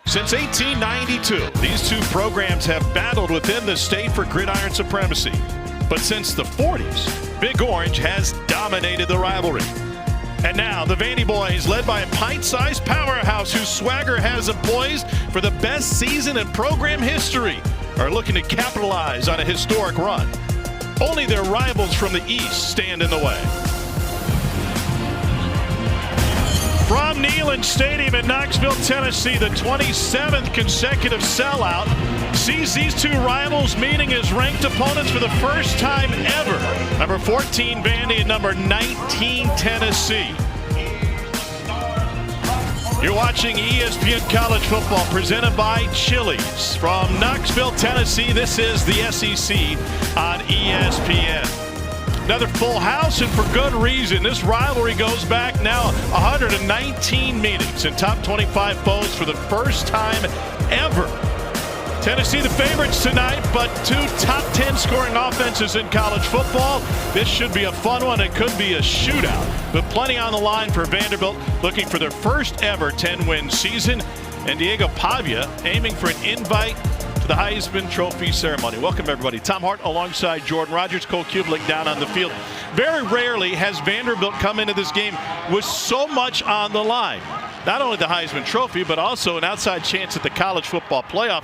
Since 1892, these two programs have battled within the state for gridiron supremacy. But since the 40s, Big Orange has dominated the rivalry. And now the Vandy boys, led by a pint-sized powerhouse whose swagger has them poised for the best season in program history, are looking to capitalize on a historic run. Only their rivals from the East stand in the way. From Neyland Stadium in Knoxville, Tennessee, the 27th consecutive sellout sees these two rivals meeting as ranked opponents for the first time ever. Number 14, Vandy, and number 19, Tennessee. You're watching ESPN College Football presented by Chili's. From Knoxville, Tennessee, this is the SEC on ESPN. Another full house, and for good reason. This rivalry goes back now 119 meetings and top 25 foes for the first time ever. Tennessee the favorites tonight, but two top 10 scoring offenses in college football. This should be a fun one. It could be a shootout, but plenty on the line for Vanderbilt, looking for their first ever 10-win season. And Diego Pavia aiming for an invite to the Heisman Trophy ceremony. Welcome, everybody. Tom Hart alongside Jordan Rogers, Cole Kublik down on the field. Very rarely has Vanderbilt come into this game with so much on the line. Not only the Heisman Trophy, but also an outside chance at the college football playoff.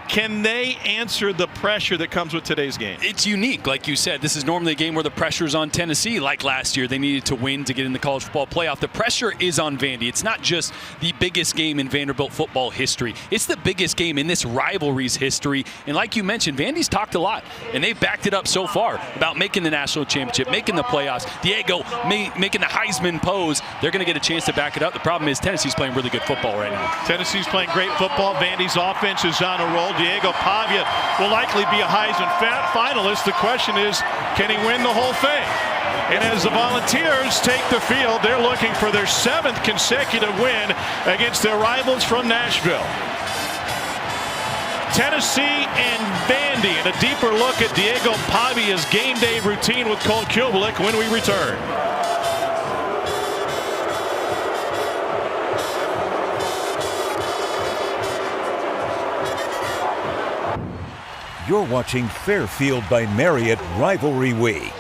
Can they answer the pressure that comes with today's game? It's unique. Like you said, this is normally a game where the pressure's on Tennessee. Like last year, they needed to win to get in the college football playoff. The pressure is on Vandy. It's not just the biggest game in Vanderbilt football history. It's the biggest game in this rivalry's history. And like you mentioned, Vandy's talked a lot, and they've backed it up so far about making the national championship, making the playoffs. Diego making the Heisman pose. They're going to get a chance to back it up. The problem is Tennessee's playing really good football right now. Tennessee's playing great football. Vandy's offense is on a roll. Diego Pavia will likely be a Heisman finalist. The question is, can he win the whole thing? And as the Volunteers take the field, they're looking for their 7th consecutive win against their rivals from Nashville. Tennessee and Vandy, and a deeper look at Diego Pavia's game day routine with Cole Kublik when we return. You're watching Fairfield by Marriott Rivalry Week.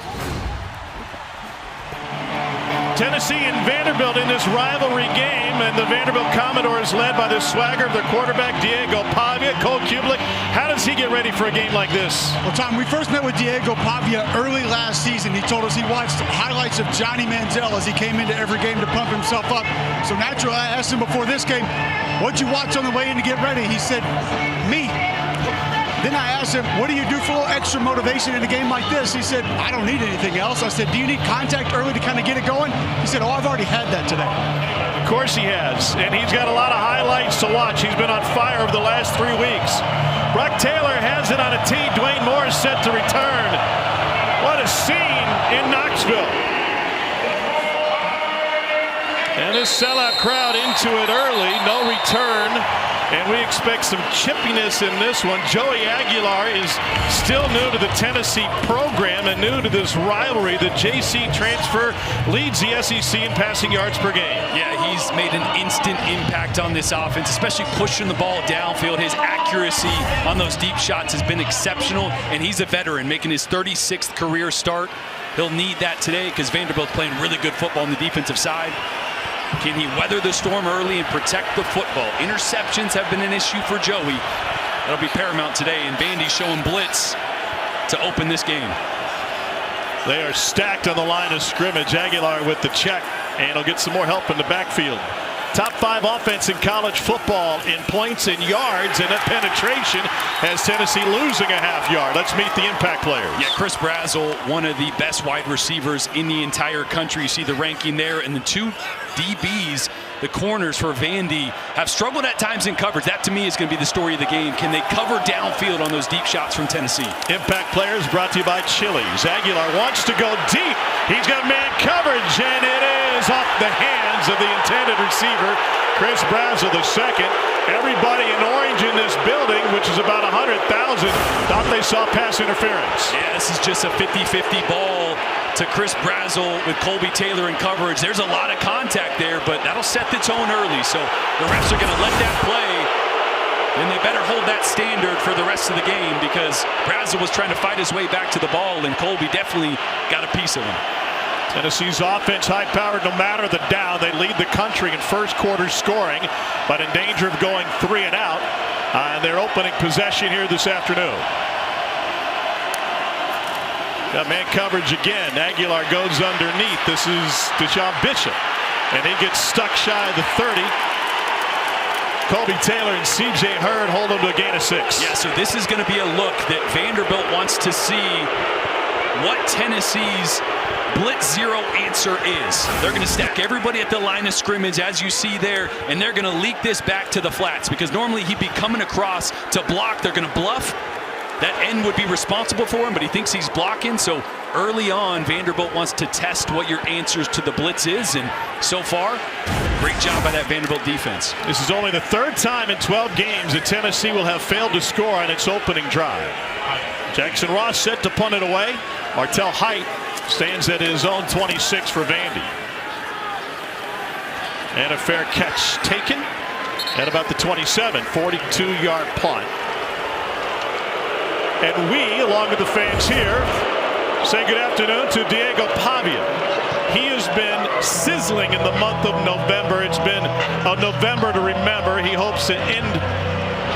Tennessee and Vanderbilt in this rivalry game, and the Vanderbilt Commodores led by the swagger of their quarterback, Diego Pavia. Cole Kublik, how does he get ready for a game like this? Well, Tom, we first met with Diego Pavia early last season. He told us he watched highlights of Johnny Manziel as he came into every game to pump himself up. So naturally, I asked him before this game, what'd you watch on the way in to get ready? He said, me. Then I asked him, what do you do for a little extra motivation in a game like this? He said, I don't need anything else. I said, do you need contact early to kind of get it going? He said, oh, I've already had that today. Of course he has, and he's got a lot of highlights to watch. He's been on fire over the last 3 weeks. Brock Taylor has it on a tee. Dwayne Moore is set to return. What a scene in Knoxville. And this sellout crowd into it early, no return. And we expect some chippiness in this one. Joey Aguilar is still new to the Tennessee program and new to this rivalry. The JC transfer leads the SEC in passing yards per game. Yeah, he's made an instant impact on this offense, especially pushing the ball downfield. His accuracy on those deep shots has been exceptional, and he's a veteran making his 36th career start. He'll need that today because Vanderbilt's playing really good football on the defensive side. Can he weather the storm early and protect the football? Interceptions have been an issue for Joey. That'll be paramount today, and Vandy showing blitz to open this game. They are stacked on the line of scrimmage. Aguilar with the check, and he'll get some more help in the backfield. Top 5 offense in college football in points and yards, and that penetration has Tennessee losing a half yard. Let's meet the impact players. Yeah, Chris Brazzell, one of the best wide receivers in the entire country. You see the ranking there, and the 2 DBs, the corners for Vandy, have struggled at times in coverage. That to me is going to be the story of the game. Can they cover downfield on those deep shots from Tennessee? Impact players brought to you by Chili's. Aguilar wants to go deep. He's got man coverage, and it is off the hands of the intended receiver, Chris Brazzell II. Everybody in orange in this building, which is about 100,000, thought they saw pass interference. Yeah, this is just a 50-50 ball to Chris Brazzell with Colby Taylor in coverage. There's a lot of contact there, but that'll set the tone early. So the refs are going to let that play. then they better hold that standard for the rest of the game, because Brazel was trying to fight his way back to the ball, and Colby definitely got a piece of him. Tennessee's offense high-powered no matter the down. They lead the country in first quarter scoring, but in danger of going 3 and out on their opening possession here this afternoon. Got man coverage again. Aguilar goes underneath. This is Deshaun Bishop, and he gets stuck shy of the 30. Colby Taylor and C.J. Hurd hold him to a gain of 6. Yeah, so this is going to be a look that Vanderbilt wants to see what Tennessee's blitz zero answer is. They're going to stack everybody at the line of scrimmage, as you see there, and they're going to leak this back to the flats, because normally he'd be coming across to block. They're going to bluff. That end would be responsible for him, but he thinks he's blocking. So early on, Vanderbilt wants to test what your answers to the blitz is, and so far, great job by that Vanderbilt defense. This is only the 3rd time in 12 games that Tennessee will have failed to score on its opening drive. Jackson Ross set to punt it away. Martell Height stands at his own 26 for Vandy. And a fair catch taken at about the 27, 42-yard punt. And we, along with the fans here, say good afternoon to Diego Pavia. He has been sizzling in the month of November. It's been a November to remember. He hopes to end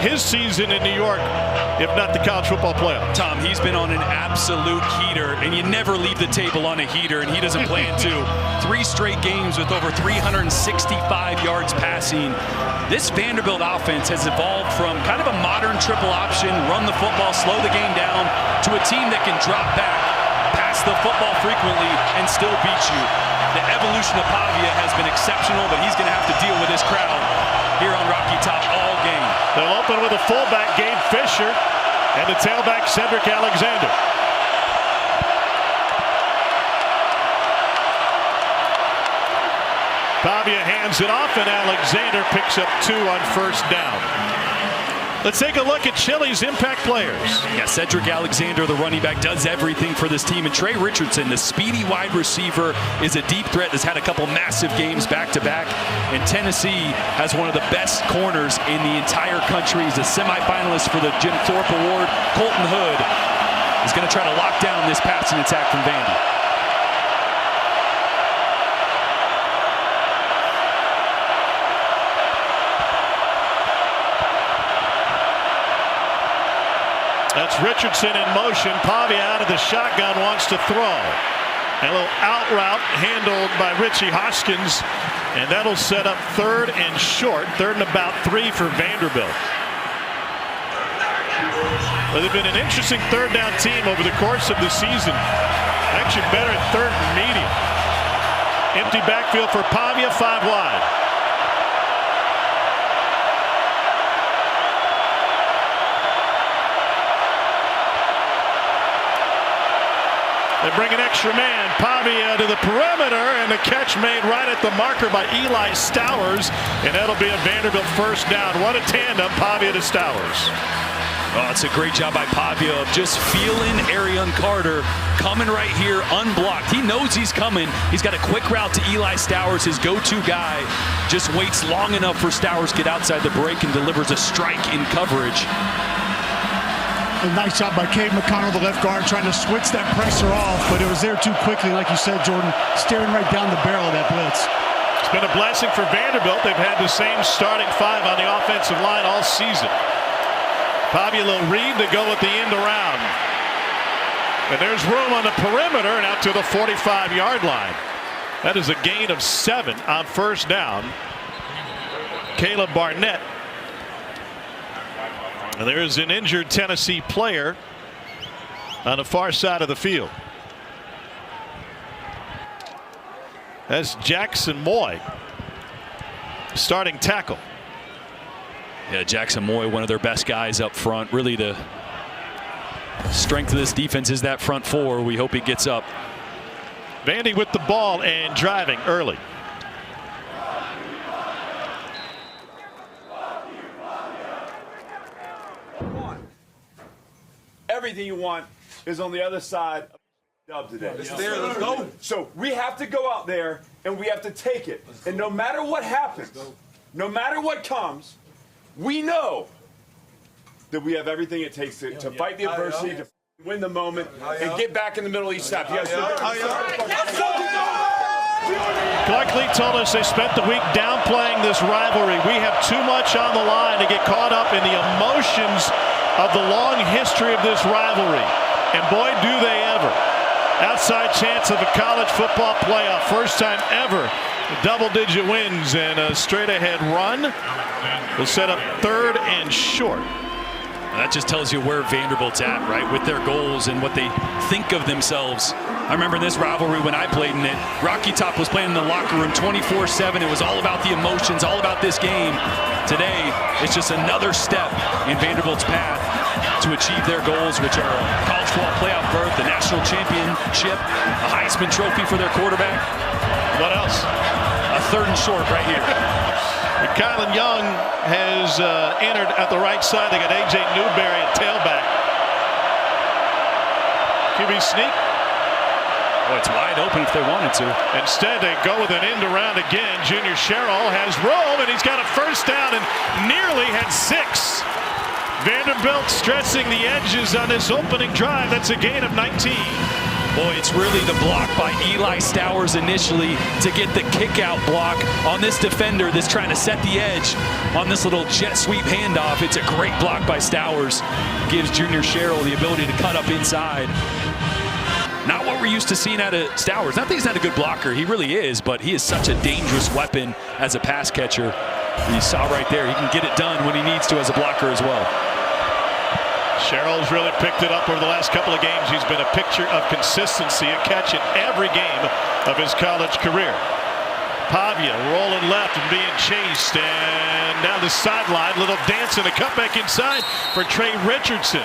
his season in New York, if not the college football playoff. Tom, he's been on an absolute heater, and you never leave the table on a heater, and he doesn't plan to. 3 straight games with over 365 yards passing. This Vanderbilt offense has evolved from kind of a modern triple option, run the football, slow the game down, to a team that can drop back, pass the football frequently, and still beat you. The evolution of Pavia has been exceptional, but he's going to have to deal with this crowd here on Rocky Top all game. They'll open with a fullback, Gabe Fisher, and the tailback, Cedric Alexander. Pavia hands it off, and Alexander picks up 2 on first down. Let's take a look at Chili's impact players. Yeah, Cedric Alexander, the running back, does everything for this team. And Trey Richardson, the speedy wide receiver, is a deep threat that's had a couple massive games back-to-back. And Tennessee has one of the best corners in the entire country. He's a semifinalist for the Jim Thorpe Award. Colton Hood is going to try to lock down this passing attack from Vandy. That's Richardson in motion. Pavia out of the shotgun, wants to throw. A little out route handled by Richie Hoskins, and that'll set up 3rd and short. 3rd and about 3 for Vanderbilt. Well, they've been an interesting 3rd down team over the course of the season. Actually better at 3rd and medium. Empty backfield for Pavia, 5 wide. They bring an extra man. Pavia to the perimeter, and the catch made right at the marker by Eli Stowers, and that'll be a Vanderbilt first down. What a tandem, Pavia to Stowers. Oh, it's a great job by Pavia of just feeling Arion Carter coming right here unblocked. He knows he's coming. He's got a quick route to Eli Stowers, his go-to guy. Just waits long enough for Stowers to get outside the break and delivers a strike in coverage. A nice job by Cade McConnell, the left guard, trying to switch that pressure off, but it was there too quickly, like you said, Jordan, staring right down the barrel of that blitz. It's been a blessing for Vanderbilt. They've had the same starting 5 on the offensive line all season. Pavia will read to go at the end around. And there's room on the perimeter and out to the 45-yard line. That is a gain of 7 on first down. Caleb Barnett. And there is an injured Tennessee player on the far side of the field. That's Jackson Moy, starting tackle. Yeah, Jackson Moy, one of their best guys up front. Really the strength of this defense is that front 4. We hope he gets up. Vandy with the ball and driving early. Everything you want is on the other side of the dub today. It's there. Let's go. So we have to go out there and we have to take it. And no matter what happens, no matter what comes, we know that we have everything it takes to fight the adversity, to win the moment, and get back in the middle each step. You guys Clark Lee told us they spent the week downplaying this rivalry. We have too much on the line to get caught up in the emotions of the long history of this rivalry. And boy, do they ever. Outside chance of a college football playoff. First time ever. Double-digit wins and a straight-ahead run. Will set up 3rd and short. That just tells you where Vanderbilt's at, right, with their goals and what they think of themselves. I remember this rivalry when I played in it. Rocky Top was playing in the locker room 24/7. It was all about the emotions, all about this game. Today, it's just another step in Vanderbilt's path to achieve their goals, which are a college football playoff berth, the national championship, a Heisman Trophy for their quarterback. What else? A 3rd and short right here. Kylan Young has entered at the right side. They got A.J. Newberry at tailback. QB sneak. Oh, it's wide open if they wanted to. Instead, they go with an end around again. Junior Sherrill has room, and he's got a first down and nearly had 6. Vanderbilt stressing the edges on this opening drive. That's a gain of 19. Boy, it's really the block by Eli Stowers initially to get the kick-out block on this defender that's trying to set the edge on this little jet sweep handoff. It's a great block by Stowers. Gives Junior Sherrill the ability to cut up inside. Not what we're used to seeing out of Stowers. Not that he's not a good blocker. He really is, but he is such a dangerous weapon as a pass catcher. And you saw right there, he can get it done when he needs to as a blocker as well. Sherrill's really picked it up over the last couple of games. He's been a picture of consistency, a catch in every game of his college career. Pavia rolling left and being chased, and down the sideline, little dance and a cutback inside for Trey Richardson.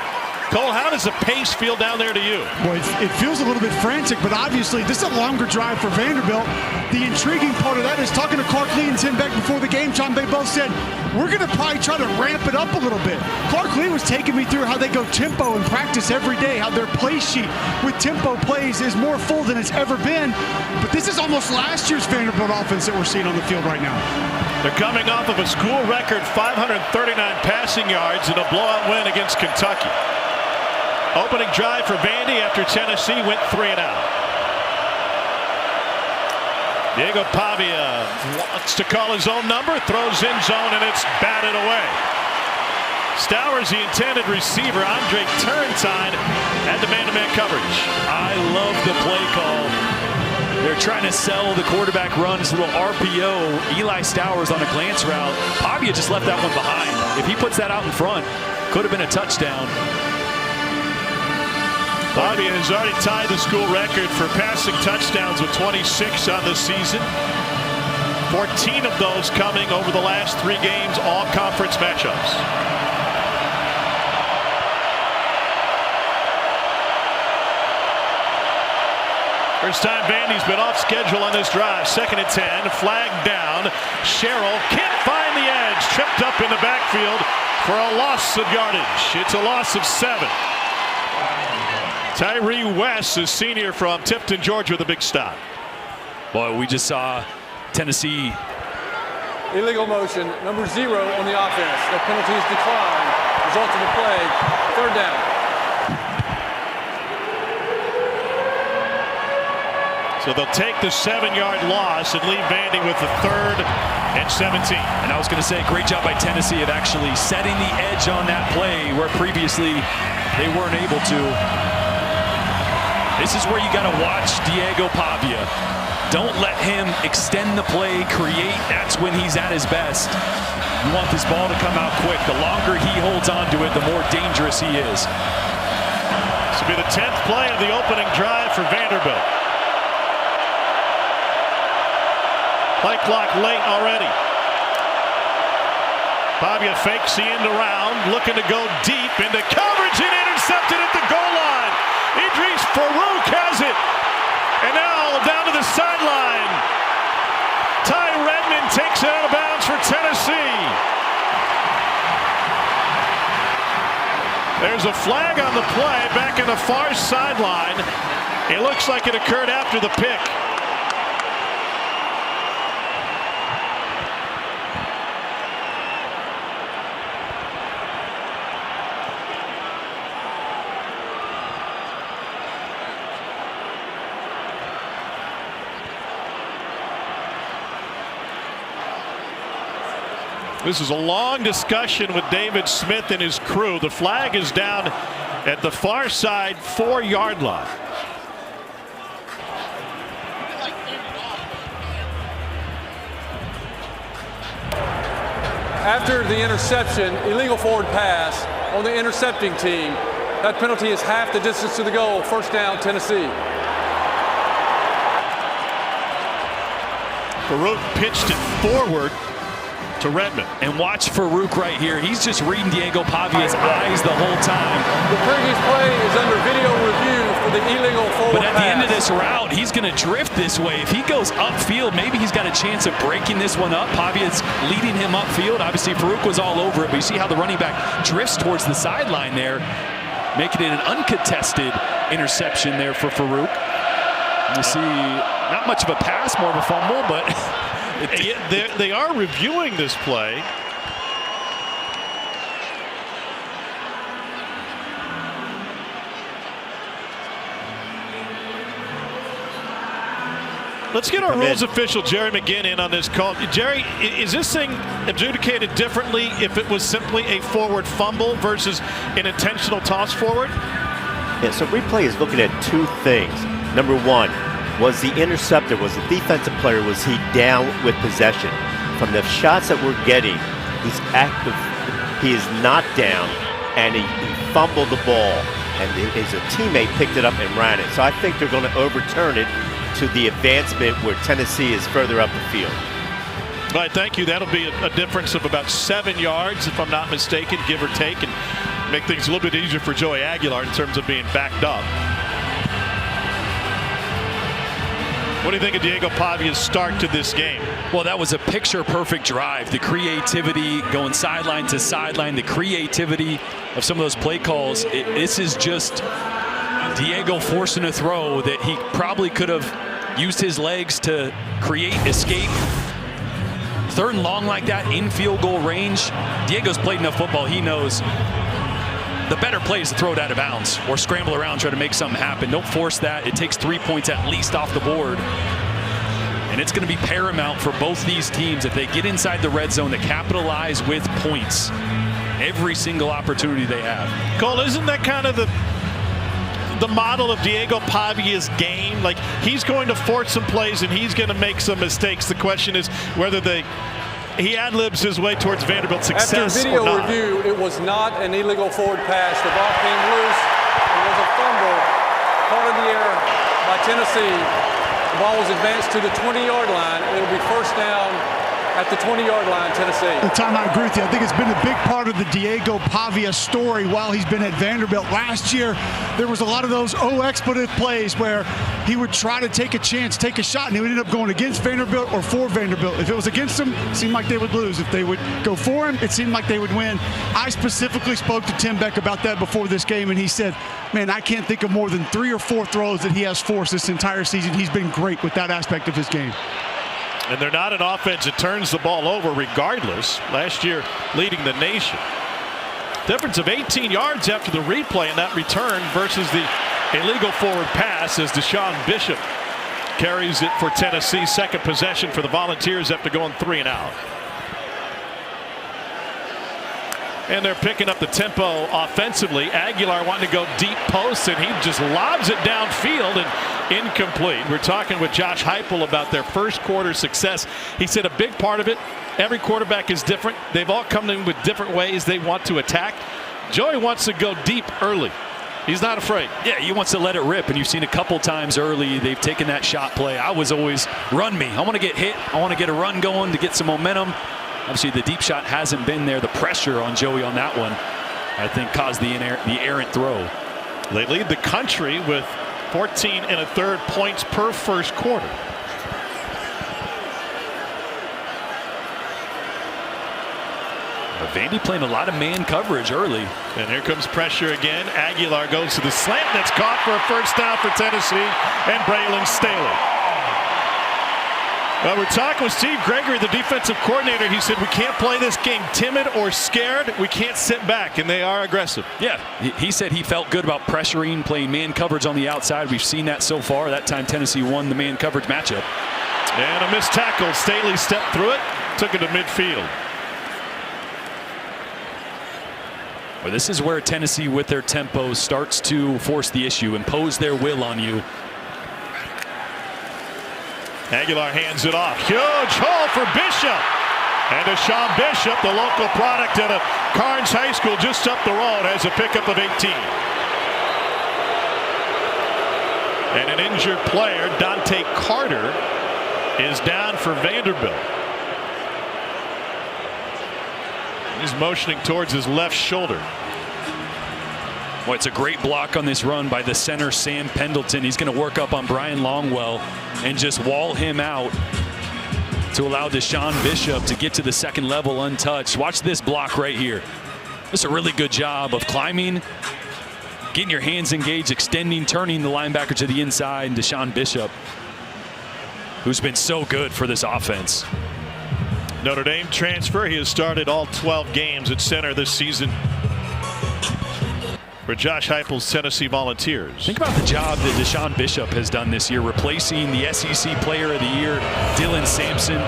Cole, how does the pace feel down there to you? Well, it feels a little bit frantic, but obviously this is a longer drive for Vanderbilt. The intriguing part of that is talking to Clark Lee and Tim Beck before the game. John, they both said, we're going to probably try to ramp it up a little bit. Clark Lee was taking me through how they go tempo in practice every day, how their play sheet with tempo plays is more full than it's ever been. But this is almost last year's Vanderbilt offense that we're seeing on the field right now. They're coming off of a school record 539 passing yards in a blowout win against Kentucky. Opening drive for Vandy after Tennessee went 3 and out. Diego Pavia wants to call his own number, throws in zone, and it's batted away. Stowers, the intended receiver. Andre Turrentine had the man-to-man coverage. I love the play call. They're trying to sell the quarterback run, this little RPO. Eli Stowers on a glance route. Pavia just left that one behind. If he puts that out in front, could have been a touchdown. Pavia has already tied the school record for passing touchdowns with 26 on the season. 14 of those coming over the last 3 games, all conference matchups. First time Vandy's been off schedule on this drive. 2nd and 10, flag down. Sherrill can't find the edge. Tripped up in the backfield for a loss of yardage. It's a loss of 7. Tyree West, a senior from Tifton, Georgia, with a big stop. Boy, we just saw Tennessee. Illegal motion, number 0 on the offense. The penalty is declined. Result of the play, 3rd down. So they'll take the 7-yard loss and leave Vandy with the 3rd and 17. And I was going to say, great job by Tennessee of actually setting the edge on that play where previously they weren't able to. This is where you got to watch Diego Pavia. Don't let him extend the play, create. That's when he's at his best. You want this ball to come out quick. The longer he holds on to it, the more dangerous he is. This will be the 10th play of the opening drive for Vanderbilt. Play clock late already. Pavia fakes the end around, looking to go deep into coverage and intercepted at the goal line. Idris Farouk has it. And now down to the sideline. Ty Redmond takes it out of bounds for Tennessee. There's a flag on the play back in the far sideline. It looks like it occurred after the pick. This is a long discussion with David Smith and his crew. The flag is down at the far side 4-yard line. After the interception, illegal forward pass on the intercepting team, that penalty is half the distance to the goal. First down, Tennessee. Farouk pitched it forward to Redmond. And watch Farouk right here. He's just reading Diego Pavia's eyes the whole time. The previous play is under video review for the illegal forward But at pass. the end of this route, he's going to drift this way. If he goes upfield, maybe he's got a chance of breaking this one up. Pavia's leading him upfield. Obviously, Farouk was all over it, but you see how the running back drifts towards the sideline there, making it an uncontested interception there for Farouk. You see, not much of a pass, more of a fumble, but they are reviewing this play. Let's get our rules official, Jerry McGinn, in on this call. Jerry, is this thing adjudicated differently if it was simply a forward fumble versus an intentional toss forward? Yeah, so replay is looking at two things. Number one, was the interceptor, was the defensive player, was he down with possession? From the shots that we're getting, he's active, he is not down, and he fumbled the ball, and his teammate picked it up and ran it. So I think they're going to overturn it to the advancement where Tennessee is further up the field. All right, thank you. That'll be a difference of about 7 yards, if I'm not mistaken, give or take, and make things a little bit easier for Joey Aguilar in terms of being backed up. What do you think of Diego Pavia's start to this game? Well, that was a picture-perfect drive. The creativity going sideline to sideline, the creativity of some of those play calls. This is just Diego forcing a throw that he probably could have used his legs to create escape. Third and long like that, in field goal range. Diego's played enough football. He knows the better play is to throw it out of bounds or scramble around, try to make something happen. Don't force that. It takes 3 points at least off the board. And it's going to be paramount for both these teams if they get inside the red zone to capitalize with points every single opportunity they have. Cole, isn't that kind of the model of Diego Pavia's game? Like, he's going to force some plays and he's going to make some mistakes. The question is whether he ad-libs his way towards Vanderbilt success. After video or not. review, it was not an illegal forward pass. The ball came loose. It was a fumble, caught in the air by Tennessee. The ball was advanced to the 20-yard line. It'll be first down at the 20-yard line, Tennessee. Tom, I agree with you. I think it's been a big part of the Diego Pavia story while he's been at Vanderbilt. Last year, there was a lot of those expletive plays where he would try to take a chance, take a shot, and he would end up going against Vanderbilt or for Vanderbilt. If it was against them, it seemed like they would lose. If they would go for him, it seemed like they would win. I specifically spoke to Tim Beck about that before this game, and he said, man, I can't think of more than 3 or 4 throws that he has forced this entire season. He's been great with that aspect of his game. And they're not an offense that turns the ball over regardless. Last year leading the nation. Difference of 18 yards after the replay in that return versus the illegal forward pass as Deshaun Bishop carries it for Tennessee. Second possession for the Volunteers after going 3 and out. And they're picking up the tempo offensively. Aguilar wanting to go deep post, and he just lobs it downfield and incomplete. We're talking with Josh Heupel about their first quarter success. He said a big part of it, every quarterback is different. They've all come in with different ways they want to attack. Joey wants to go deep early. He's not afraid. Yeah, he wants to let it rip, and you've seen a couple times early they've taken that shot play. I was always run me. I want to get hit. I want to get a run going to get some momentum. Obviously, the deep shot hasn't been there. The pressure on Joey on that one, I think, caused the errant throw. They lead the country with 14 1/3 points per first quarter. Vandy playing a lot of man coverage early. And here comes pressure again. Aguilar goes to the slant. That's caught for a first down for Tennessee and Braylon Staley. Well, we're talking with Steve Gregory, the defensive coordinator. He said we can't play this game timid or scared. We can't sit back, and they are aggressive. Yeah, he said he felt good about pressuring, playing man coverage on the outside. We've seen that so far. That time Tennessee won the man coverage matchup. And a missed tackle. Staley stepped through it, took it to midfield. Well, this is where Tennessee, with their tempo, starts to force the issue, impose their will on you. Aguilar hands it off. Huge hole for Bishop. And Deshaun Bishop, the local product at Carnes High School just up the road, has a pickup of 18. And an injured player, Dante Carter, is down for Vanderbilt. He's motioning towards his left shoulder. Well, it's a great block on this run by the center, Sam Pendleton. He's going to work up on Brian Longwell and just wall him out to allow Deshaun Bishop to get to the second level untouched. Watch this block right here. This is a really good job of climbing, getting your hands engaged, extending, turning the linebacker to the inside, and Deshaun Bishop, who's been so good for this offense. Notre Dame transfer. He has started all 12 games at center this season for Josh Heupel's Tennessee Volunteers. Think about the job that Deshaun Bishop has done this year, replacing the SEC Player of the Year, Dylan Sampson.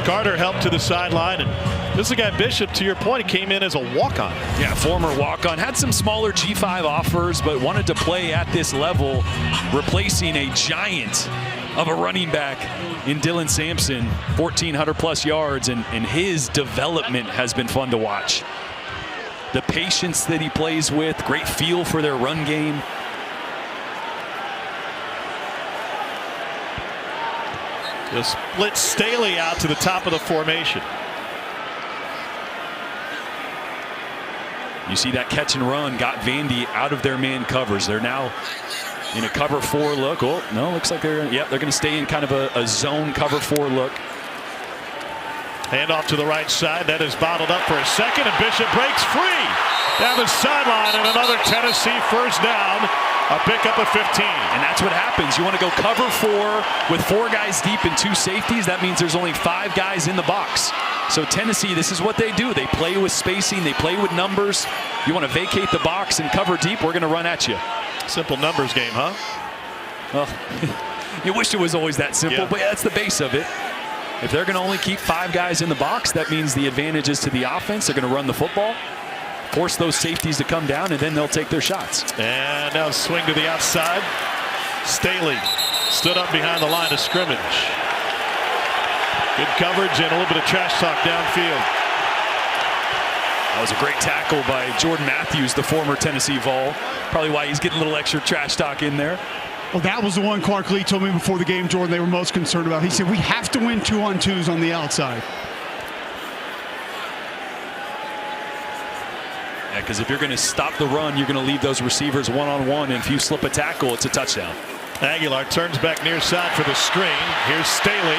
Carter helped to the sideline, and this is the guy Bishop, to your point, he came in as a walk-on. Yeah, former walk-on. Had some smaller G5 offers, but wanted to play at this level, replacing a giant of a running back in Dylan Sampson, 1,400+ yards, and his development has been fun to watch. The patience that he plays with, great feel for their run game. He'll split Staley out to the top of the formation. You see that catch and run got Vandy out of their man covers. They're now in a cover 4 look. Oh, no, looks like they're going to stay in kind of a zone cover 4 look. Hand off to the right side. That is bottled up for a second, and Bishop breaks free down the sideline, and another Tennessee first down. A pickup of 15. And that's what happens. You want to go cover 4 with 4 guys deep and 2 safeties. That means there's only 5 guys in the box. So Tennessee, this is what they do. They play with spacing. They play with numbers. You want to vacate the box and cover deep, we're going to run at you. Simple numbers game, huh? Well, you wish it was always that simple, but that's the base of it. If they're going to only keep 5 guys in the box, that means the advantage is to the offense. They're going to run the football, force those safeties to come down, and then they'll take their shots. And now swing to the outside. Staley stood up behind the line of scrimmage. Good coverage and a little bit of trash talk downfield. That was a great tackle by Jordan Matthews, the former Tennessee Vol. Probably why he's getting a little extra trash talk in there. Well, that was the one Clark Lee told me before the game, Jordan, they were most concerned about. He said, we have to win 2-on-2s on the outside. Yeah, because if you're going to stop the run, you're going to leave those receivers one-on-one, and if you slip a tackle, it's a touchdown. Aguilar turns back near side for the screen. Here's Staley.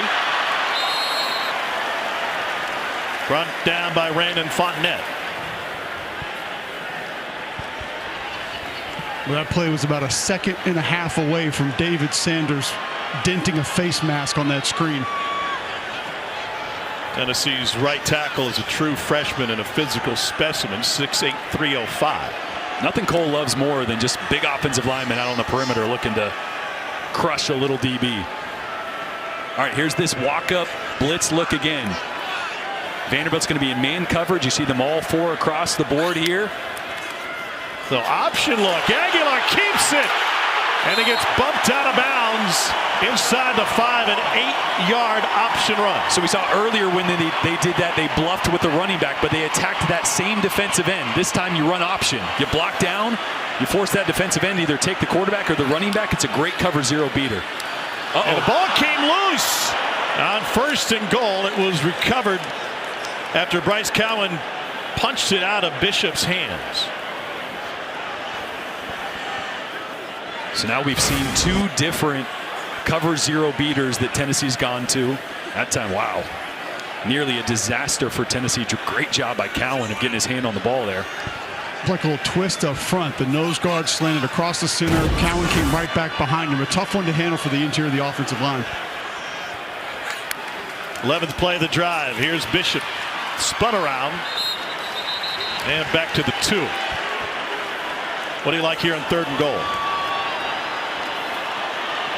Run down by Randon Fontenette. Well, that play was about 1.5 seconds away from David Sanders denting a face mask on that screen. Tennessee's right tackle is a true freshman and a physical specimen, 6'8", 305. Nothing Cole loves more than just big offensive linemen out on the perimeter looking to crush a little DB. All right, here's this walk-up blitz look again. Vanderbilt's going to be in man coverage. You see them all 4 across the board here. The option look. Aguilar keeps it. And he gets bumped out of bounds inside the 5, an 8-yard option run. So we saw earlier when they did that, they bluffed with the running back, but they attacked that same defensive end. This time you run option. You block down, you force that defensive end to either take the quarterback or the running back. It's a great cover 0 beater. And the ball came loose on 1st and goal. It was recovered after Bryce Cowan punched it out of Bishop's hands. So now we've seen 2 different cover 0 beaters that Tennessee's gone to. That time, wow, nearly a disaster for Tennessee. Great job by Cowan of getting his hand on the ball there. Like a little twist up front. The nose guard slanted across the center. Cowan came right back behind him. A tough one to handle for the interior of the offensive line. 11th play of the drive. Here's Bishop. Spun around. And back to the 2. What do you like here on 3rd and goal?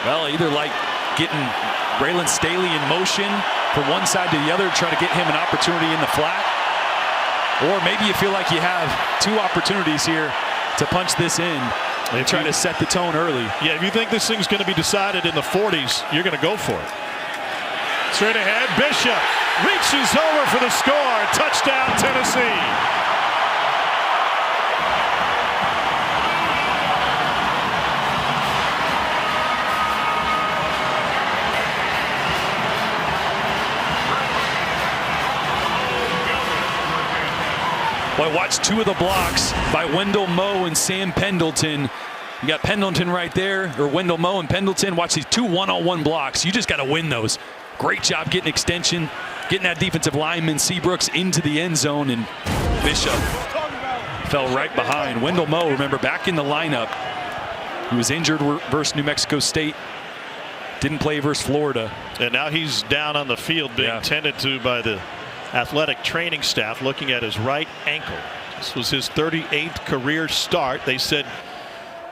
Well, either like getting Braylon Staley in motion from one side to the other to try to get him an opportunity in the flat. Or maybe you feel like you have two opportunities here to punch this in and try to set the tone early. Yeah, if you think this thing's going to be decided in the 40s, you're going to go for it. Straight ahead, Bishop reaches over for the score. Touchdown, Tennessee. Boy, watch two of the blocks by Wendell Moe and Sam Pendleton. You got Pendleton right there, or Wendell Moe and Pendleton. Watch these two one-on-one blocks. You just got to win those. Great job getting extension, getting that defensive lineman Seabrooks into the end zone, and Bishop fell right behind. Wendell Moe, remember, back in the lineup. He was injured versus New Mexico State. Didn't play versus Florida. And now he's down on the field being tended to by the athletic training staff, looking at his right ankle. This was his 38th career start. They said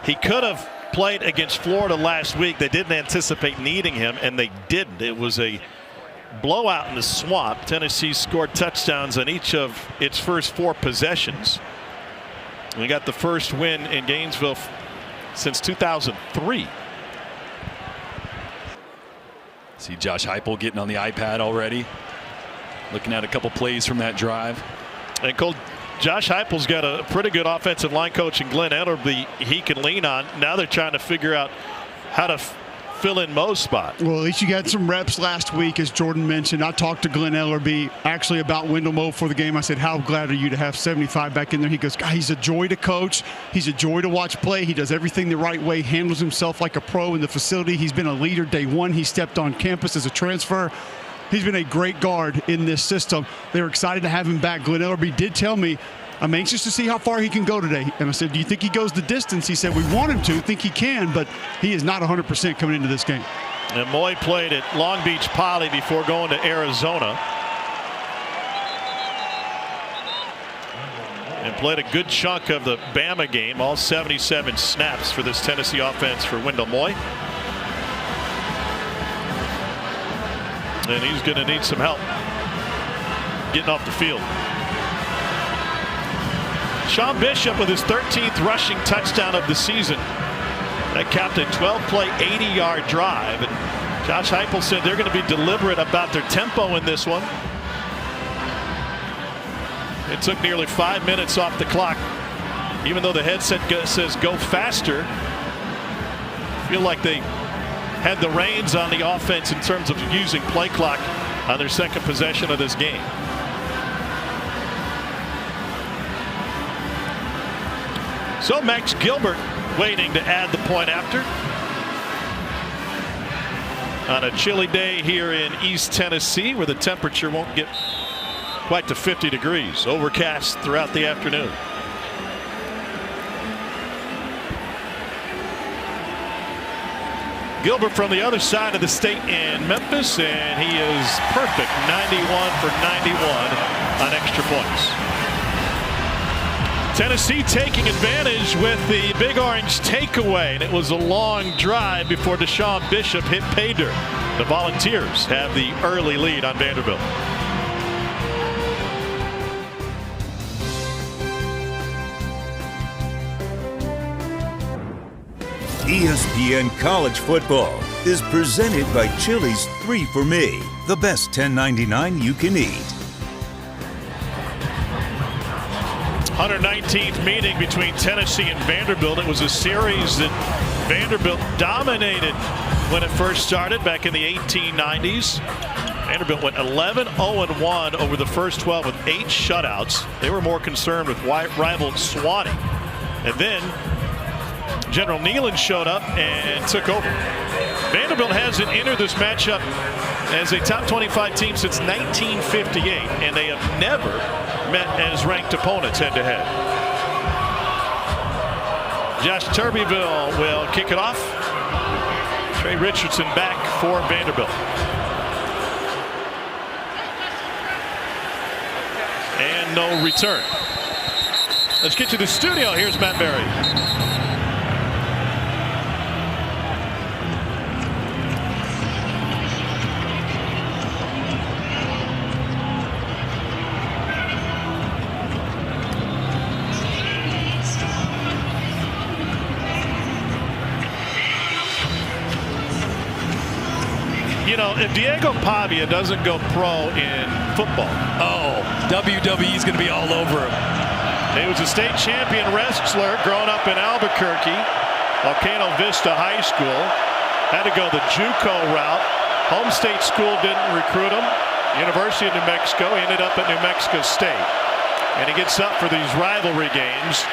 he could have played against Florida last week. They didn't anticipate needing him, and they didn't. It was a blowout in the swamp. Tennessee scored touchdowns on each of its first 4 possessions. We got the first win in Gainesville since 2003. See Josh Heupel getting on the iPad already. Looking at a couple plays from that drive. And Josh Heupel's got a pretty good offensive line coach in Glenn Ellerbe he can lean on. Now they're trying to figure out how to fill in Moe's spot. Well, at least you got some reps last week, as Jordan mentioned. I talked to Glenn Ellerbe actually about Wendell Moe for the game. I said, how glad are you to have 75 back in there? He goes, God, he's a joy to coach. He's a joy to watch play. He does everything the right way, handles himself like a pro in the facility. He's been a leader day one. He stepped on campus as a transfer. He's been a great guard in this system. They were excited to have him back. Glenn Ellerbe did tell me, I'm anxious to see how far he can go today. And I said, do you think he goes the distance? He said, we want him to, think he can, but he is not 100% coming into this game. And Moy played at Long Beach Poly before going to Arizona. And played a good chunk of the Bama game, all 77 snaps for this Tennessee offense for Wendell Moy. And he's going to need some help getting off the field. Sean Bishop with his 13th rushing touchdown of the season. That capped a 12-play, 80-yard drive. And Josh Heupel said they're going to be deliberate about their tempo in this one. It took nearly 5 minutes off the clock. Even though the headset says go faster, I feel like they had the reins on the offense in terms of using play clock on their second possession of this game. So Max Gilbert waiting to add the point after. On a chilly day here in East Tennessee, where the temperature won't get quite to 50 degrees. Overcast throughout the afternoon. Gilbert from the other side of the state in Memphis, and he is perfect. 91 for 91 on extra points. Tennessee taking advantage with the Big Orange takeaway, and it was a long drive before Deshaun Bishop hit pay dirt. The Volunteers have the early lead on Vanderbilt. ESPN College Football is presented by Chili's 3 for Me, the best $10.99 you can eat. 119th meeting between Tennessee and Vanderbilt. It was a series that Vanderbilt dominated when it first started back in the 1890s. Vanderbilt went 11-0-1 over the first 12 with 8 shutouts. They were more concerned with rival Swanee. And then General Nealon showed up and took over. Vanderbilt hasn't entered this matchup as a top 25 team since 1958, and they have never met as ranked opponents head-to-head. Josh Turbyville will kick it off. Trey Richardson back for Vanderbilt. And no return. Let's get to the studio. Here's Matt Berry. know, if Diego Pavia doesn't go pro in football, WWE is going to be all over him. He was a state champion wrestler growing up in Albuquerque, Volcano Vista High School. Had to go the JUCO route. Home state school didn't recruit him. University of New Mexico. He ended up at New Mexico State. And he gets up for these rivalry games.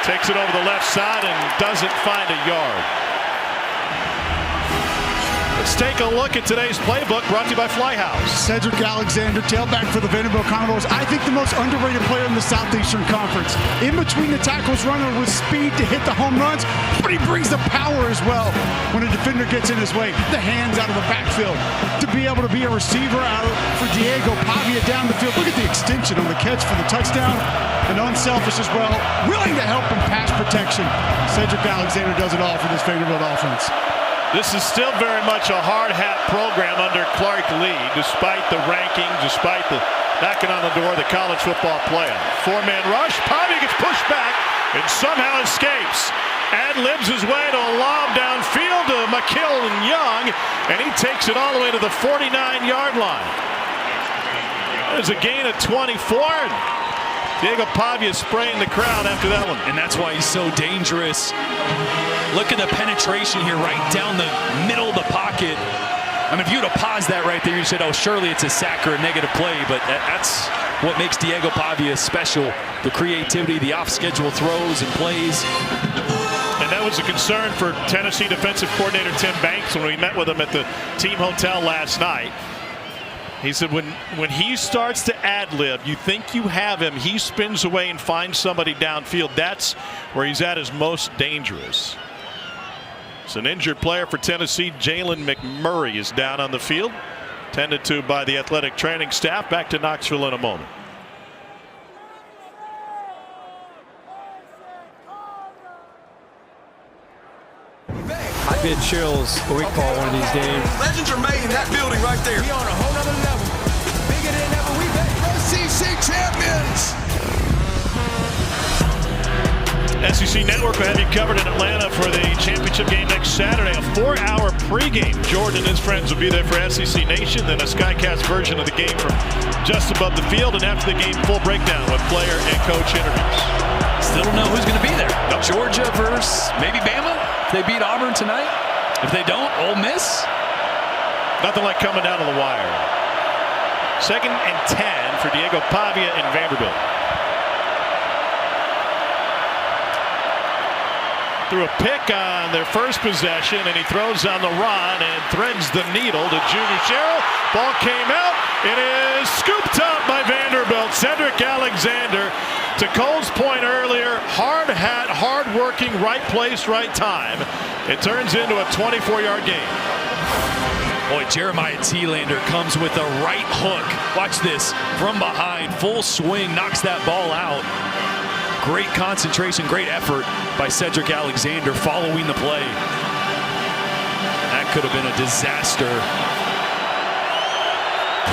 Takes it over the left side and doesn't find a yard. Let's take a look at today's playbook, brought to you by Flyhouse. Cedric Alexander, tailback for the Vanderbilt Commodores. I think the most underrated player in the Southeastern Conference. In between the tackles, runner with speed to hit the home runs, but he brings the power as well when a defender gets in his way. The hands out of the backfield. To be able to be a receiver out for Diego Pavia down the field. Look at the extension on the catch for the touchdown. And unselfish as well. Willing to help in pass protection. Cedric Alexander does it all for this Vanderbilt offense. This is still very much a hard hat program under Clark Lee, despite the rankings, despite the knocking on the door of the college football playoff. Four-man rush. Pavia gets pushed back and somehow escapes. Ad-libs his way to a lob downfield to McKill and Young, and he takes it all the way to the 49-yard line. There's a gain of 24. Diego Pavia spraying the crowd after that one. And that's why he's so dangerous. Look at the penetration here right down the middle of the pocket. I mean, if you would have paused that right there, you said, oh, surely it's a sack or a negative play. But that's what makes Diego Pavia special. The creativity, the off-schedule throws and plays. And that was a concern for Tennessee defensive coordinator Tim Banks when we met with him at the team hotel last night. He said when he starts to ad-lib, you think you have him, he spins away and finds somebody downfield. That's where he's at his most dangerous. It's an injured player for Tennessee. Jalen McMurray is down on the field, tended to by the athletic training staff. Back to Knoxville in a moment. I get chills a week before one of these games. Legends are made in that building right there. We on a whole nother level. Bigger than ever. We back. SEC champions. SEC Network will have you covered in Atlanta for the championship game next Saturday. A 4-hour pregame. Jordan and his friends will be there for SEC Nation. Then a Skycast version of the game from just above the field. And after the game, full breakdown with player and coach interviews. Still don't know who's going to be there. Nope. Georgia versus maybe Bama. If they beat Auburn tonight. If they don't, Ole Miss. Nothing like coming down to the wire. 2nd and 10 for Diego Pavia in Vanderbilt. Threw a pick on their first possession, and he throws on the run and threads the needle to Junior Sherrill. Ball came out. It is scooped up by Vanderbilt. Cedric Alexander, to Cole's point earlier, hard hat, hard working, right place, right time. It turns into a 24-yard game. Boy, Jeremiah Thielander comes with a right hook. Watch this from behind, full swing, knocks that ball out. Great concentration, great effort by Cedric Alexander following the play. That could have been a disaster.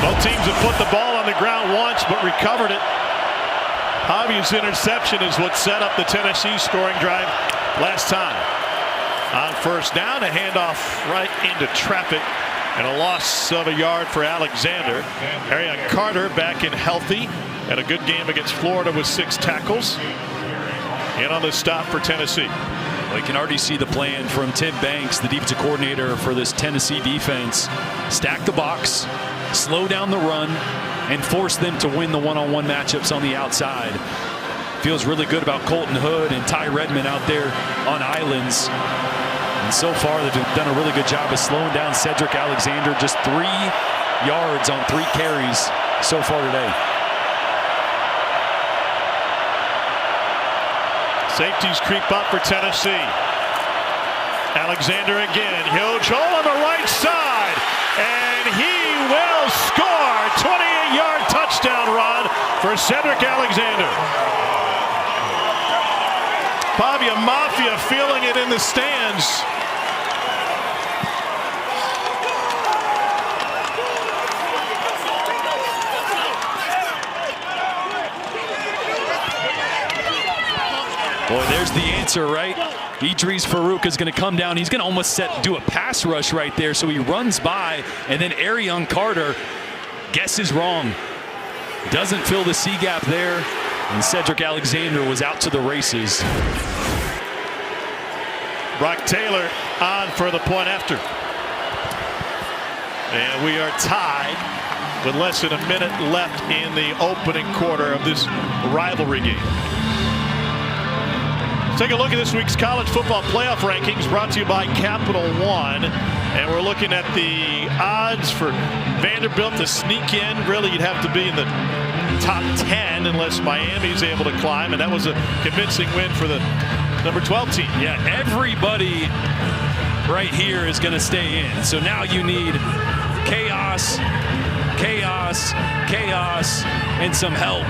Both teams have put the ball on the ground once but recovered it. Pavia's interception is what set up the Tennessee scoring drive last time. On first down, a handoff right into traffic and a loss of a yard for Alexander. Arion Carter back in healthy. Had a good game against Florida with 6 tackles. In on the stop for Tennessee. Well, you can already see the plan from Tim Banks, the defensive coordinator for this Tennessee defense. Stack the box, slow down the run, and force them to win the one-on-one matchups on the outside. Feels really good about Colton Hood and Ty Redmond out there on islands. And so far, they've done a really good job of slowing down Cedric Alexander. Just 3 yards on 3 carries so far today. Safeties creep up for Tennessee. Alexander again. Huge hole on the right side. And he will score. 28-yard touchdown run for Cedric Alexander. Pavia Mafia feeling it in the stands. Boy, there's the answer, right? Idris Farouk is going to come down. He's going to almost do a pass rush right there. So he runs by, and then Arion Carter guesses wrong. Doesn't fill the C gap there, and Cedric Alexander was out to the races. Brock Taylor on for the point after. And we are tied with less than a minute left in the opening quarter of this rivalry game. Take a look at this week's college football playoff rankings brought to you by Capital One. And we're looking at the odds for Vanderbilt to sneak in. Really, you'd have to be in the top 10 unless Miami's able to climb. And that was a convincing win for the number 12 team. Yeah, everybody right here is going to stay in. So now you need chaos, chaos, chaos, and some help.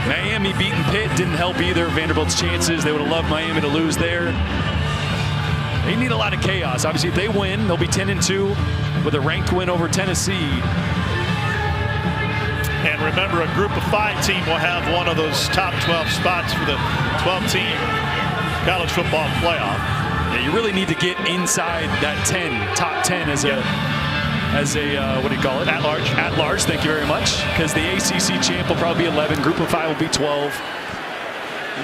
Miami beating Pitt didn't help either. Vanderbilt's chances, they would have loved Miami to lose there. They need a lot of chaos. Obviously, if they win, they'll be 10-2 with a ranked win over Tennessee. And remember, a group of 5 team will have one of those top 12 spots for the 12-team college football playoff. Yeah, you really need to get inside that top 10 as a what do you call it? At large. At large, thank you very much. Because the ACC champ will probably be 11. Group of 5 will be 12.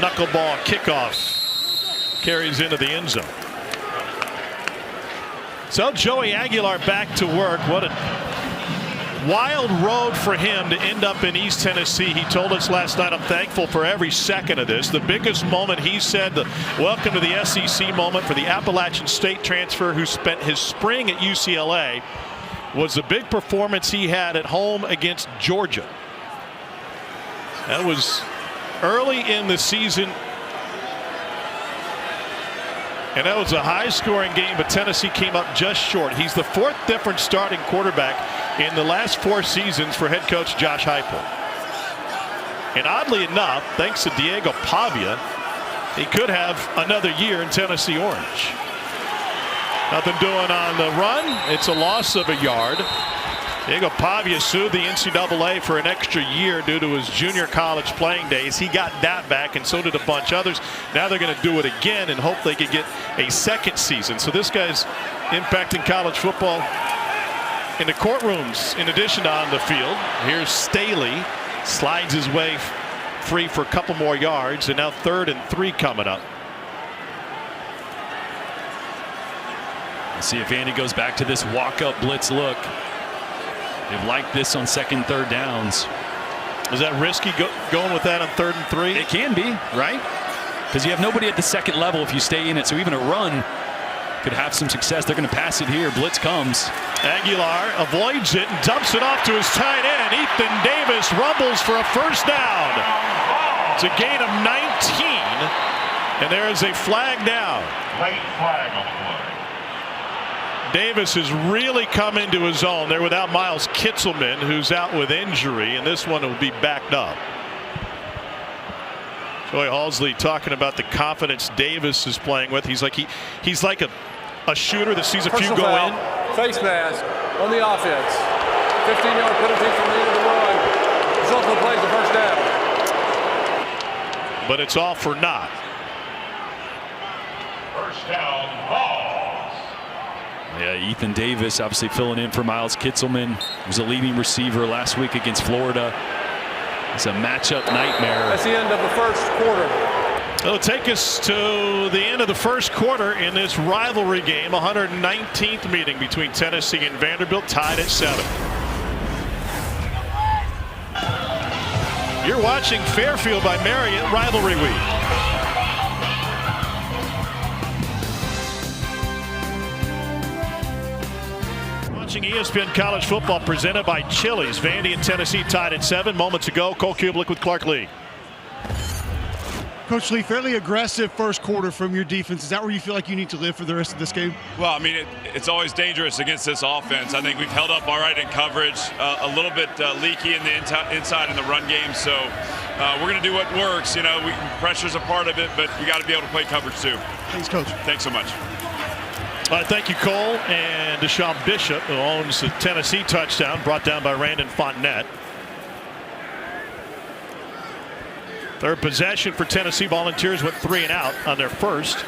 Knuckleball kickoff carries into the end zone. So Joey Aguilar back to work. What a wild road for him to end up in East Tennessee. He told us last night, I'm thankful for every second of this. The biggest moment, he said, the welcome to the SEC moment for the Appalachian State transfer who spent his spring at UCLA, was the big performance he had at home against Georgia. That was early in the season, and that was a high-scoring game, but Tennessee came up just short. He's the 4th difference starting quarterback in the last 4 seasons for head coach Josh Heupel. And oddly enough, thanks to Diego Pavia, he could have another year in Tennessee Orange. Nothing doing on the run. It's a loss of a yard. Diego Pavia sued the NCAA for an extra year due to his junior college playing days. He got that back, and so did a bunch of others. Now they're going to do it again and hope they can get a second season. So this guy's impacting college football in the courtrooms in addition to on the field. Here's Staley, slides his way free for a couple more yards, and now 3rd and 3 coming up. Let's see if Andy goes back to this walk-up blitz look. They've liked this on 2nd, 3rd downs. Is that risky going with that on 3rd and 3? It can be, right? Because you have nobody at the second level if you stay in it. So even a run could have some success. They're going to pass it here. Blitz comes. Aguilar avoids it and dumps it off to his tight end. Ethan Davis rumbles for a first down. It's a gain of 19. And there is a flag down. Late flag on the play. Davis has really come into his own. They're without Miles Kitzelman, who's out with injury, and this one will be backed up. Joey Halsley talking about the confidence Davis is playing with. He's like a shooter that sees a few go in. Face mask on the offense. 15-yard penalty from the end of the run. Result of the play is a first down. But it's all for naught. First down, ball. Yeah, Ethan Davis obviously filling in for Miles Kitzelman. He was a leading receiver last week against Florida. It's a matchup nightmare. That's the end of the first quarter. It'll take us to the end of the first quarter in this rivalry game. 119th meeting between Tennessee and Vanderbilt, tied at 7. You're watching Fairfield by Marriott Rivalry Week. ESPN College Football presented by Chili's. Vandy and Tennessee tied at 7 moments ago. Cole Kublik with Clark Lee. Coach Lee, fairly aggressive first quarter from your defense. Is that where you feel like you need to live for the rest of this game? Well, I mean, it's always dangerous against this offense. I think we've held up all right in coverage, a little bit leaky in the inside in the run game. So we're going to do what works. You know, pressure's a part of it, but we got to be able to play coverage too. Thanks, Coach. Thanks so much. All right, thank you, Cole. And Deshaun Bishop, who owns the Tennessee touchdown, brought down by Randon Fontenette. Third possession for Tennessee. Volunteers went 3 and out on their first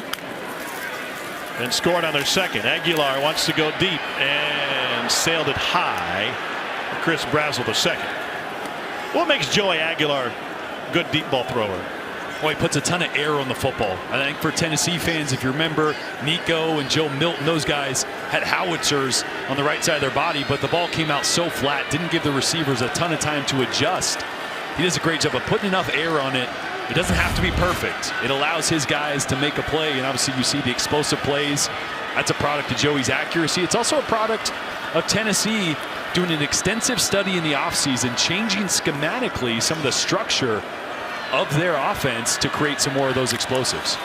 and scored on their second. Aguilar wants to go deep and sailed it high. Chris Brazel the second. What makes Joey Aguilar a good deep ball thrower? Well, he puts a ton of air on the football. I think for Tennessee fans, if you remember, Nico and Joe Milton, those guys had howitzers on the right side of their body, but the ball came out so flat, didn't give the receivers a ton of time to adjust. He does a great job of putting enough air on it. It doesn't have to be perfect. It allows his guys to make a play, and obviously you see the explosive plays. That's a product of Joey's accuracy. It's also a product of Tennessee doing an extensive study in the offseason, changing schematically some of the structure of their offense to create some more of those explosives.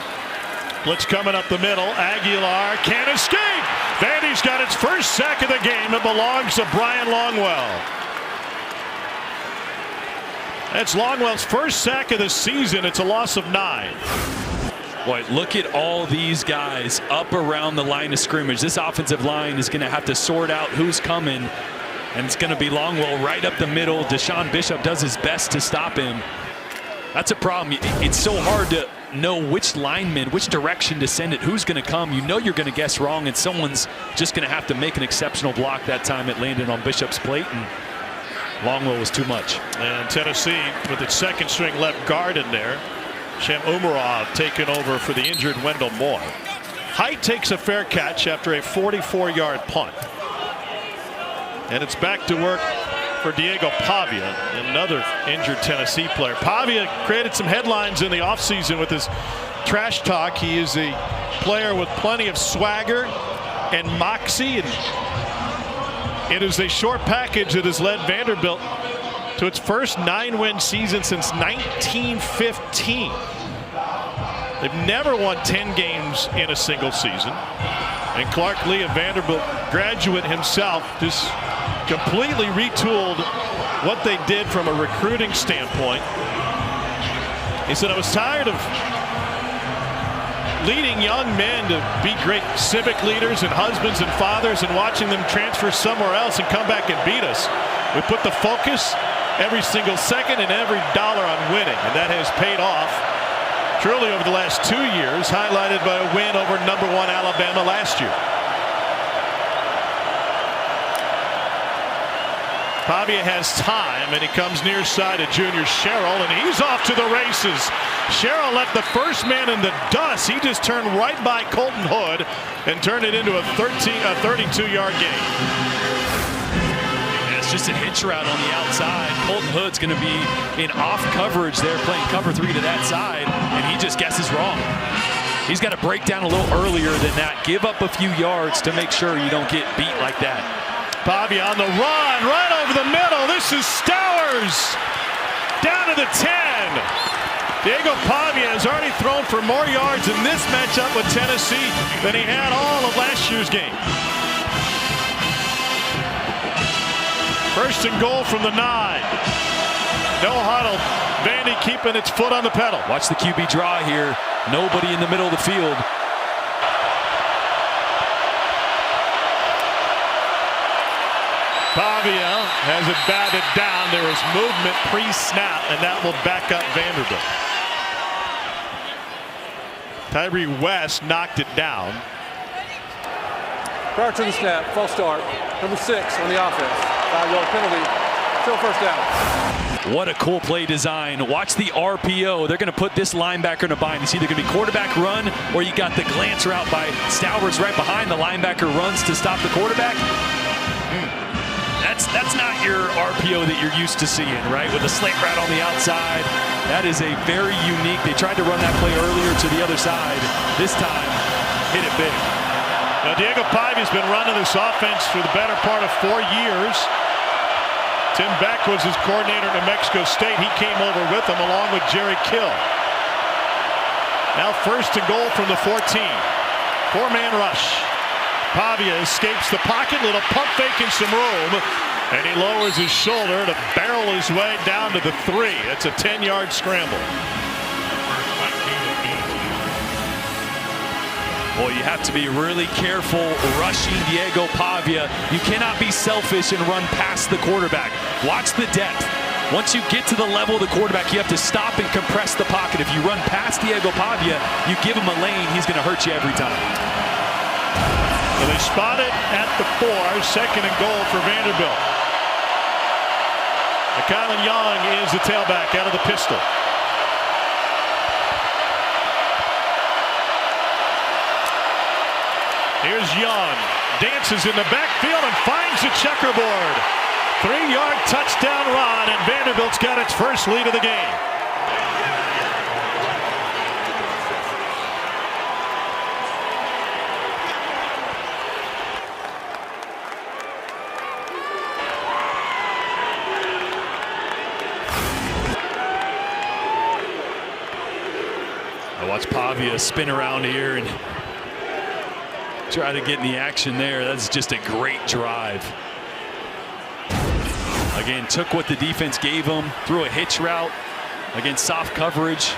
Blitz coming up the middle. Aguilar can't escape. Vandy's got its first sack of the game. It belongs to Brian Longwell. That's Longwell's first sack of the season. It's a loss of 9. Boy, look at all these guys up around the line of scrimmage. This offensive line is going to have to sort out who's coming, and it's going to be Longwell right up the middle. Deshaun Bishop does his best to stop him. That's a problem. It's so hard to know which lineman, which direction to send it, who's going to come. You know you're going to guess wrong, and someone's just going to have to make an exceptional block. That time it landed on Bishop's plate, and Longwell was too much. And Tennessee with its second string left guard in there. Shem Umarov taking over for the injured Wendell Moore. Height takes a fair catch after a 44-yard punt. And it's back to work for Diego Pavia, another injured Tennessee player. Pavia created some headlines in the offseason with his trash talk. He is a player with plenty of swagger and moxie, and it is a short package that has led Vanderbilt to its first 9-win season since 1915. They've never won 10 games in a single season. And Clark Lee, a Vanderbilt graduate himself, just completely retooled what they did from a recruiting standpoint. He said, I was tired of leading young men to be great civic leaders and husbands and fathers and watching them transfer somewhere else and come back and beat us. We put the focus every single second and every dollar on winning, and that has paid off truly over the last 2 years, highlighted by a win over #1 Alabama last year. Pavia has time, and he comes near side of junior Sherrill, and he's off to the races. Sherrill left the first man in the dust. He just turned right by Colton Hood and turned it into a 32-yard gain. And it's just a hitch route on the outside. Colton Hood's going to be in off coverage there, playing cover 3 to that side, and he just guesses wrong. He's got to break down a little earlier than that, give up a few yards to make sure you don't get beat like that. Pavia on the run, right over the middle. This is Stowers down to the 10. Diego Pavia has already thrown for more yards in this matchup with Tennessee than he had all of last year's game. First and goal from the 9. No huddle. Vandy keeping its foot on the pedal. Watch the QB draw here. Nobody in the middle of the field. Pavia has it batted down. There is movement pre-snap, and that will back up Vanderbilt. Tyree West knocked it down. Prior to the snap, false start, number 6 on the offense. 5-yard penalty, still first down. What a cool play design. Watch the RPO. They're going to put this linebacker in a bind. It's either going to be quarterback run, or you got the glance route by Stowers right behind. The linebacker runs to stop the quarterback. That's not your RPO that you're used to seeing, right? With a slant route on the outside. That is a very unique. They tried to run that play earlier to the other side. This time, hit it big. Now, Diego Pavia's been running this offense for the better part of 4 years. Tim Beck was his coordinator at New Mexico State. He came over with him along with Jerry Kill. Now first and goal from the 14. 4-man rush. Pavia escapes the pocket, little pump fake in some room, and he lowers his shoulder to barrel his way down to the 3. It's a 10-yard scramble. Boy, you have to be really careful rushing Diego Pavia. You cannot be selfish and run past the quarterback. Watch the depth. Once you get to the level of the quarterback, you have to stop and compress the pocket. If you run past Diego Pavia, you give him a lane, he's going to hurt you every time. So they spot it at the 4, 2nd and goal for Vanderbilt. Kylan Young is the tailback out of the pistol. Here's Young, dances in the backfield and finds the checkerboard. 3-yard touchdown run, and Vanderbilt's got its first lead of the game. I watch Pavia spin around here and try to get in the action there. That's just a great drive. Again, took what the defense gave him, threw a hitch route. Again, soft coverage.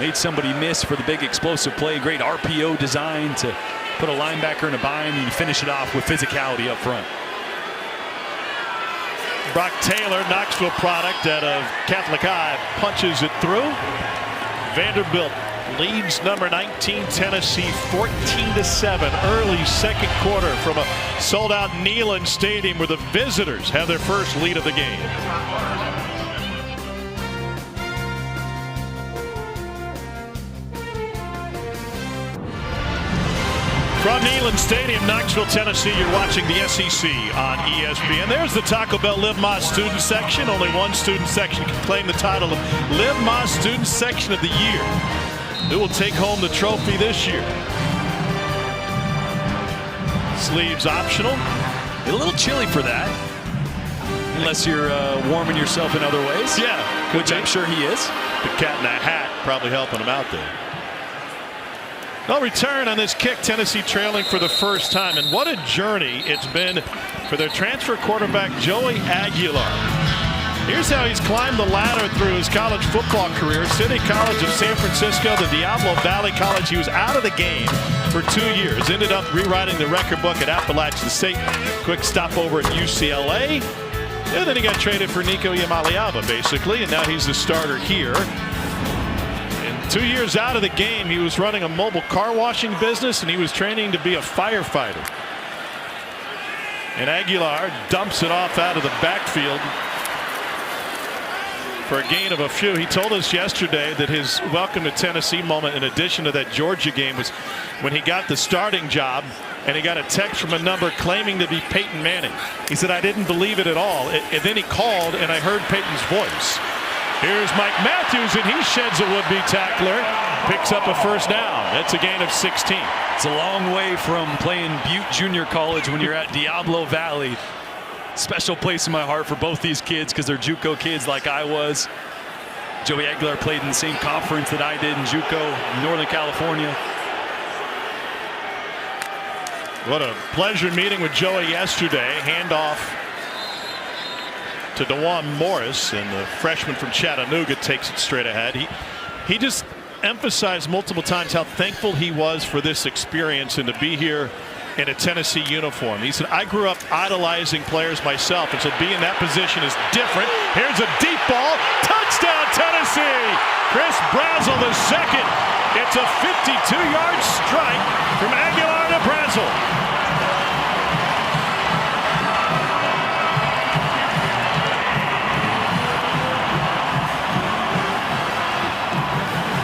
Made somebody miss for the big explosive play. Great RPO design to put a linebacker in a bind, and you finish it off with physicality up front. Brock Taylor, Knoxville product out of Catholic High, punches it through. Vanderbilt leads number 19 Tennessee 14-7 early second quarter from a sold-out Neyland Stadium, where the visitors have their first lead of the game. From Neyland Stadium, Knoxville, Tennessee, you're watching the SEC on ESPN. There's the Taco Bell Live Más student section. Only one student section can claim the title of Live Más Student Section of the Year. Who will take home the trophy this year? Sleeves optional. A little chilly for that, unless you're warming yourself in other ways. Yeah, which I'm sure he is. The cat in a hat probably helping him out there. No return on this kick. Tennessee trailing for the first time, and what a journey it's been for their transfer quarterback Joey Aguilar. Here's how he's climbed the ladder through his college football career. City College of San Francisco, the Diablo Valley College. He was out of the game for 2 years. Ended up rewriting the record book at Appalachian State. Quick stopover at UCLA. And then he got traded for Nico Yamaliava, basically, and now he's the starter here. And 2 years out of the game, he was running a mobile car washing business, and he was training to be a firefighter. And Aguilar dumps it off out of the backfield for a gain of a few. He told us yesterday that his welcome to Tennessee moment, in addition to that Georgia game, was when he got the starting job and he got a text from a number claiming to be Peyton Manning. He said, I didn't believe it at all. And then he called and I heard Peyton's voice. Here's Mike Matthews, and he sheds a would-be tackler. Picks up a first down. That's a gain of 16. It's a long way from playing Butte Junior College when you're at Diablo Valley. Special place in my heart for both these kids because they're JUCO kids like I was. Joey Aguilar played in the same conference that I did in JUCO, Northern California. What a pleasure meeting with Joey yesterday. Handoff to DeJuan Morris, and the freshman from Chattanooga takes it straight ahead. He just emphasized multiple times how thankful he was for this experience and to be here in a Tennessee uniform. He said, I grew up idolizing players myself, and so being in that position is different. Here's a deep ball. Touchdown, Tennessee! Chris Brazel the second. It's a 52-yard strike from Aguilar to Brazel.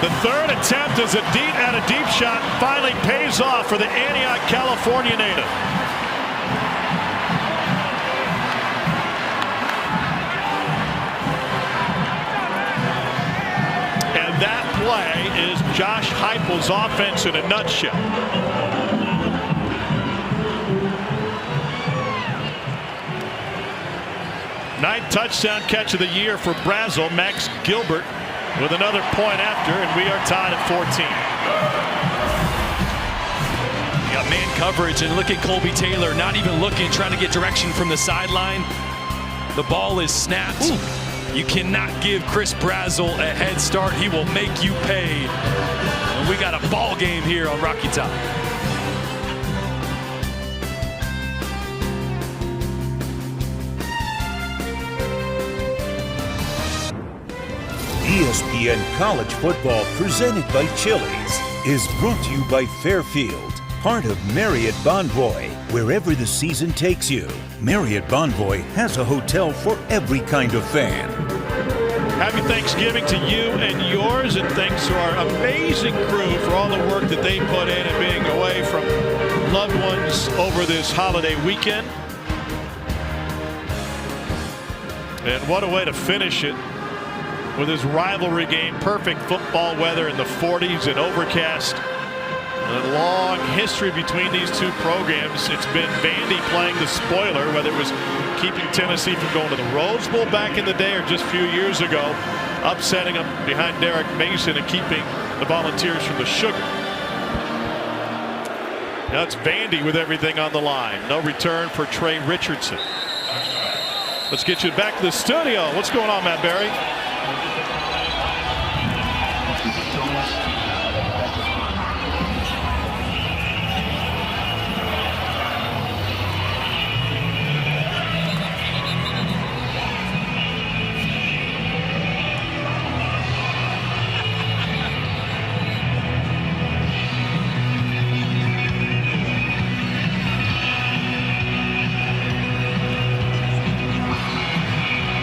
The third attempt is at a deep shot finally pays off for the Antioch, California native. And that play is Josh Heupel's offense in a nutshell. Ninth touchdown catch of the year for Brazel. Max Gilbert with another point after, and we are tied at 14. You got man coverage, and look at Colby Taylor not even looking, trying to get direction from the sideline. The ball is snapped. Ooh. You cannot give Chris Brazel a head start. He will make you pay. And we got a ball game here on Rocky Top. ESPN College Football presented by Chili's is brought to you by Fairfield, part of Marriott Bonvoy. Wherever the season takes you, Marriott Bonvoy has a hotel for every kind of fan. Happy Thanksgiving to you and yours, and thanks to our amazing crew for all the work that they put in and being away from loved ones over this holiday weekend. And what a way to finish it with this rivalry game. Perfect football weather in the 40s and overcast. A long history between these two programs. It's been Vandy playing the spoiler, whether it was keeping Tennessee from going to the Rose Bowl back in the day or just a few years ago, upsetting them behind Derek Mason and keeping the Volunteers from the sugar. Now it's Vandy with everything on the line. No return for Trey Richardson. Let's get you back to the studio. What's going on, Matt Barry?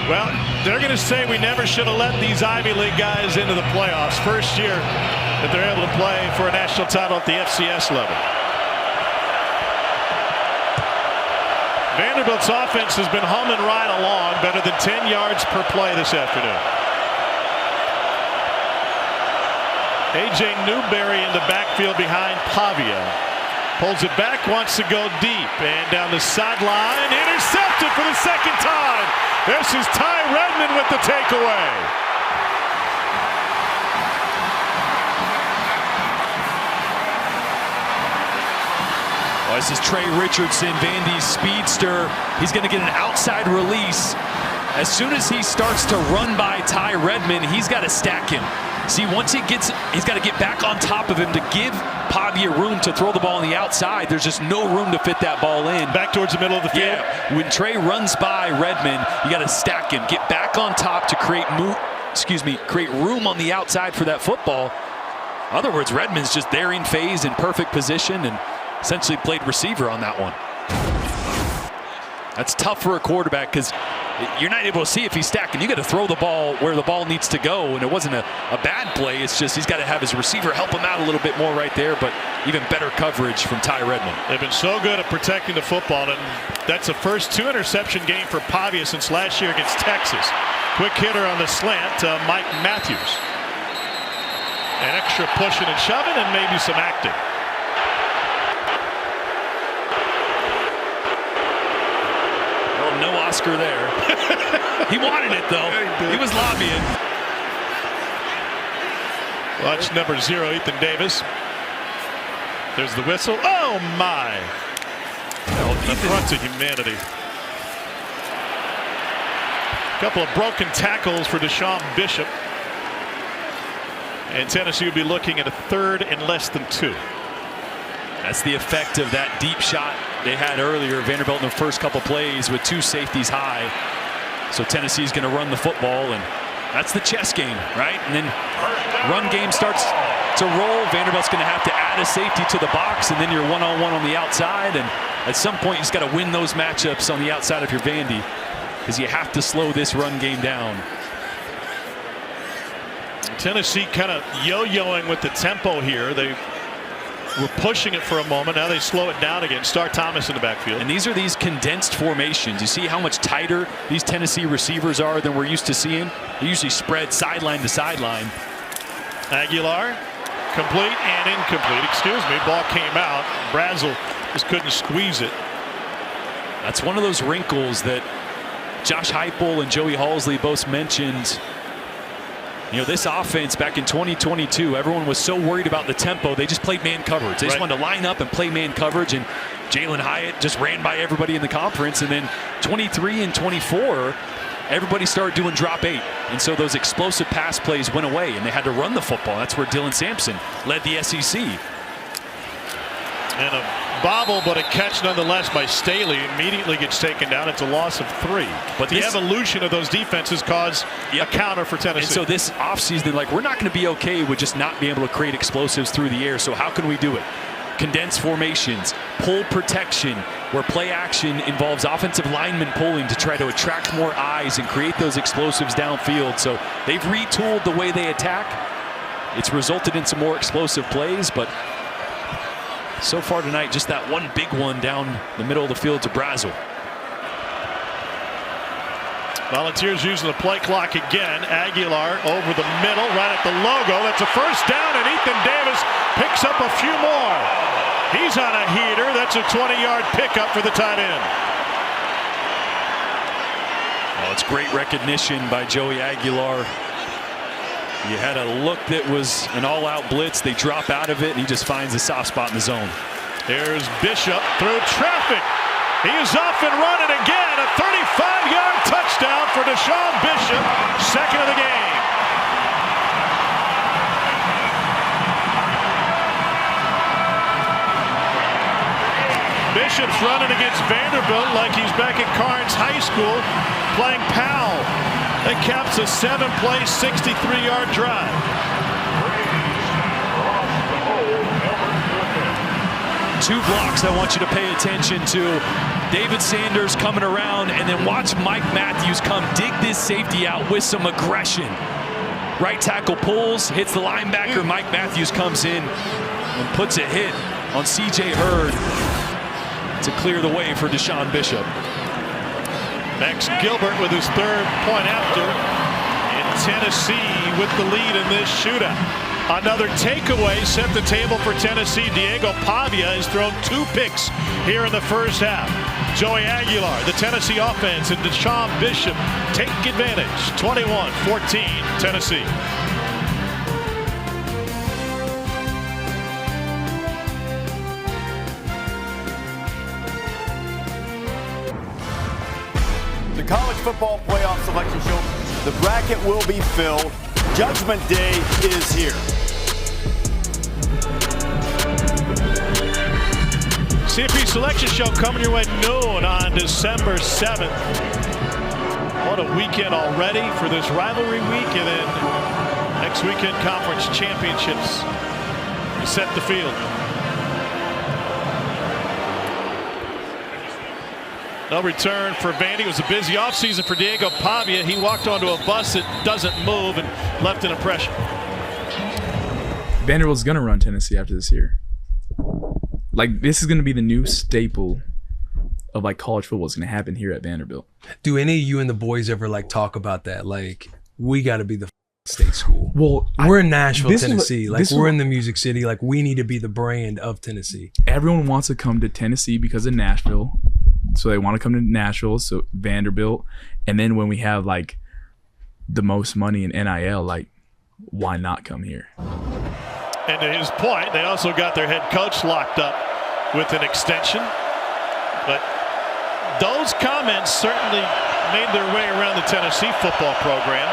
Well, they're going to say we never should have let these Ivy League guys into the playoffs. First year that they're able to play for a national title at the FCS level. Vanderbilt's offense has been humming right along, better than 10 yards per play this afternoon. A.J. Newberry in the backfield behind Pavia. Pulls it back, wants to go deep, and down the sideline, intercepted for the second time. This is Ty Redmond with the takeaway. Well, this is Trey Richardson, Vandy's speedster. He's going to get an outside release. As soon as he starts to run by Ty Redmond, he's got to stack him. See, once he gets, he's got to get back on top of him to give Pavia room to throw the ball on the outside. There's just no room to fit that ball in. Back towards the middle of the field. Yeah, when Trey runs by Redmond, you got to stack him, get back on top to create room on the outside for that football. In other words, Redmond's just there in phase, in perfect position, and essentially played receiver on that one. That's tough for a quarterback because you're not able to see if he's stacking. You got to throw the ball where the ball needs to go, and it wasn't a bad play. It's just he's got to have his receiver help him out a little bit more right there, but even better coverage from Ty Redmond. They've been so good at protecting the football, and that's the first 2 interception game for Pavia since last year against Texas. Quick hitter on the slant, Mike Matthews. An extra pushing and shoving and maybe some acting. No Oscar there. He wanted it though. Yeah, he was lobbying. Watch number 0, Ethan Davis. There's the whistle. Oh my! The front of humanity. A couple of broken tackles for Deshaun Bishop. And Tennessee would be looking at a 3rd and less than 2. That's the effect of that deep shot they had earlier. Vanderbilt in the first couple plays with 2 safeties high. So Tennessee's going to run the football, and that's the chess game, right? And then run game starts to roll. Vanderbilt's going to have to add a safety to the box, and then you're one-on-one on the outside. And at some point, you just got to win those matchups on the outside of your Vandy, because you have to slow this run game down. Tennessee kind of yo-yoing with the tempo here. They were pushing it for a moment. Now they slow it down again. Star Thomas in the backfield. And these are these condensed formations. You see how much tighter these Tennessee receivers are than we're used to seeing? They usually spread sideline to sideline. Aguilar, complete and incomplete. Excuse me. Ball came out. Brazel just couldn't squeeze it. That's one of those wrinkles that Josh Heupel and Joey Halsley both mentioned. You know, this offense back in 2022, everyone was so worried about the tempo, they just played man coverage. They just wanted to line up and play man coverage, and Jalen Hyatt just ran by everybody in the conference. And then 23 and 24, everybody started doing drop 8. And so those explosive pass plays went away, and they had to run the football. That's where Dylan Sampson led the SEC. And a bobble, but a catch nonetheless by Staley. Immediately gets taken down. It's a loss of 3. But the evolution of those defenses caused a counter for Tennessee. And so this offseason, like, we're not going to be okay with just not being able to create explosives through the air. So how can we do it? Condensed formations, pull protection, where play action involves offensive linemen pulling to try to attract more eyes and create those explosives downfield. So they've retooled the way they attack. It's resulted in some more explosive plays, but so far tonight, just that one big one down the middle of the field to Brazel. Volunteers using the play clock again. Aguilar over the middle, right at the logo. That's a first down, and Ethan Davis picks up a few more. He's on a heater. That's a 20-yard pickup for the tight end. Well, it's great recognition by Joey Aguilar. You had a look that was an all-out blitz. They drop out of it, and he just finds a soft spot in the zone. Here's Bishop through traffic. He is off and running again. A 35-yard touchdown for Deshaun Bishop, second of the game. Bishop's running against Vanderbilt like he's back at Carnes High School playing Powell. That caps a 7-play, 63-yard drive. Two blocks I want you to pay attention to. David Sanders coming around, and then watch Mike Matthews come dig this safety out with some aggression. Right tackle pulls, hits the linebacker. Mike Matthews comes in and puts a hit on C.J. Hurd to clear the way for Deshaun Bishop. Max Gilbert with his third point after, and Tennessee with the lead in this shootout. Another takeaway set the table for Tennessee. Diego Pavia has thrown 2 picks here in the first half. Joey Aguilar, the Tennessee offense, and Deshaun Bishop take advantage. 21-14 Tennessee. The College Football Playoff Selection Show. The bracket will be filled. Judgment Day is here. CFP Selection Show coming your way noon on December 7th. What a weekend already for this rivalry week, and then next weekend conference championships to set the field. No return for Vandy. It was a busy offseason for Diego Pavia. He walked onto a bus that doesn't move and left an impression. Vanderbilt's going to run Tennessee after this year. Like, this is going to be the new staple of, like, college football is going to happen here at Vanderbilt. Do any of you and the boys ever, like, talk about that? Like, we got to be the state school. Well, we're in Nashville, Tennessee. Like, we're in the Music City. Like, we need to be the brand of Tennessee. Everyone wants to come to Tennessee because of Nashville. So they want to come to Nashville, so Vanderbilt. And then when we have, like, the most money in NIL, like, why not come here? And to his point, they also got their head coach locked up with an extension. But those comments certainly made their way around the Tennessee football program,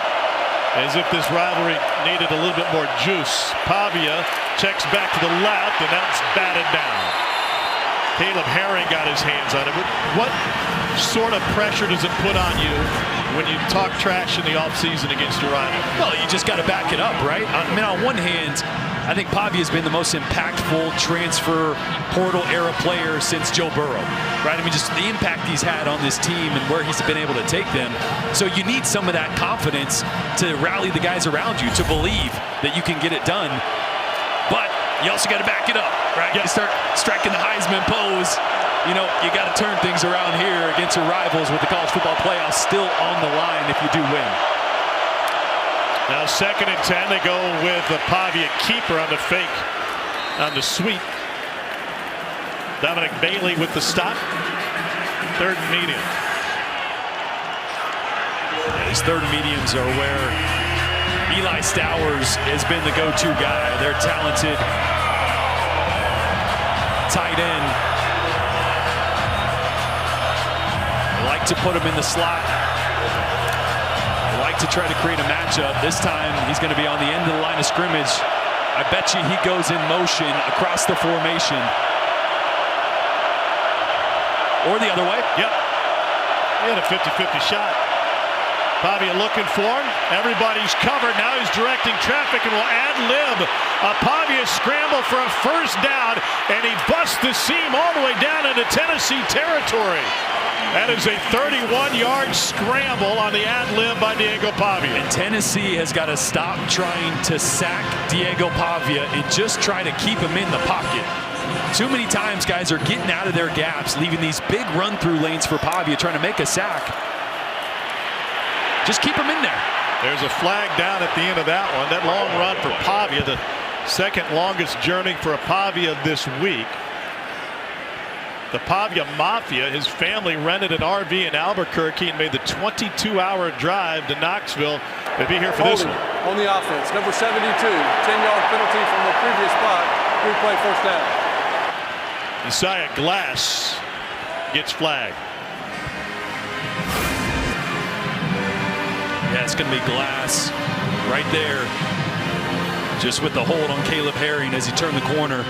as if this rivalry needed a little bit more juice. Pavia checks back to the left, and that's batted down. Caleb Herring got his hands on it. What sort of pressure does it put on you when you talk trash in the offseason against your rival? Well, you just got to back it up, right? I mean, on one hand, I think Pavia's been the most impactful transfer portal era player since Joe Burrow, right? I mean, just the impact he's had on this team and where he's been able to take them. So you need some of that confidence to rally the guys around you to believe that you can get it done. But you also got to back it up, right? You start striking the Heisman pose. You know, you got to turn things around here against your rivals with the college football playoffs still on the line if you do win. Now 2nd and 10, they go with the Pavia keeper on the fake, on the sweep. Dominic Bailey with the stop. 3rd and medium. Yeah, these 3rd mediums are where Eli Stowers has been the go-to guy. They're talented tight end. They like to put him in the slot. They like to try to create a matchup. This time he's going to be on the end of the line of scrimmage. I bet you he goes in motion across the formation. Or the other way. Yep. He had a 50-50 shot. Pavia looking for him. Everybody's covered. Now he's directing traffic and will ad-lib a Pavia scramble for a first down, and he busts the seam all the way down into Tennessee territory. That is a 31-yard scramble on the ad-lib by Diego Pavia. And Tennessee has got to stop trying to sack Diego Pavia and just try to keep him in the pocket. Too many times guys are getting out of their gaps, leaving these big run-through lanes for Pavia, trying to make a sack. Just keep him in there. There's a flag down at the end of that one. That long run for Pavia, the second longest journey for a Pavia this week. The Pavia Mafia, his family rented an RV in Albuquerque and made the 22-hour drive to Knoxville to be here for this one. On the offense, number 72, 10-yard penalty from the previous spot. Replay first down. Isaiah Glass gets flagged. Yeah, it's going to be Glass right there. Just with the hold on Caleb Herring as he turned the corner.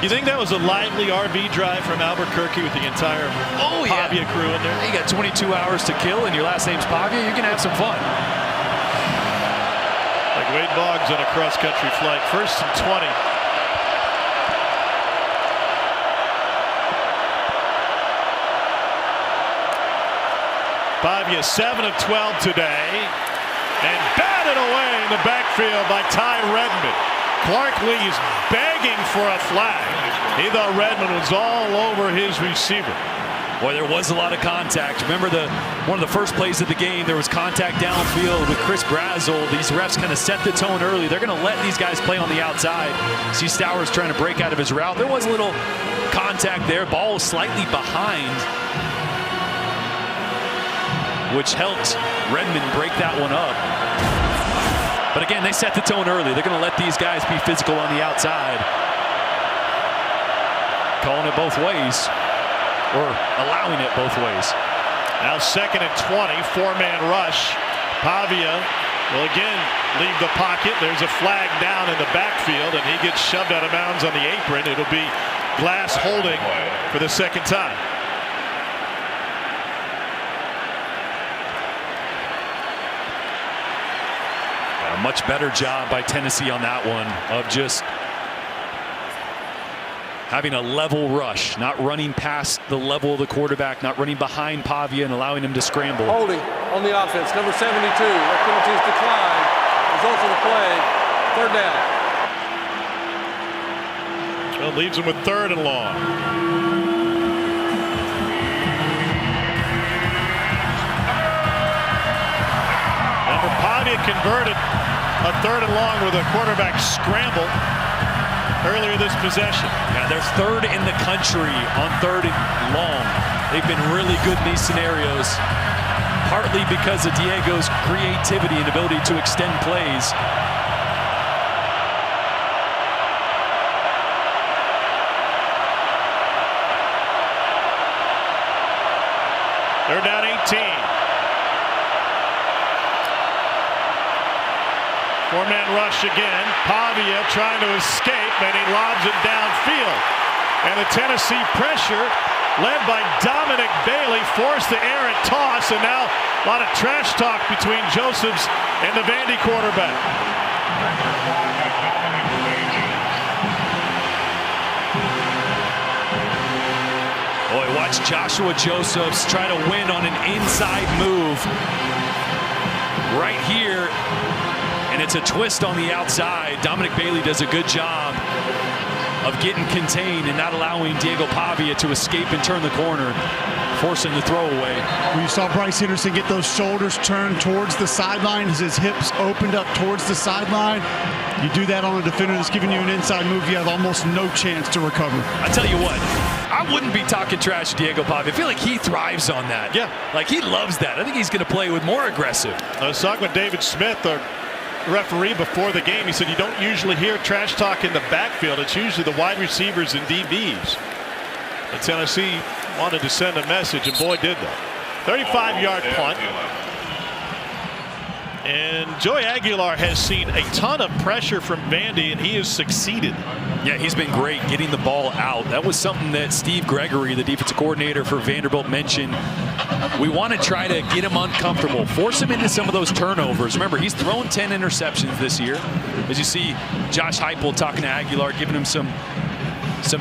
You think that was a lively RV drive from Albuquerque with the entire Pavia crew in there? You got 22 hours to kill and your last name's Pavia, you're going to have some fun. Like Wade Boggs on a cross-country flight. First and 20. Pavia 7 of 12 today, and batted away in the backfield by Ty Redmond. Clark Lee's begging for a flag. He thought Redmond was all over his receiver. Boy, there was a lot of contact. Remember one of the first plays of the game, there was contact downfield with Chris Brazel. These refs kind of set the tone early. They're going to let these guys play on the outside. See Stowers trying to break out of his route. There was a little contact there. Ball was slightly behind, which helped Redmond break that one up. But again, they set the tone early. They're going to let these guys be physical on the outside. Calling it both ways, or allowing it both ways. Now second and 20, four-man rush. Pavia will again leave the pocket. There's a flag down in the backfield, and he gets shoved out of bounds on the apron. It'll be Glass holding for the second time. A much better job by Tennessee on that one of just having a level rush, not running past the level of the quarterback, not running behind Pavia and allowing him to scramble. Holding on the offense, number 72. That penalty's declined. Results of the play, third down. Well, leaves him with third and long. Remember, Pavia converted a third and long with a quarterback scramble earlier this possession. Yeah, they're third in the country on third and long. They've been really good in these scenarios, partly because of Diego's creativity and ability to extend plays. They're down 18. Four-man rush again. Pavia trying to escape, and he lobs it downfield. And the Tennessee pressure, led by Dominic Bailey, forced the errant toss, and now a lot of trash talk between Josephs and the Vandy quarterback. Boy, watch Joshua Josephs try to win on an inside move right here. And it's a twist on the outside. Dominic Bailey does a good job of getting contained and not allowing Diego Pavia to escape and turn the corner, forcing the throwaway. When you saw Bryce Henderson get those shoulders turned towards the sideline as his hips opened up towards the sideline, you do that on a defender that's giving you an inside move, you have almost no chance to recover. I tell you what, I wouldn't be talking trash to Diego Pavia. I feel like he thrives on that. Yeah. Like he loves that. I think he's going to play with more aggressive. I was talking with David Smith, our referee, before the game. He said you don't usually hear trash talk in the backfield. It's usually the wide receivers and DBs. But Tennessee wanted to send a message, and boy, did they. 35-yard punt. And Joey Aguilar has seen a ton of pressure from Vandy, and he has succeeded. Yeah, he's been great getting the ball out. That was something that Steve Gregory, the defensive coordinator for Vanderbilt, mentioned. We want to try to get him uncomfortable, force him into some of those turnovers. Remember, he's thrown 10 interceptions this year. As you see Josh Heupel talking to Aguilar, giving him some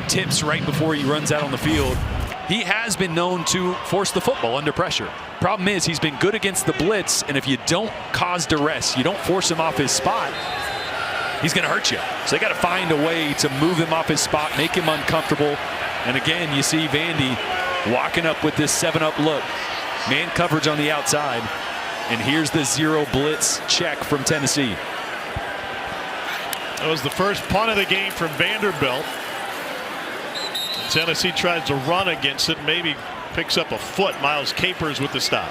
tips right before he runs out on the field. He has been known to force the football under pressure. Problem is, he's been good against the blitz, and if you don't cause duress, you don't force him off his spot, he's going to hurt you. So they got to find a way to move him off his spot, make him uncomfortable. And again, you see Vandy walking up with this 7-up look. Man coverage on the outside. And here's the zero blitz check from Tennessee. That was the first punt of the game from Vanderbilt. Tennessee tries to run against it, maybe picks up a foot. Miles Capers with the stop.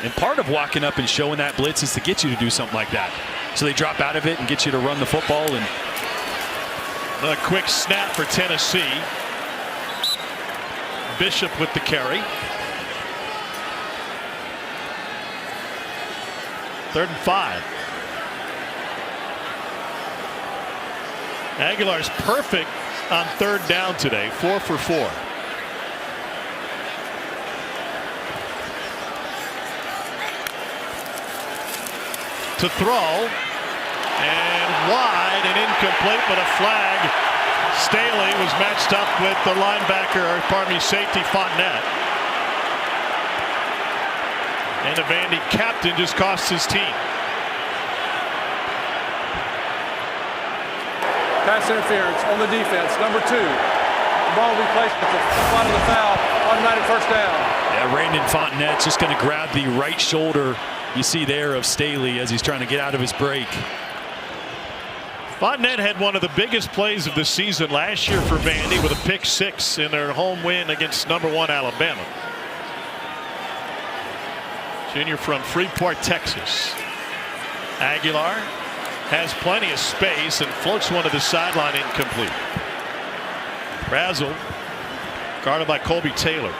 And part of walking up and showing that blitz is to get you to do something like that. So they drop out of it and get you to run the football. And a quick snap for Tennessee. Bishop with the carry. 3rd and 5. Aguilar's perfect on 3rd down today, 4 for 4. To throw, and wide and incomplete, but a flag. Staley was matched up with the linebacker, or pardon me, safety Fontenette. And the Vandy captain just cost his team. Pass interference on the defense, number 2. The ball will be placed at the spot of the foul, automatic first down. Yeah, Randon Fontenette's just going to grab the right shoulder, you see there, of Staley as he's trying to get out of his break. Fontenette had one of the biggest plays of the season last year for Vandy with a pick 6 in their home win against #1 Alabama. Junior from Freeport, Texas. Aguilar has plenty of space and floats one to the sideline, incomplete. Brazel guarded by Colby Taylor.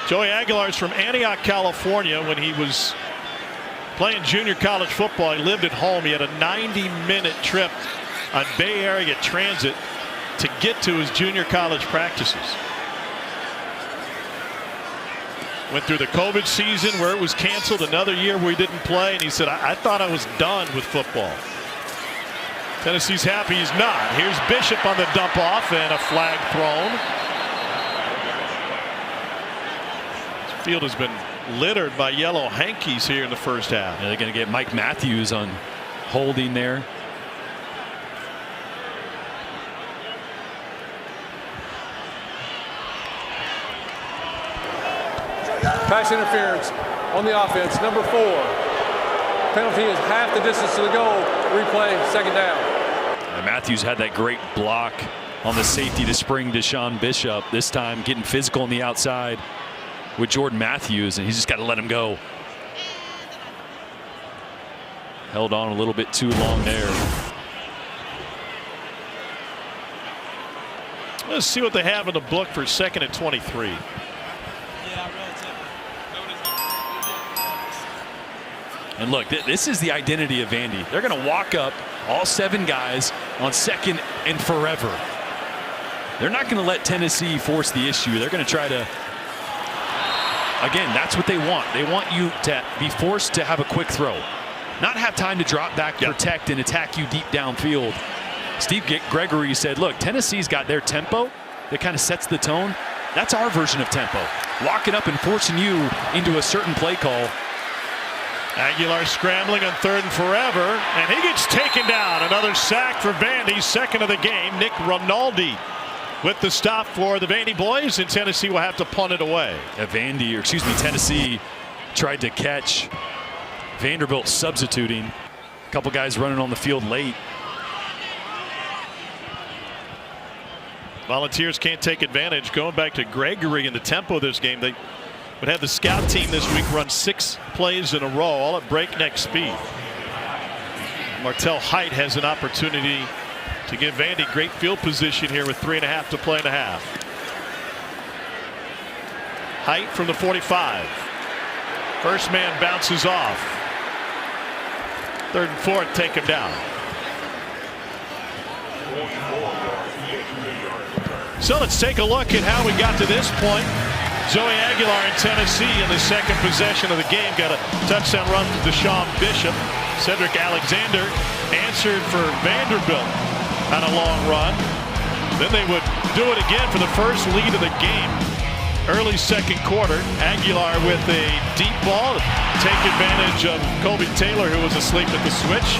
Joey Aguilar is from Antioch, California. When he was playing junior college football, he lived at home. He had a 90-minute trip on Bay Area Transit to get to his junior college practices. Went through the COVID season where it was canceled, another year where he didn't play, and he said, I thought I was done with football. Tennessee's happy he's not. Here's Bishop on the dump off and a flag thrown. This field has been littered by yellow hankies here in the first half. Yeah, they're going to get Mike Matthews on holding there. Pass interference on the offense, number 4. Penalty is half the distance to the goal. Replay, 2nd down. And Matthews had that great block on the safety to spring Deshaun Bishop. This time getting physical on the outside with Jordan Matthews, and he's just got to let him go. Held on a little bit too long there. Let's see what they have in the book for 2nd and 23. And look, this is the identity of Vandy. They're going to walk up, all 7 guys, on 2nd and forever. They're not going to let Tennessee force the issue. They're going to try to, again, that's what they want. They want you to be forced to have a quick throw. Not have time to drop back, protect, and attack you deep downfield. Steve Gregory said, look, Tennessee's got their tempo that kind of sets the tone. That's our version of tempo. Locking up and forcing you into a certain play call. Aguilar scrambling on 3rd and forever, and he gets taken down. Another sack for Vandy, 2nd of the game. Nick Rinaldi with the stop for the Vandy boys, and Tennessee will have to punt it away. Tennessee tried to catch Vanderbilt substituting. A couple guys running on the field late. Volunteers can't take advantage. Going back to Gregory in the tempo of this game, they would have the scout team this week run 6 plays in a row, all at breakneck speed. Martell Height has an opportunity to give Vandy great field position here with 3.5 to play in the half. Height from the 45. First man bounces off. 3rd and 4th, take him down. So let's take a look at how we got to this point. Joey Aguilar in Tennessee in the second possession of the game got a touchdown run from Deshaun Bishop. Cedric Alexander answered for Vanderbilt on a long run. Then they would do it again for the first lead of the game. Early second quarter, Aguilar with a deep ball to take advantage of Colby Taylor, who was asleep at the switch.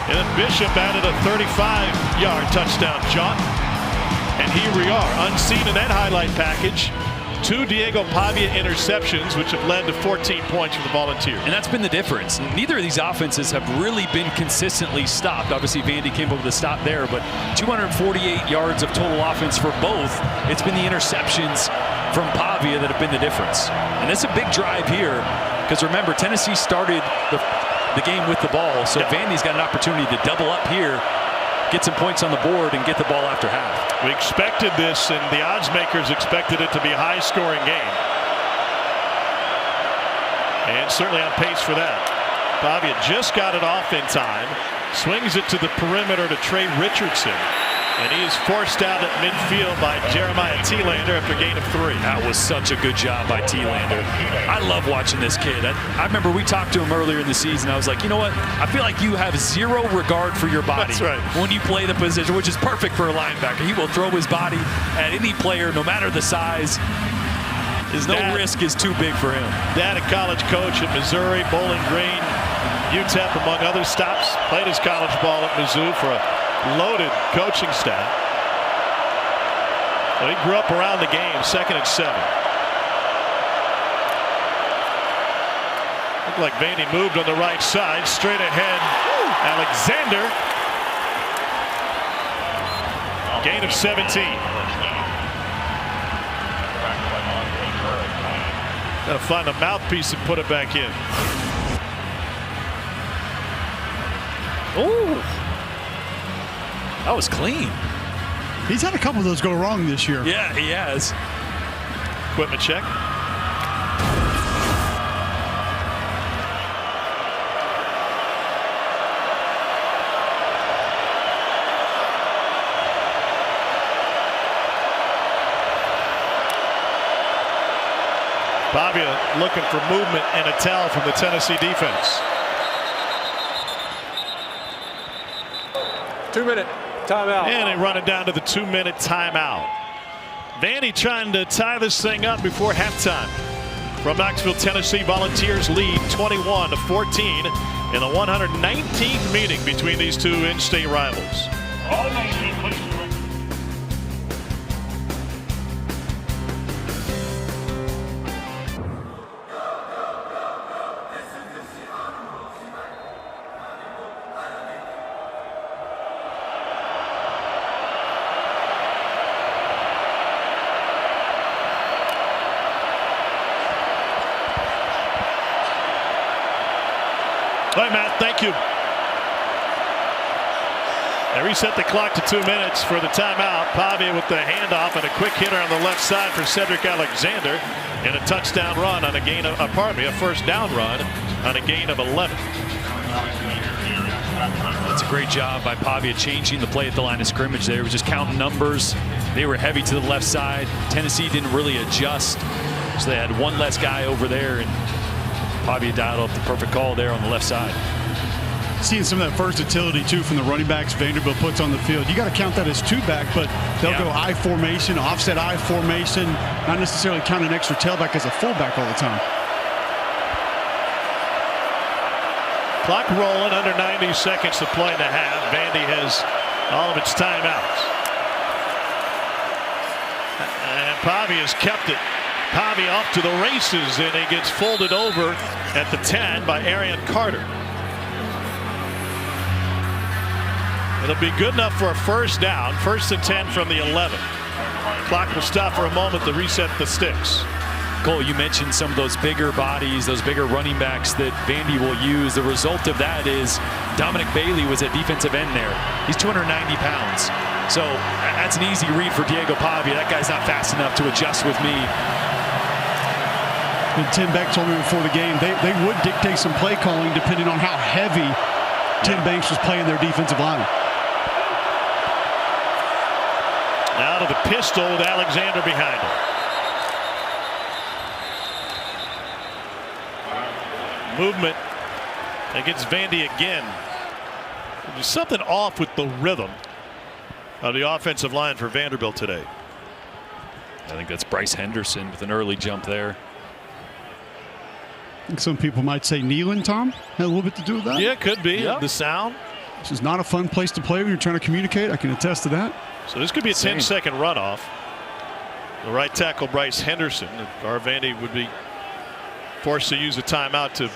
And then Bishop added a 35-yard touchdown jaunt. And here we are, unseen in that highlight package. 2 Diego Pavia interceptions, which have led to 14 points for the Volunteers. And that's been the difference. Neither of these offenses have really been consistently stopped. Obviously, Vandy came up with a stop there, but 248 yards of total offense for both. It's been the interceptions from Pavia that have been the difference. And it's a big drive here, because remember, Tennessee started the game with the ball, so Vandy's got an opportunity to double up here, get some points on the board, and get the ball after half. We expected this, and the odds makers expected it to be a high-scoring game. And certainly on pace for that. Pavia just got it off in time, swings it to the perimeter to Trey Richardson, and he is forced out at midfield by Jeremiah Thielander after a gain of 3. That was such a good job by Thielander. I love watching this kid. I remember we talked to him earlier in the season. I was like, you know what? I feel like you have zero regard for your body. That's right. When you play the position, which is perfect for a linebacker. He will throw his body at any player, no matter the size. Risk is too big for him. Dad, a college coach at Missouri, Bowling Green, UTEP, among other stops. Played his college ball at Mizzou for a loaded coaching staff. Well, he grew up around the game. 2nd and 7. Looked like Vandy moved on the right side. Straight ahead, Alexander. Gain of 17. Gotta find a mouthpiece and put it back in. Ooh. That was clean. He's had a couple of those go wrong this year. Yeah, he has. Equipment check. Pavia looking for movement and a towel from the Tennessee defense. 2-minute timeout. And they run it down to the 2-minute timeout. Vandy trying to tie this thing up before halftime. From Knoxville, Tennessee, Volunteers lead 21-14 in the 119th meeting between these two in-state rivals. All nation, please. All right, Matt, thank you. They reset the clock to 2 minutes for the timeout. Pavia with the handoff and a quick hitter on the left side for Cedric Alexander, and a touchdown run on a gain of, a first down run on a gain of 11. That's a great job by Pavia changing the play at the line of scrimmage there. It was just counting numbers. They were heavy to the left side. Tennessee didn't really adjust, so they had one less guy over there, and Pavia dialed up the perfect call there on the left side. Seeing some of that versatility too from the running backs Vanderbilt puts on the field. You got to count that as 2-back, but they'll go I formation, offset I formation, not necessarily count an extra tailback as a fullback all the time. Clock rolling, under 90 seconds to play in the half. Vandy has all of its timeouts. And Pavia's kept it. Pavia off to the races, and he gets folded over at the 10 by Arian Carter. It'll be good enough for a first down. 1st and 10 from the 11. Clock will stop for a moment to reset the sticks. Cole, you mentioned some of those bigger bodies, those bigger running backs that Vandy will use. The result of that is Dominic Bailey was at defensive end there. He's 290 pounds. So that's an easy read for Diego Pavia. That guy's not fast enough to adjust with me. And Tim Beck told me before the game, they would dictate some play calling depending on how heavy Tim Banks was playing their defensive line. Now to the pistol with Alexander behind him. Movement against Vandy again. There's something off with the rhythm of the offensive line for Vanderbilt today. I think that's Bryce Henderson with an early jump there. I think some people might say kneeling, Tom, had a little bit to do with that. Yeah, could be. Yep. The sound. This is not a fun place to play when you're trying to communicate. I can attest to that. So this could be a 10-second runoff. The right tackle, Bryce Henderson. Our Vandy would be forced to use a timeout to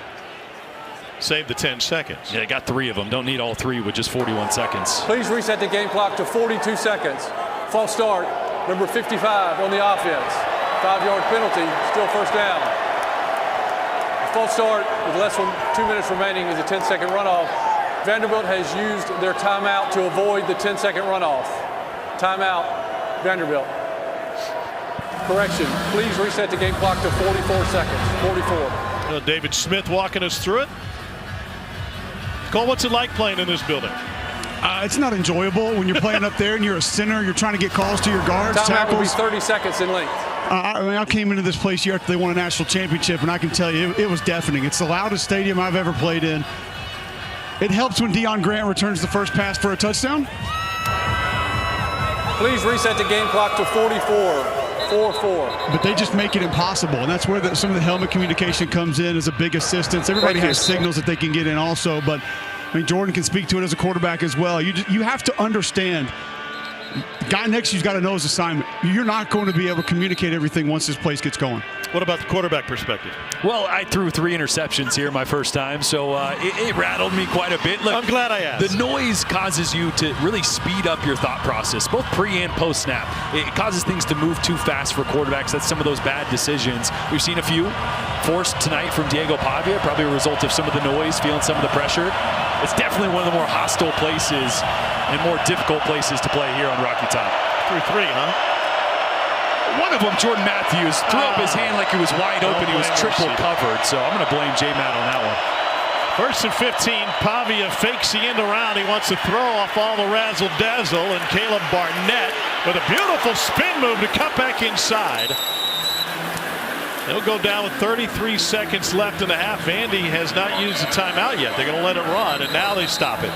save the 10 seconds. Yeah, they got 3 of them. Don't need all 3 with just 41 seconds. Please reset the game clock to 42 seconds. False start, number 55 on the offense. 5-yard penalty, still first down. A false start with less than 2 minutes remaining is a 10-second runoff. Vanderbilt has used their timeout to avoid the 10-second runoff. Timeout, Vanderbilt. Correction, please reset the game clock to 44 seconds. 44. David Smith walking us through it. Cole, what's it like playing in this building? It's not enjoyable when you're playing up there and you're a center. You're trying to get calls to your guards. Timeout will be tackles. 30 seconds in length. I came into this place year after they won a national championship, and I can tell you it was deafening. It's the loudest stadium I've ever played in. It helps when Deion Grant returns the first pass for a touchdown. Please reset the game clock to 44. 4-4. But they just make it impossible, and that's where some of the helmet communication comes in as a big assistance. Everybody has signals that they can get in also, but I mean, Jordan can speak to it as a quarterback as well. You have to understand, the guy next to you's got to know his assignment. You're not going to be able to communicate everything once this place gets going. What about the quarterback perspective? Well, I threw 3 interceptions here my first time, so it rattled me quite a bit. Look, I'm glad I asked. The noise causes you to really speed up your thought process, both pre and post snap. It causes things to move too fast for quarterbacks. That's some of those bad decisions. We've seen a few forced tonight from Diego Pavia, probably a result of some of the noise, feeling some of the pressure. It's definitely one of the more hostile places and more difficult places to play here on Rocky Top. 3-3, huh? One of them, Jordan Matthews, threw up his hand like he was wide open. He was triple covered, so I'm going to blame J-Matt on that one. 1st and 15, Pavia fakes the end around. He wants to throw off all the razzle-dazzle, and Caleb Barnett with a beautiful spin move to cut back inside. He'll go down with 33 seconds left in the half. Vandy has not used the timeout yet. They're going to let it run, and now they stop it.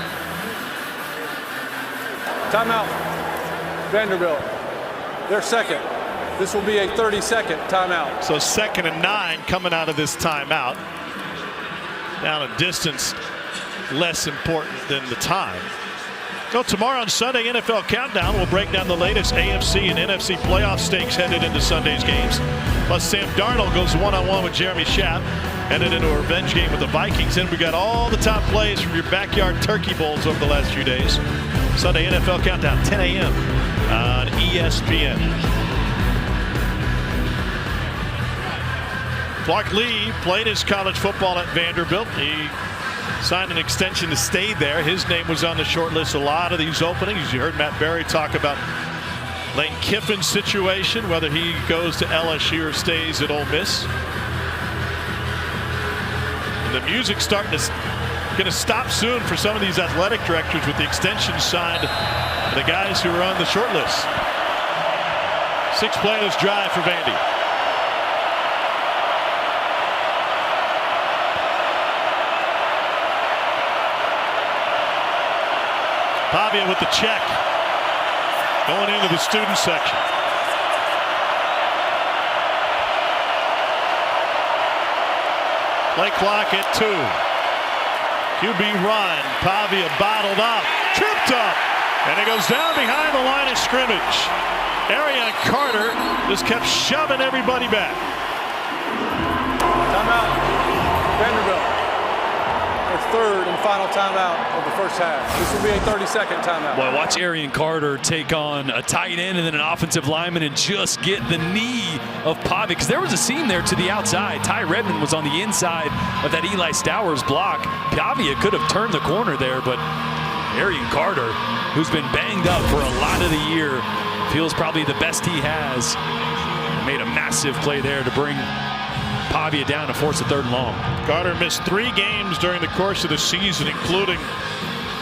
Timeout, Vanderbilt. They're second. This will be a 30-second timeout. So 2nd and 9 coming out of this timeout. Down a distance less important than the time. So tomorrow on Sunday, NFL Countdown, we'll break down the latest AFC and NFC playoff stakes headed into Sunday's games. Plus Sam Darnold goes one-on-one with Jeremy Schaap, headed into a revenge game with the Vikings. And we got all the top plays from your backyard turkey bowls over the last few days. Sunday NFL Countdown, 10 a.m. on ESPN. Clark Lee played his college football at Vanderbilt. He signed an extension to stay there. His name was on the short list. A lot of these openings. You heard Matt Berry talk about Lane Kiffin's situation, whether he goes to LSU or stays at Ole Miss. And the music's starting to going to stop soon for some of these athletic directors with the extensions signed for the guys who are on the short list. 6 players drive for Vandy. Pavia with the check. Going into the student section. Play clock at 2. QB run. Pavia bottled up. Tripped up. And it goes down behind the line of scrimmage. Arian Carter just kept shoving everybody back. Timeout. Vanderbilt. It's third and final timeout of the first half. This will be a 30-second timeout. Boy, watch Arian Carter take on a tight end and then an offensive lineman and just get the knee of Pavia. Because there was a seam there to the outside. Ty Redmond was on the inside of that Eli Stowers block. Pavia could have turned the corner there, but Arian Carter, who's been banged up for a lot of the year, feels probably the best he has. Made a massive play there to bring Pavia down to force a 3rd and long. Carter missed 3 games during the course of the season, including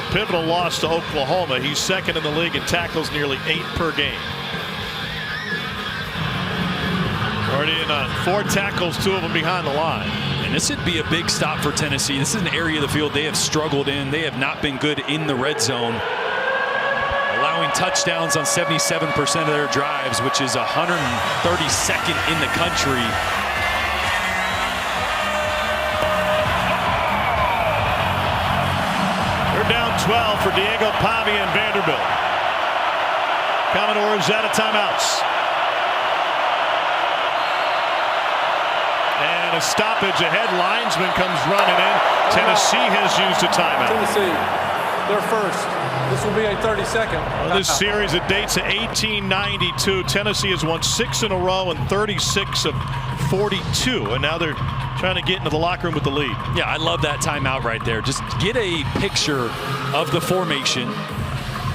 pivotal loss to Oklahoma. He's 2nd in the league in tackles, nearly 8 per game. Already in 4 tackles, 2 of them behind the line. And this would be a big stop for Tennessee. This is an area of the field they have struggled in. They have not been good in the red zone, allowing touchdowns on 77% of their drives, which is 132nd in the country. They're down 12 for Diego Pavia and Vanderbilt. Commodores out of timeouts. And a stoppage ahead. Linesman comes running in. Tennessee has used a timeout. Tennessee, they're first. This will be a 30-second. Well, this series, it dates to 1892. Tennessee has won 6 in a row and 36 of 42. And now they're trying to get into the locker room with the lead. Yeah, I love that timeout right there. Just get a picture of the formation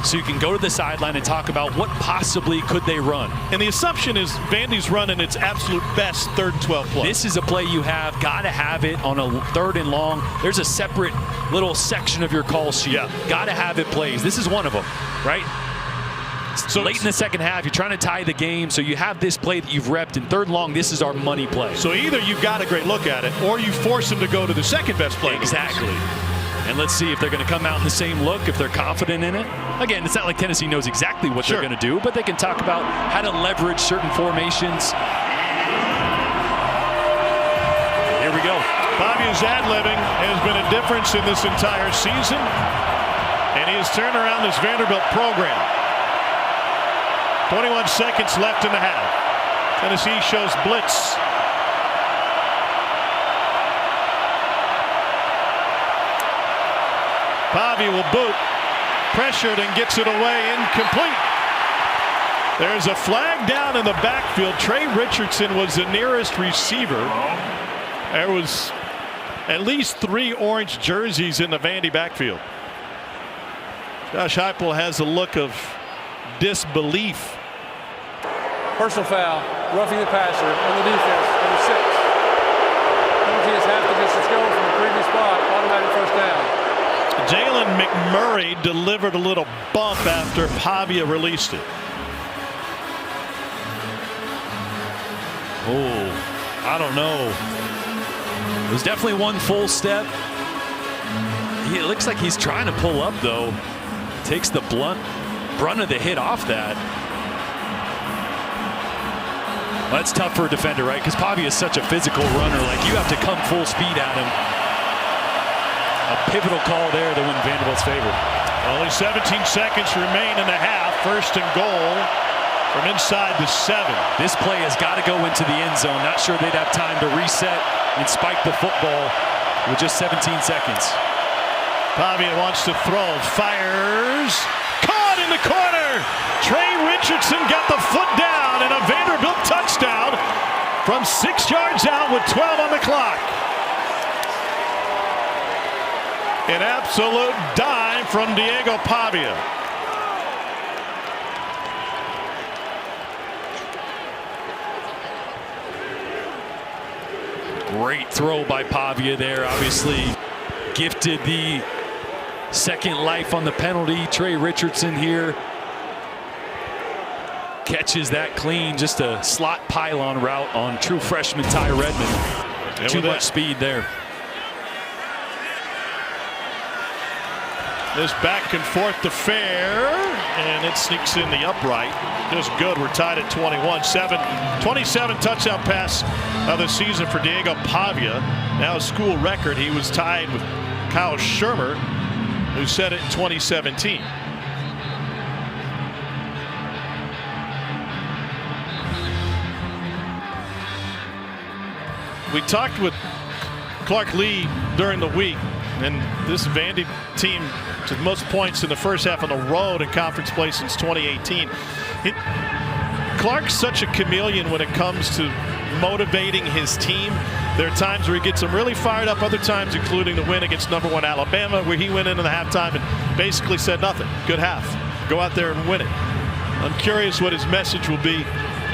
so you can go to the sideline and talk about what possibly could they run. And the assumption is Vandy's running its absolute best 3rd and 12 play. This is a play you have got to have it on a 3rd and long. There's a separate little section of your call sheet. Yeah. Got to have it plays. This is one of them, right? So late in the second half, you're trying to tie the game, so you have this play that you've repped in 3rd and long. This is our money play. So either you've got a great look at it, or you force them to go to the 2nd best play. Exactly. And let's see if they're going to come out in the same look, if they're confident in it. Again, it's not like Tennessee knows exactly what they're going to do, but they can talk about how to leverage certain formations. Here we go. Pavia's ad-libbing has been a difference in this entire season, and he has turned around this Vanderbilt program. 21 seconds left in the half. Tennessee shows blitz. Pavia will boot. Pressured and gets it away. Incomplete. There's a flag down in the backfield. Trey Richardson was the nearest receiver. There was at least 3 orange jerseys in the Vandy backfield. Josh Heupel has a look of disbelief. Personal foul, roughing the passer on the defense, number 6. Penalty is half the distance going from the previous spot, automatic first down. Jalen McMurray delivered a little bump after Pavia released it. Oh, I don't know. There's definitely one full step. It looks like he's trying to pull up, though. Takes the brunt of the hit off that. Well, that's tough for a defender, right? Because Pavia is such a physical runner. Like, you have to come full speed at him. A pivotal call there to win Vanderbilt's favor. Only 17 seconds remain in the half. 1st and goal from inside the 7. This play has got to go into the end zone. Not sure they'd have time to reset and spike the football with just 17 seconds. Pavia wants to throw. Fires. Caught in the corner. Trey Richardson got the foot down and a Vanderbilt touchdown from 6 yards out with 12 on the clock. An absolute dime from Diego Pavia. Great throw by Pavia there. Obviously gifted the second life on the penalty. Trey Richardson here catches that clean. Just a slot pylon route on true freshman Ty Redmond. Too much speed there. This back and forth affair, and it sneaks in the upright. Just good. We're tied at 21-7. 27 touchdown pass of the season for Diego Pavia. Now a school record. He was tied with Kyle Shermer, who set it in 2017. We talked with Clark Lee during the week. And this Vandy team to the most points in the first half on the road in conference play since 2018. Clark's such a chameleon when it comes to motivating his team. There are times where he gets them really fired up, other times including the win against #1 Alabama, where he went into the halftime and basically said nothing. Good half. Go out there and win it. I'm curious what his message will be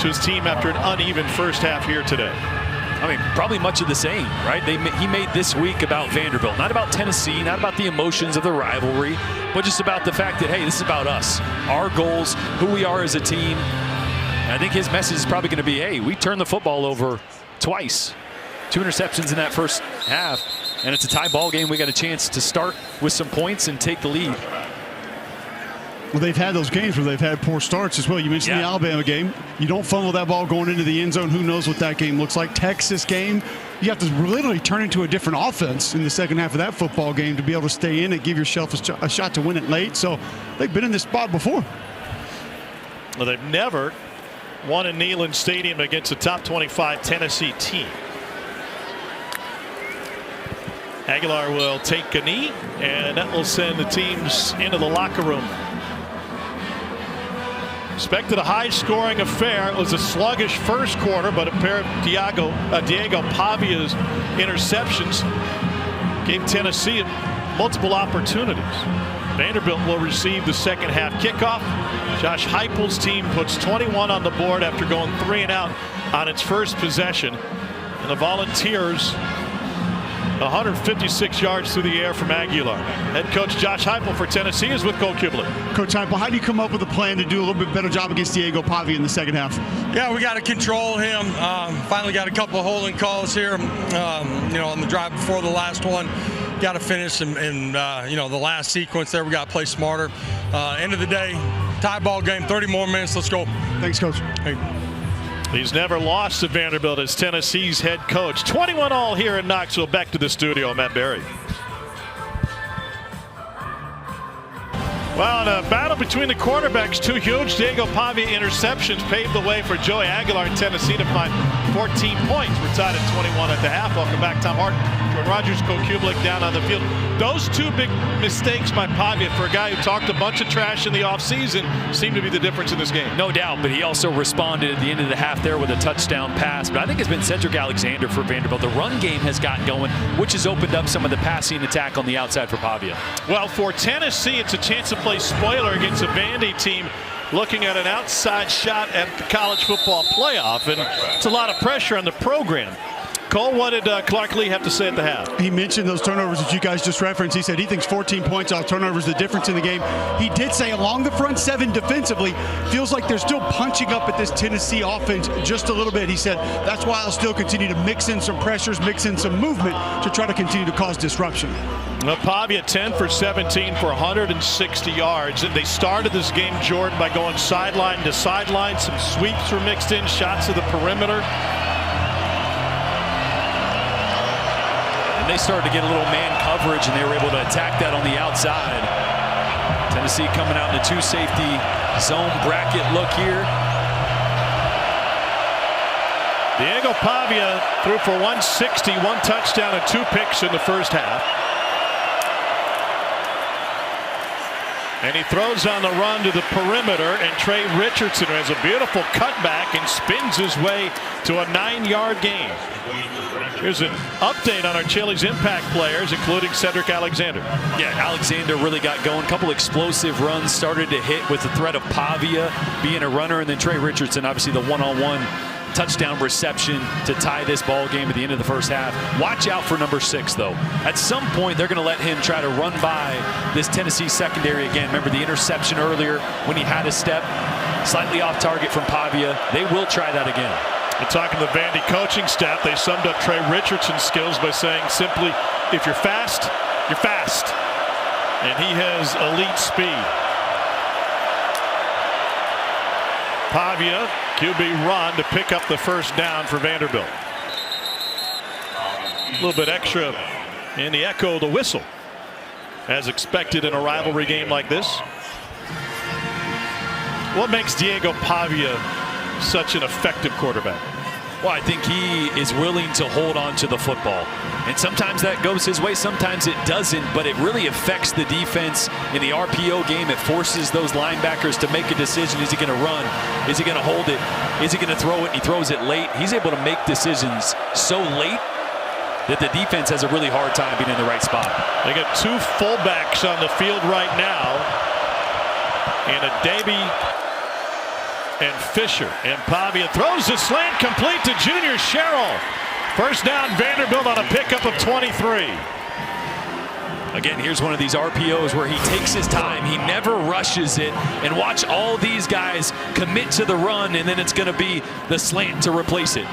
to his team after an uneven first half here today. I mean, probably much of the same, right? He made this week about Vanderbilt, not about Tennessee, not about the emotions of the rivalry, but just about the fact that, hey, this is about us, our goals, who we are as a team. And I think his message is probably going to be, hey, we turned the football over twice. 2 interceptions in that first half, and it's a tie ball game. We got a chance to start with some points and take the lead. Well, they've had those games where they've had poor starts as well. You mentioned the Alabama game. You don't fumble that ball going into the end zone. Who knows what that game looks like? Texas game, you have to literally turn into a different offense in the second half of that football game to be able to stay in it, give yourself a shot to win it late. So they've been in this spot before. Well, they've never won in Neyland Stadium against a top 25 Tennessee team. Aguilar will take a knee, and that will send the teams into the locker room. Expected a high-scoring affair. It was a sluggish first quarter, but a pair of Diego Pavia's interceptions gave Tennessee multiple opportunities. Vanderbilt will receive the second half kickoff. Josh Heupel's team puts 21 on the board after going 3 and out on its first possession. And the Volunteers 156 yards through the air from Aguilar. Head coach Josh Heupel for Tennessee is with Cole Kublik. Coach Heupel, how do you come up with a plan to do a little bit better job against Diego Pavia in the second half? Yeah, we got to control him. Finally got a couple of holding calls here, on the drive before the last one. Got to finish in the last sequence there. We got to play smarter. End of the day, tie ball game, 30 more minutes. Let's go. Thanks, Coach. Hey. He's never lost to Vanderbilt as Tennessee's head coach. 21-all here in Knoxville. Back to the studio, Matt Berry. Well, in a battle between the quarterbacks, 2 huge Diego Pavia interceptions paved the way for Joey Aguilar in Tennessee to find 14 points. We're tied at 21 at the half. Welcome back, Tom Hart. Jordan Rogers, Cole Kublik down on the field. Those 2 big mistakes by Pavia for a guy who talked a bunch of trash in the offseason seem to be the difference in this game. No doubt, but he also responded at the end of the half there with a touchdown pass. But I think it's been Cedric Alexander for Vanderbilt. The run game has got going, which has opened up some of the passing attack on the outside for Pavia. Well, for Tennessee, it's a chance to play spoiler against a Vandy team looking at an outside shot at the college football playoff, and it's a lot of pressure on the program. Cole, what did Clark Lee have to say at the half? He mentioned those turnovers that you guys just referenced. He said he thinks 14 points off turnovers the difference in the game. He did say along the front 7 defensively, feels like they're still punching up at this Tennessee offense just a little bit. He said that's why I'll still continue to mix in some pressures, mix in some movement to try to continue to cause disruption. Pavia 10 for 17 for 160 yards. They started this game, Jordan, by going sideline to sideline. Some sweeps were mixed in, shots of the perimeter. They started to get a little man coverage, and they were able to attack that on the outside. Tennessee coming out in a 2-safety zone bracket look here. Diego Pavia threw for 160, 1 touchdown and 2 picks in the first half. And he throws on the run to the perimeter, and Trey Richardson has a beautiful cutback and spins his way to a 9-yard gain. Here's an update on our Chili's impact players, including Cedric Alexander. Yeah, Alexander really got going. A couple explosive runs started to hit with the threat of Pavia being a runner, and then Trey Richardson, obviously the one-on-one touchdown reception to tie this ball game at the end of the first half. Watch out for number 6, though. At some point, they're going to let him try to run by this Tennessee secondary again. Remember the interception earlier when he had a step slightly off target from Pavia. They will try that again. And talking to the Vandy coaching staff, they summed up Trey Richardson's skills by saying simply, if you're fast, you're fast. And he has elite speed. Pavia, QB run to pick up the first down for Vanderbilt. A little bit extra in the echo of the whistle, as expected in a rivalry game like this. What makes Diego Pavia such an effective quarterback? Well, I think he is willing to hold on to the football. And sometimes that goes his way, sometimes it doesn't, but it really affects the defense in the RPO game. It forces those linebackers to make a decision. Is he going to run? Is he going to hold it? Is he going to throw it? And he throws it late. He's able to make decisions so late that the defense has a really hard time being in the right spot. They got two fullbacks on the field right now. And a Davey and Fisher. And Pavia throws the slant complete to Junior Sherrill. First down, Vanderbilt on a pickup of 23. Again, here's one of these RPOs where he takes his time. He never rushes it. And watch all these guys commit to the run, and then it's going to be the slant to replace it.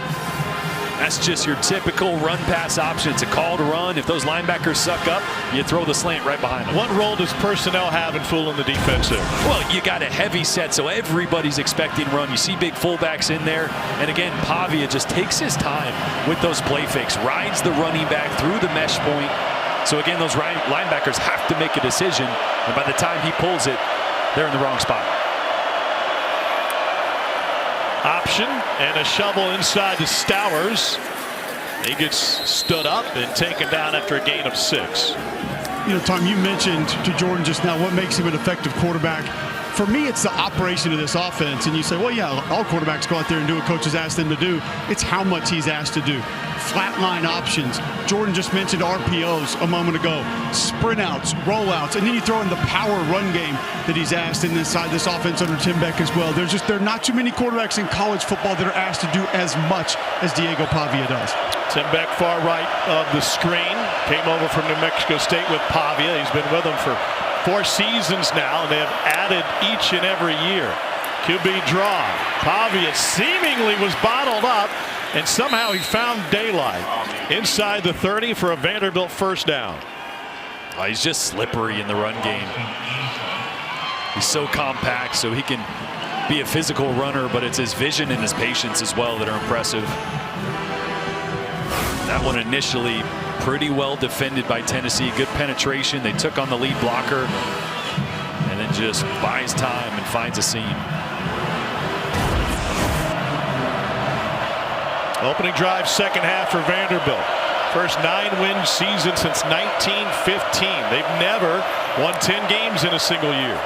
That's just your typical run-pass option. It's a call to run. If those linebackers suck up, you throw the slant right behind them. What role does personnel have in fooling the defense there? Well, you got a heavy set, so everybody's expecting run. You see big fullbacks in there. And again, Pavia just takes his time with those play fakes, rides the running back through the mesh point. So again, those linebackers have to make a decision. And by the time he pulls it, they're in the wrong spot. Option and a shovel inside to Stowers. He gets stood up and taken down after a gain of 6. You know, Tom, you mentioned to Jordan just now what makes him an effective quarterback. For me, it's the operation of this offense. And you say, well, yeah, all quarterbacks go out there and do what coach has asked them to do. It's how much he's asked to do. Flatline options. Jordan just mentioned RPOs a moment ago. Sprint outs, rollouts, and then you throw in the power run game that he's asked inside this offense under Tim Beck as well. There are not too many quarterbacks in college football that are asked to do as much as Diego Pavia does. Tim Beck, far right of the screen, came over from New Mexico State with Pavia. He's been with them for 4 seasons now, and they have added each and every year. QB draw. Pavia seemingly was bottled up, and somehow he found daylight inside the 30 for a Vanderbilt first down. Oh, he's just slippery in the run game. He's so compact, so he can be a physical runner, but it's his vision and his patience as well that are impressive. That one initially pretty well defended by Tennessee. Good penetration. They took on the lead blocker and then just buys time and finds a seam. Opening drive, second half for Vanderbilt. First 9-win season since 1915. They've never won 10 games in a single year.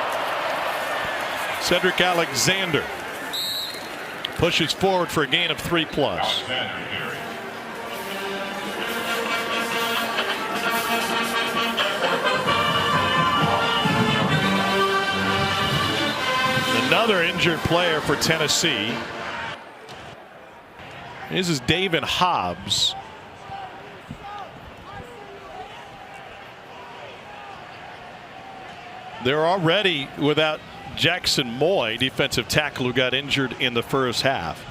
Cedric Alexander pushes forward for a gain of 3+. Another injured player for Tennessee. This is David Hobbs. They're already without Jackson Moy, defensive tackle, who got injured in the first half.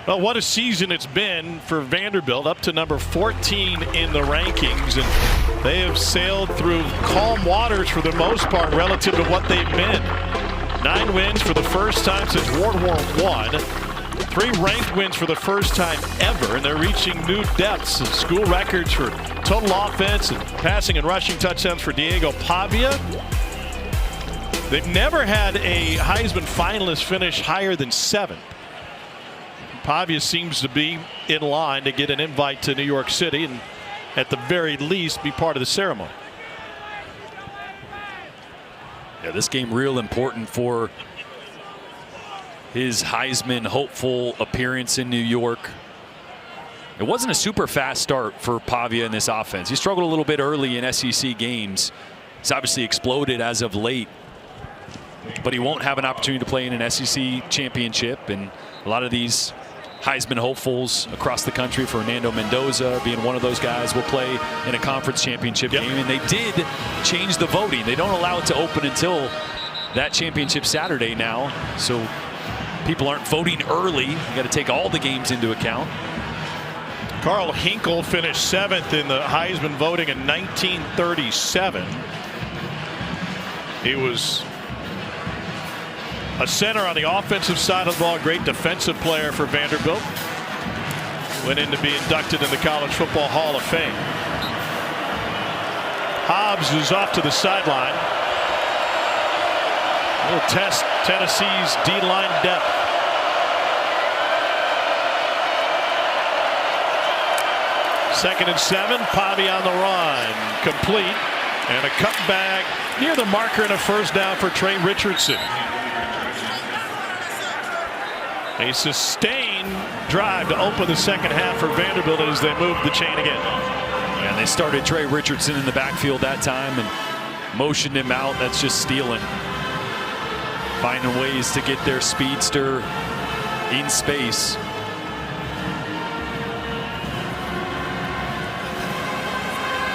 Well, what a season it's been for Vanderbilt, up to number 14 in the rankings, and they have sailed through calm waters for the most part relative to what they've been. 9 wins for the first time since World War I. 3 ranked wins for the first time ever, and they're reaching new depths of school records for total offense and passing and rushing touchdowns for Diego Pavia. They've never had a Heisman finalist finish higher than 7. Pavia seems to be in line to get an invite to New York City and at the very least be part of the ceremony. Yeah, this game real important for his Heisman hopeful appearance in New York. It wasn't a super fast start for Pavia in this offense. He struggled a little bit early in SEC games. He's obviously exploded as of late, but he won't have an opportunity to play in an SEC championship, and a lot of these Heisman hopefuls across the country, for Fernando Mendoza being one of those guys, will play in a conference championship game. And they did change the voting. They don't allow it to open until that championship Saturday now, so people aren't voting early. You got to take all the games into account. Carl Hinkle finished 7th in the Heisman voting in 1937. He was a center on the offensive side of the ball, great defensive player for Vanderbilt. Went in to be inducted in the College Football Hall of Fame. Hobbs is off to the sideline. We'll test Tennessee's D-line depth. 2nd and 7. Pavia on the run. Complete. And a cutback near the marker and a first down for Trey Richardson. A sustained drive to open the second half for Vanderbilt as they move the chain again. And they started Trey Richardson in the backfield that time and motioned him out. That's just stealing. Finding ways to get their speedster in space.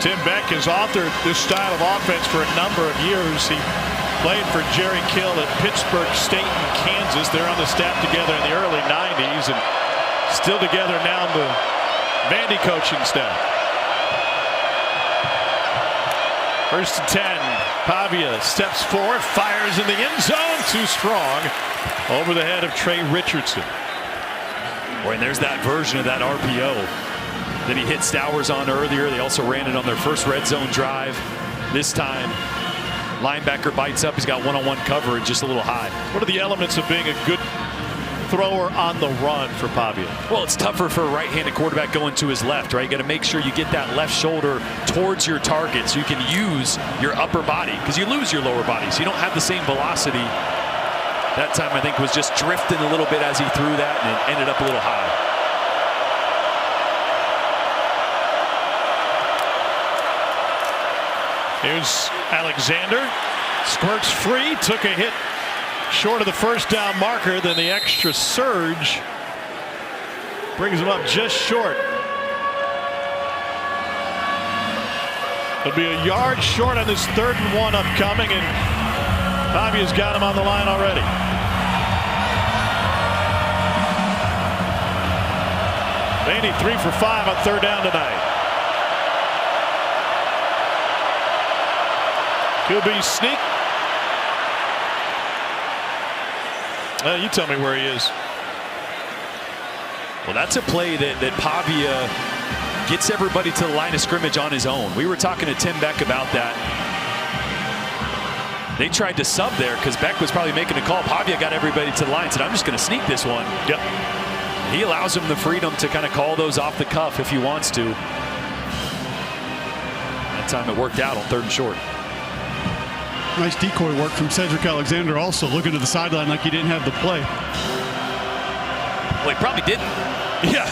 Tim Beck has authored this style of offense for a number of years. He played for Jerry Kill at Pittsburgh State in Kansas. They're on the staff together in the early 90s and still together now in the Vandy coaching staff. 1st and 10. Pavia steps forward, fires in the end zone. Too strong. Over the head of Trey Richardson. Boy, and there's that version of that RPO that he hit Stowers on earlier. They also ran it on their first red zone drive. This time, linebacker bites up. He's got one-on-one coverage, just a little high. What are the elements of being a good thrower on the run for Pavia? Well, it's tougher for a right-handed quarterback going to his left, right? You got to make sure you get that left shoulder towards your target so you can use your upper body, because you lose your lower body, so you don't have the same velocity. That time, I think, was just drifting a little bit as he threw that, and it ended up a little high. Here's Alexander. Squirts free. Took a hit short of the first down marker. Then the extra surge brings him up just short. It'll be a yard short on this 3rd and 1 upcoming, and Pavia's got him on the line already. Vandy 3 for 5 on 3rd down tonight. QB sneak. You tell me where he is. Well, that's a play that Pavia gets everybody to the line of scrimmage on his own. We were talking to Tim Beck about that. They tried to sub there because Beck was probably making a call. Pavia got everybody to the line, said, I'm just going to sneak this one. Yep. He allows him the freedom to kind of call those off the cuff if he wants to. That time it worked out on 3rd and short. Nice decoy work from Cedric Alexander, also looking to the sideline like he didn't have the play. Well, he probably didn't. Yeah,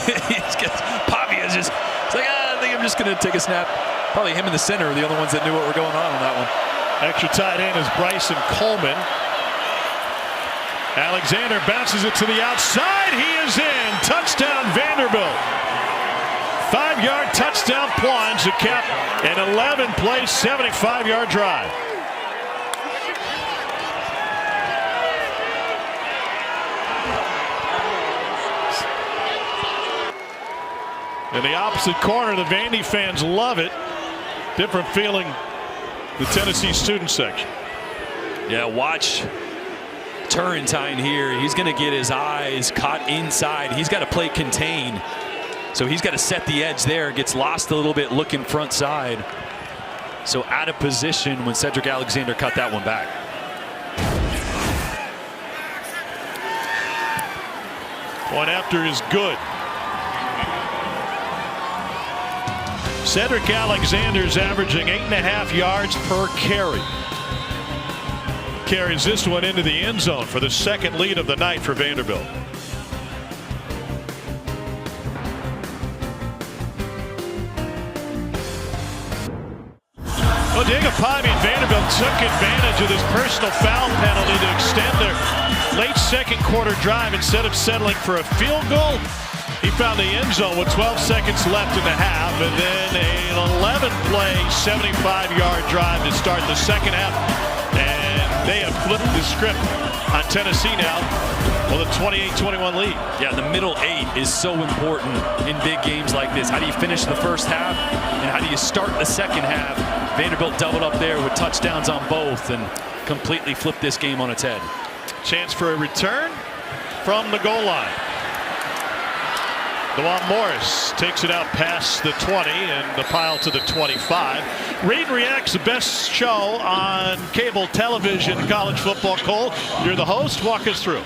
Pavia's just, it's like, I think I'm just going to take a snap. Probably him in the center are the only ones that knew what were going on that one. Extra tight end is Bryson Coleman. Alexander bounces it to the outside. He is in. Touchdown Vanderbilt. 5-yard touchdown plunge to cap an 11-play, 75-yard drive. In the opposite corner, the Vandy fans love it. Different feeling, the Tennessee student section. Yeah, watch Turrentine here. He's going to get his eyes caught inside. He's got to play contain. So he's got to set the edge there. Gets lost a little bit looking front side. So out of position when Cedric Alexander cut that one back. Point after is good. Cedric Alexander's averaging 8.5 yards per carry. Carries this one into the end zone for the 2nd lead of the night for Vanderbilt. Well, Diego Pavia and Vanderbilt took advantage of this personal foul penalty to extend their late 2nd quarter drive. Instead of settling for a field goal, he found the end zone with 12 seconds left in the half, and then an 11-play, 75-yard drive to start the 2nd half. And they have flipped the script on Tennessee now with a 28-21 lead. Yeah, the middle 8 is so important in big games like this. How do you finish the first half, and how do you start the 2nd half? Vanderbilt doubled up there with touchdowns on both and completely flipped this game on its head. Chance for a return from the goal line. DeJuan Morris takes it out past the 20 and the pile to the 25. Read and React's the best show on cable television, college football. Cole, you're the host. Walk us through.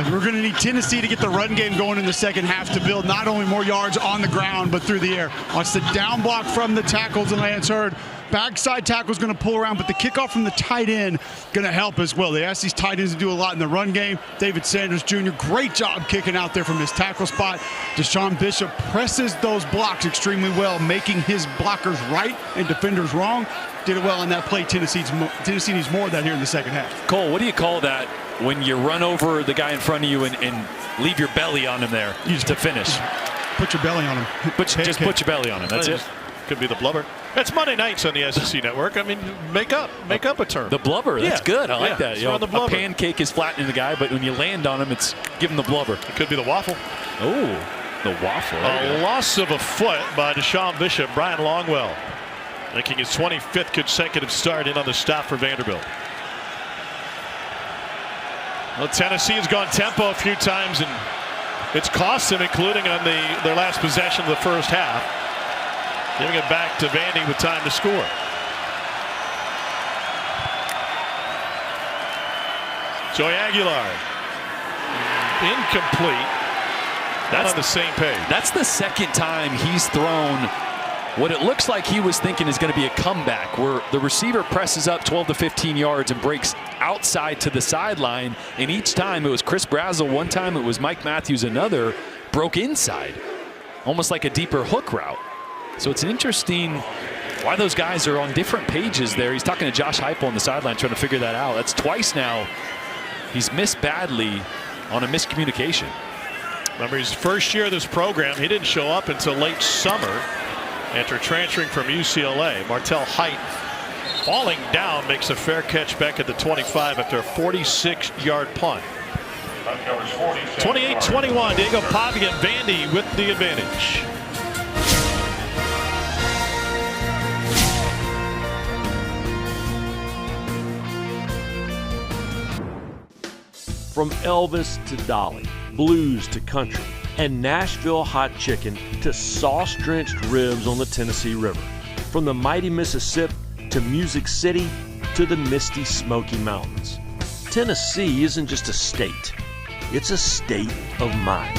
We're going to need Tennessee to get the run game going in the second half to build not only more yards on the ground, but through the air. Watch the down block from the tackles, and Lance Hurd. Backside tackle is going to pull around, but the kickoff from the tight end going to help as well. They ask these tight ends to do a lot in the run game. David Sanders Jr., great job kicking out there from his tackle spot. Deshaun Bishop presses those blocks extremely well, making his blockers right and defenders wrong. Did it well on that play. Tennessee needs more of that here in the second half. Cole, what do you call that when you run over the guy in front of you and leave your belly on him there to finish? Put your belly on him. Just put your belly on him. That's it. Could be the blubber. It's Monday nights on the SEC Network. I mean, make up a term. The blubber. That's good. I like that. The blubber. A pancake is flattening the guy, but when you land on him, it's giving the blubber. It could be the waffle. Oh, the waffle. A loss of a foot by Deshaun Bishop. Brian Longwell making his 25th consecutive start in on the stop for Vanderbilt. Well, Tennessee has gone tempo a few times, and it's cost them, including on their last possession of the first half. Giving it back to Vandy with time to score. Joey Aguilar. Incomplete. Not on the same page. That's the second time he's thrown what it looks like he was thinking is going to be a comeback, where the receiver presses up 12 to 15 yards and breaks outside to the sideline. And each time it was Chris Brazzell, one time it was Mike Matthews, another broke inside. Almost like a deeper hook route. So it's interesting why those guys are on different pages there. He's talking to Josh Heupel on the sideline trying to figure that out. That's twice now he's missed badly on a miscommunication. Remember, his first year of this program, he didn't show up until late summer after transferring from UCLA. Martell Height falling down makes a fair catch back at the 25 after a 46-yard punt. 28-21, Diego Pavia and Vandy with the advantage. From Elvis to Dolly, blues to country, and Nashville hot chicken to sauce-drenched ribs on the Tennessee River. From the mighty Mississippi to Music City to the misty Smoky Mountains. Tennessee isn't just a state, it's a state of mind.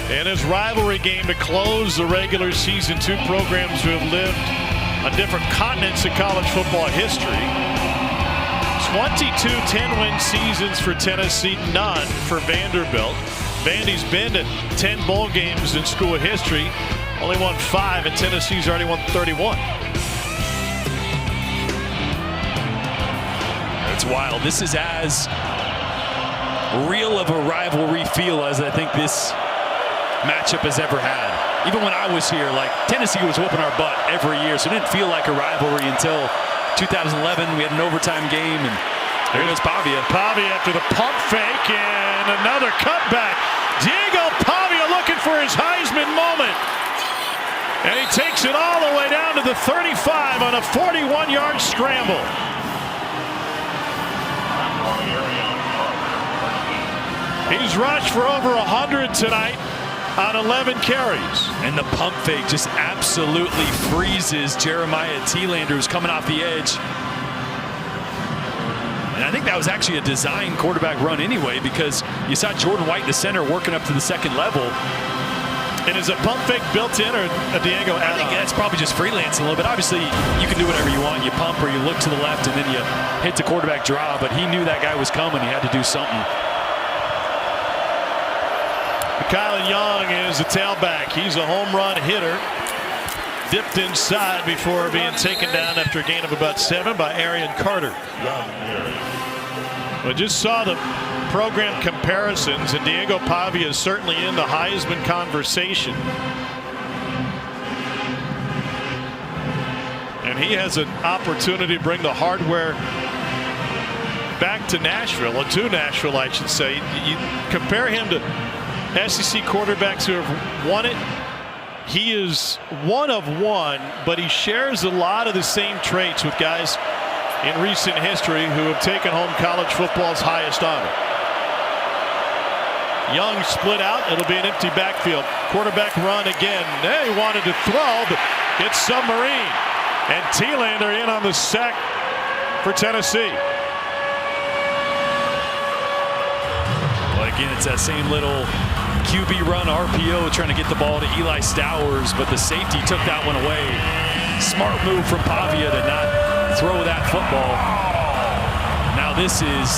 And his rivalry game to close the regular season, two programs who have lived on different continents in college football history. 22 10-win seasons for Tennessee, none for Vanderbilt. Vandy's been to 10 bowl games in school history, only won 5, and Tennessee's already won 31. It's wild. This is as real of a rivalry feel as I think this matchup has ever had. Even when I was here, like, Tennessee was whooping our butt every year, so it didn't feel like a rivalry until 2011, we had an overtime game, and there goes Pavia. Pavia after the pump fake and another cutback. Diego Pavia looking for his Heisman moment. And he takes it all the way down to the 35 on a 41-yard scramble. He's rushed for over 100 tonight on 11 carries. And the pump fake just absolutely freezes Jeremiah Thielander, who's coming off the edge. And I think that was actually a design quarterback run anyway, because you saw Jordan White, the center, working up to the second level. And is a pump fake built in or a Diego add-on? I think that's probably just freelancing a little bit. Obviously, you can do whatever you want. You pump or you look to the left and then you hit the quarterback draw. But he knew that guy was coming. He had to do something. Kylan Young is the tailback. He's a home run hitter. Dipped inside before being taken down after a gain of about 7 by Arian Carter. We just saw the program comparisons, and Diego Pavia is certainly in the Heisman conversation. And he has an opportunity to bring the hardware back to Nashville, or to Nashville, I should say. You compare him to SEC quarterbacks who have won it. He is one of one, but he shares a lot of the same traits with guys in recent history who have taken home college football's highest honor. Young split out. It'll be an empty backfield. Quarterback run again. They wanted to throw, but it's submarine. And Thielander in on the sack for Tennessee. Well, again, it's that same little QB run RPO trying to get the ball to Eli Stowers, but the safety took that one away. Smart move from Pavia to not throw that football. Now this is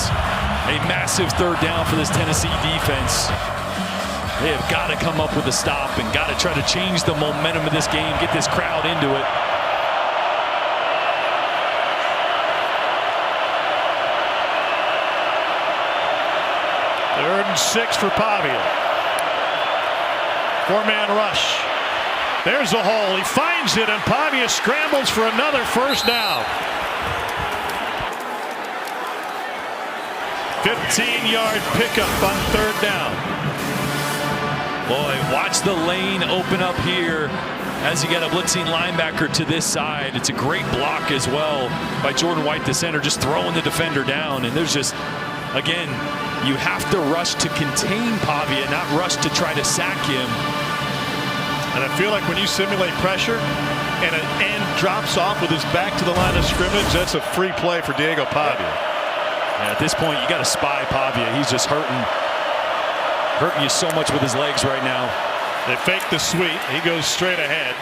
a massive third down for this Tennessee defense. They have got to come up with a stop and got to try to change the momentum of this game, get this crowd into it. Third and 6 for Pavia. 4-man rush. There's a hole. He finds it, and Pavia scrambles for another first down. 15-yard pickup on third down. Boy, watch the lane open up here as you get a blitzing linebacker to this side. It's a great block as well by Jordan White, the center, just throwing the defender down. And there's just, again, you have to rush to contain Pavia, not rush to try to sack him. And I feel like when you simulate pressure and an end drops off with his back to the line of scrimmage, that's a free play for Diego Pavia. Yeah, at this point, you got to spy Pavia. He's just hurting you so much with his legs right now. They fake the sweep. He goes straight ahead.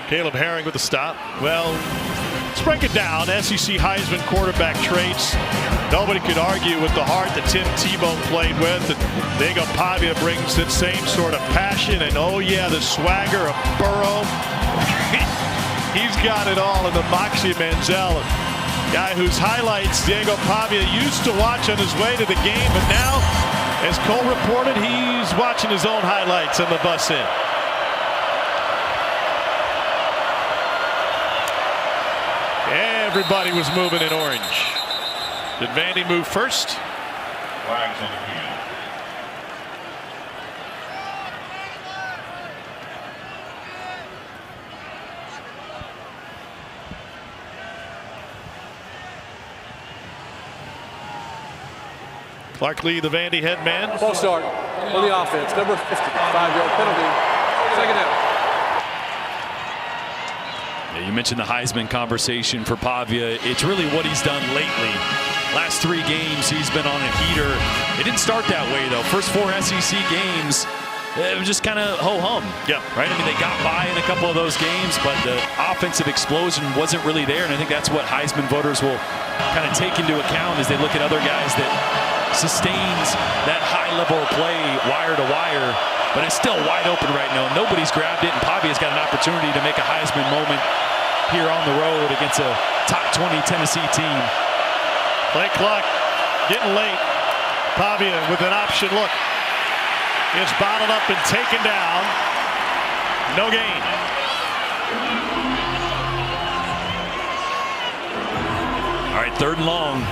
Caleb Herring with the stop. Well, let's break it down. SEC Heisman quarterback traits. Nobody could argue with the heart that Tim Tebow played with. And Diego Pavia brings that same sort of passion. And oh yeah, the swagger of Burrow. He's got it all in the Moxie Manziel. Guy whose highlights Diego Pavia used to watch on his way to the game, but now, as Cole reported, he's watching his own highlights on the bus in. Everybody was moving in orange. Did Vandy move first? Flags on the field. Clark Lee, the Vandy head man. False start for the offense. Number 50, 5-yard penalty. Second down. Yeah, you mentioned the Heisman conversation for Pavia. It's really what he's done lately. Last 3 games, he's been on a heater. It didn't start that way, though. First 4 SEC games, it was just kind of ho-hum. Yeah. Right? I mean, they got by in a couple of those games, but the offensive explosion wasn't really there. And I think that's what Heisman voters will kind of take into account as they look at other guys that sustains that high level of play wire to wire, but it's still wide open right now. Nobody's grabbed it, and Pavia's got an opportunity to make a Heisman moment here on the road against a top 20 Tennessee team. Play clock getting late. Pavia with an option look. Is bottled up and taken down. No gain. All right, third and long.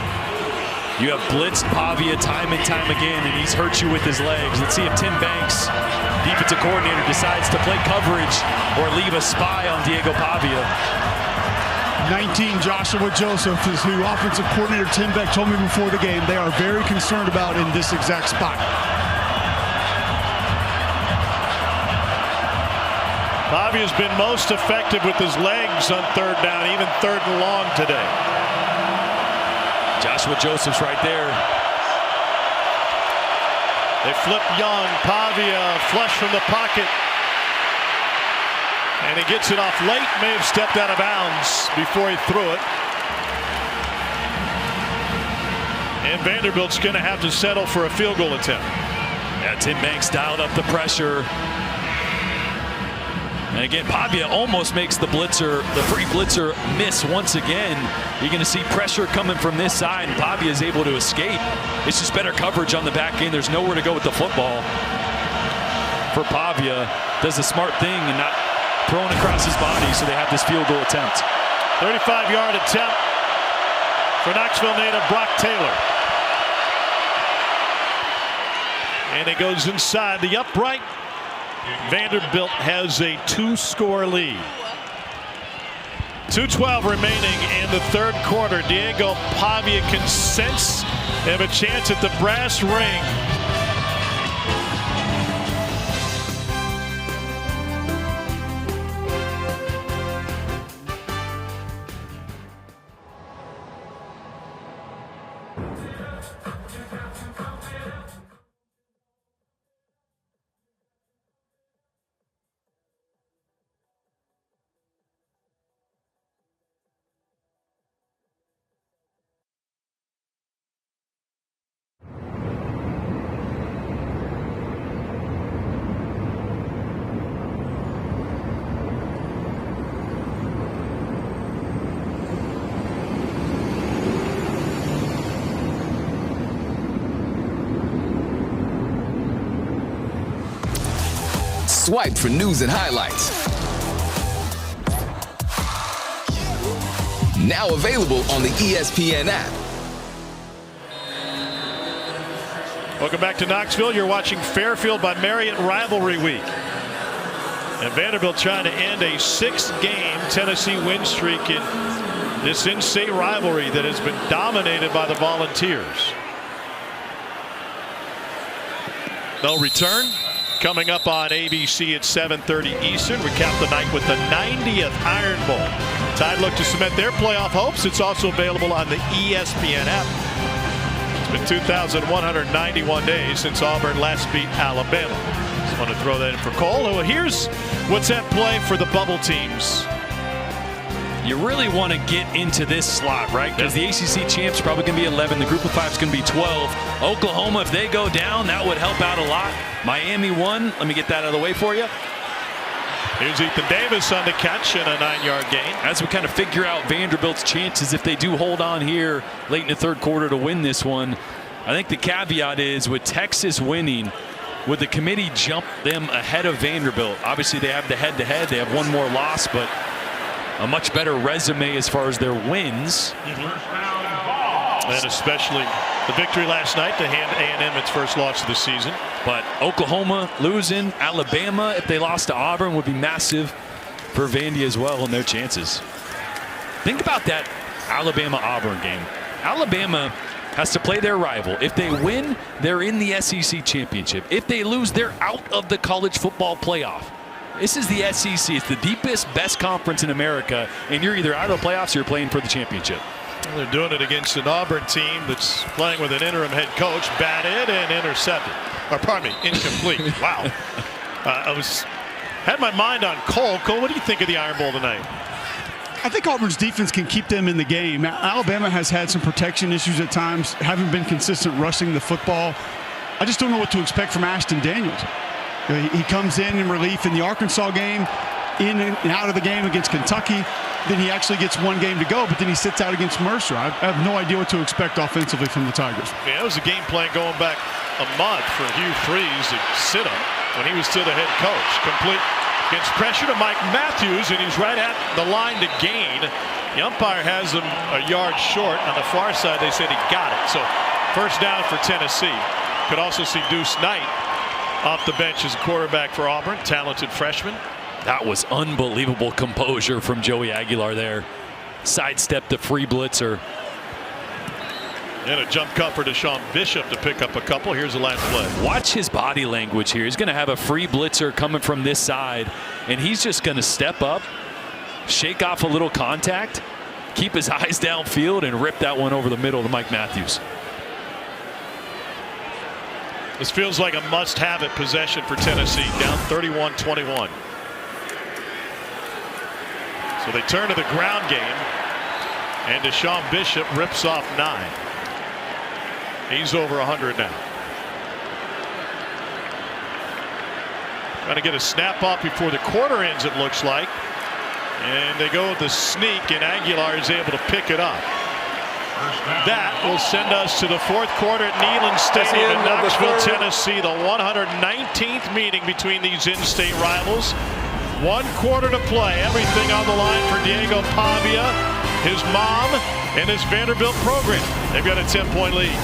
You have blitzed Pavia time and time again, and he's hurt you with his legs. Let's see if Tim Banks, defensive coordinator, decides to play coverage or leave a spy on Diego Pavia. 19, Joshua Joseph is who offensive coordinator Tim Beck told me before the game they are very concerned about in this exact spot. Pavia's been most effective with his legs on third down, even third and long today. Joshua Joseph's right there. They flip Young. Pavia flush from the pocket. And he gets it off late. May have stepped out of bounds before he threw it. And Vanderbilt's going to have to settle for a field goal attempt. Yeah, Tim Banks dialed up the pressure. And again, Pavia almost makes the blitzer, the free blitzer, miss once again. You're going to see pressure coming from this side, and Pavia is able to escape. It's just better coverage on the back end. There's nowhere to go with the football. For Pavia, does the smart thing and not throwing across his body, so they have this field goal attempt. 35-yard attempt for Knoxville native Brock Taylor. And it goes inside the upright. Vanderbilt has a 2-score lead. 2:12 remaining in the third quarter. Diego Pavia can sense they have a chance at the brass ring. Swipe for news and highlights. Now available on the ESPN app. Welcome back to Knoxville. You're watching Fairfield by Marriott Rivalry Week. And Vanderbilt trying to end a 6-game Tennessee win streak in this in-state rivalry that has been dominated by the Volunteers. No return. Coming up on ABC at 7:30 Eastern. We cap the night with the 90th Iron Bowl. Tide look to cement their playoff hopes. It's also available on the ESPN app. It's been 2,191 days since Auburn last beat Alabama. Just want to throw that in for Cole. Well, here's what's at play for the bubble teams. You really want to get into this slot, right? Because the ACC champs are probably going to be 11. The Group of 5 is going to be 12. Oklahoma, if they go down, that would help out a lot. Miami 1. Let me get that out of the way for you. Here's Ethan Davis on the catch and a 9-yard gain. As we kind of figure out Vanderbilt's chances if they do hold on here late in the third quarter to win this one, I think the caveat is with Texas winning, would the committee jump them ahead of Vanderbilt? Obviously, they have the head-to-head. They have one more loss, but a much better resume as far as their wins. And especially the victory last night to hand A&M its first loss of the season. But Oklahoma losing, Alabama, if they lost to Auburn, would be massive for Vandy as well in their chances. Think about that Alabama-Auburn game. Alabama has to play their rival. If they win, they're in the SEC championship. If they lose, they're out of the college football playoff. This is the SEC. It's the deepest, best conference in America, and you're either out of the playoffs or you're playing for the championship. Well, they're doing it against an Auburn team that's playing with an interim head coach, batted and intercepted. Or pardon me, incomplete. Wow. Had my mind on Cole. Cole, what do you think of the Iron Bowl tonight? I think Auburn's defense can keep them in the game. Alabama has had some protection issues at times, haven't been consistent rushing the football. I just don't know what to expect from Ashton Daniels. He comes in relief in the Arkansas game, in and out of the game against Kentucky. Then he actually gets one game to go, but then he sits out against Mercer. I have no idea what to expect offensively from the Tigers. Yeah, it was a game plan going back a month for Hugh Freeze to sit him when he was still the head coach. Complete gets pressure to Mike Matthews, and he's right at the line to gain. The umpire has him a yard short. On the far side, they said he got it. So first down for Tennessee. Could also see Deuce Knight off the bench as a quarterback for Auburn, talented freshman. That was unbelievable composure from Joey Aguilar there. Sidestepped the free blitzer. And a jump cut for Deshaun Bishop to pick up a couple. Here's the last play. Watch his body language here. He's going to have a free blitzer coming from this side, and he's just going to step up, shake off a little contact, keep his eyes downfield, and rip that one over the middle to Mike Matthews. This feels like a must-have-it possession for Tennessee, down 31-21. So they turn to the ground game, and Deshaun Bishop rips off 9. He's over 100 now. Trying to get a snap off before the quarter ends, it looks like. And they go with the sneak, and Aguilar is able to pick it up. That will send us to the fourth quarter at Neyland Stadium in Knoxville, Tennessee. The 119th meeting between these in-state rivals. 1 quarter to play. Everything on the line for Diego Pavia, his mom, and his Vanderbilt program. They've got a 10-point lead.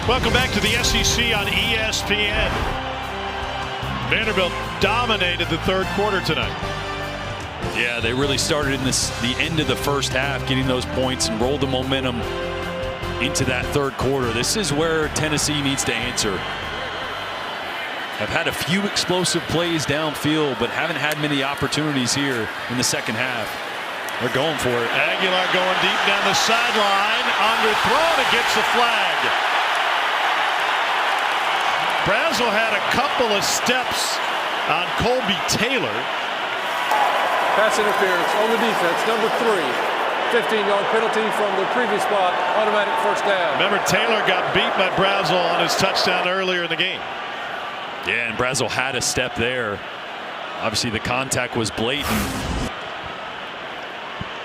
Welcome back to the SEC on ESPN. Vanderbilt dominated the third quarter tonight. Yeah, they really started in the end of the first half, getting those points and rolled the momentum into that third quarter. This is where Tennessee needs to answer. Have had a few explosive plays downfield, but haven't had many opportunities here in the second half. They're going for it. Aguilar going deep down the sideline, underthrown, it gets the flag. Brazel had a couple of steps on Colby Taylor. Pass interference on the defense, number 3. 15-yard penalty from the previous spot, automatic first down. Remember, Taylor got beat by Brazel on his touchdown earlier in the game. Yeah, and Brazel had a step there. Obviously, the contact was blatant.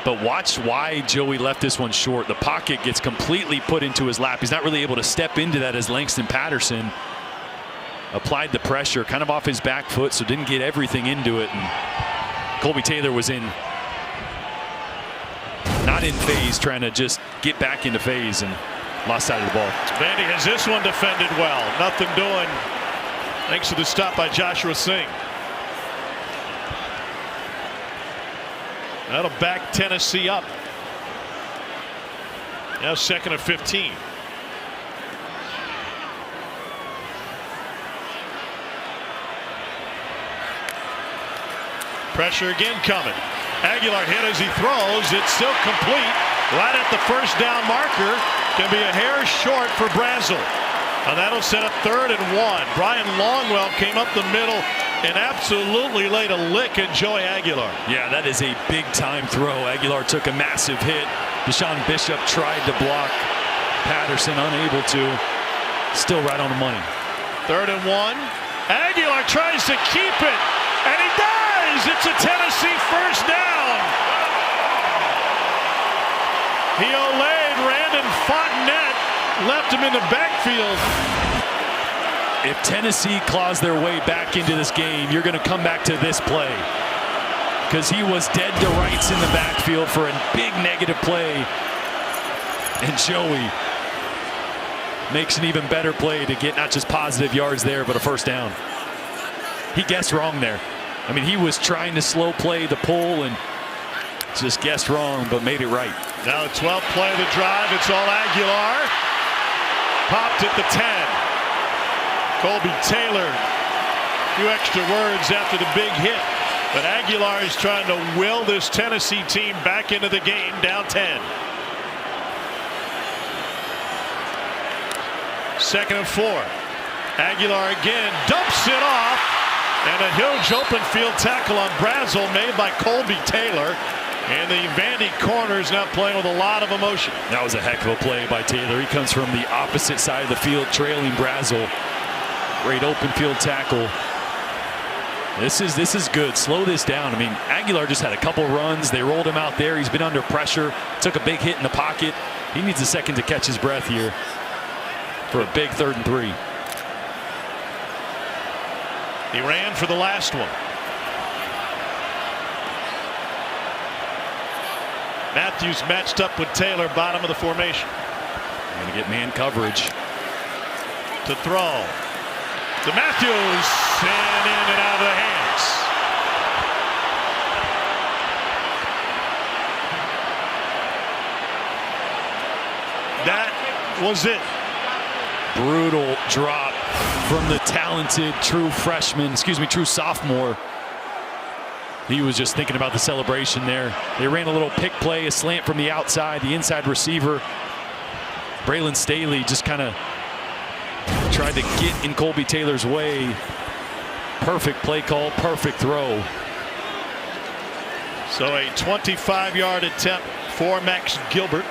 But watch why Joey left this one short. The pocket gets completely put into his lap. He's not really able to step into that as Langston Patterson applied the pressure kind of off his back foot, so didn't get everything into it. And Colby Taylor was not in phase, trying to just get back into phase, and lost sight of the ball. Vandy has this one defended well. Nothing doing thanks to the stop by Joshua Singh. That'll back Tennessee up. Now 2nd and 15. Pressure again coming. Aguilar hit as he throws. It's still complete. Right at the first down marker. Can be a hair short for Brazel. And that'll set up 3rd and 1. Brian Longwell came up the middle and absolutely laid a lick at Joey Aguilar. Yeah, that is a big-time throw. Aguilar took a massive hit. Deshaun Bishop tried to block. Patterson unable to. Still right on the money. 3rd and 1. Aguilar tries to keep it, and he does! It's a Tennessee first down. He olayed Randon Fontenette, left him in the backfield. If Tennessee claws their way back into this game, you're going to come back to this play, because he was dead to rights in the backfield for a big negative play, and Joey makes an even better play to get not just positive yards there, but a first down. He guessed wrong there. I mean, he was trying to slow play the pull and just guessed wrong, but made it right. Now the 12th play of the drive. It's all Aguilar. Popped at the 10. Colby Taylor, a few extra words after the big hit. But Aguilar is trying to will this Tennessee team back into the game, down 10. 2nd and 4. Aguilar again dumps it off. And a huge open field tackle on Brazel made by Colby Taylor. And the Vandy corners now playing with a lot of emotion. That was a heck of a play by Taylor. He comes from the opposite side of the field, trailing Brazel. Great open field tackle. This is good. Slow this down. I mean, Aguilar just had a couple runs. They rolled him out there. He's been under pressure. Took a big hit in the pocket. He needs a second to catch his breath here for a big 3rd and 3. He ran for the last one. Matthews matched up with Taylor, bottom of the formation. Going to get man coverage. To throw. To Matthews. And in and out of the hands. That was it. Brutal drop from the talented true sophomore. He was just thinking about the celebration there. They ran a little pick play, a slant from the outside, the inside receiver. Braylon Staley just kind of tried to get in Colby Taylor's way. Perfect play call, perfect throw. So a 25-yard attempt for Max Gilbert.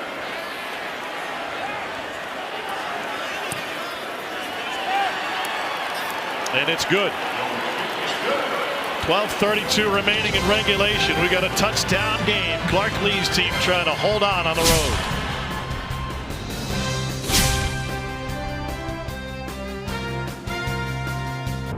And it's good. 12:32 remaining in regulation. We got a touchdown game. Clark Lee's team trying to hold on the road.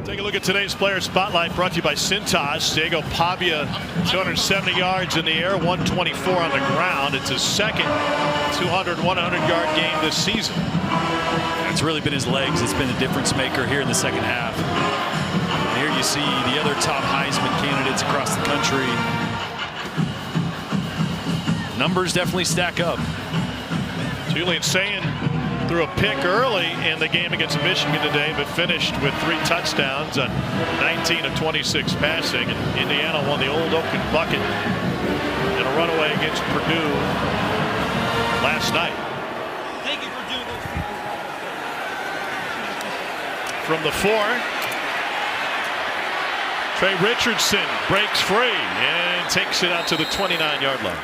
Take a look at today's player spotlight, brought to you by Cintas. Diego Pavia, 270 yards in the air, 124 on the ground. It's his second 100-yard game this season. It's really been his legs. It's been a difference maker here in the second half. And here you see the other top Heisman candidates across the country. Numbers definitely stack up. Julian Sayin threw a pick early in the game against Michigan today, but finished with 3 touchdowns on 19 of 26 passing. And Indiana won the Old Oaken Bucket in a runaway against Purdue last night. Thank you for doing those people. From the 4, Trey Richardson breaks free and takes it out to the 29-yard line.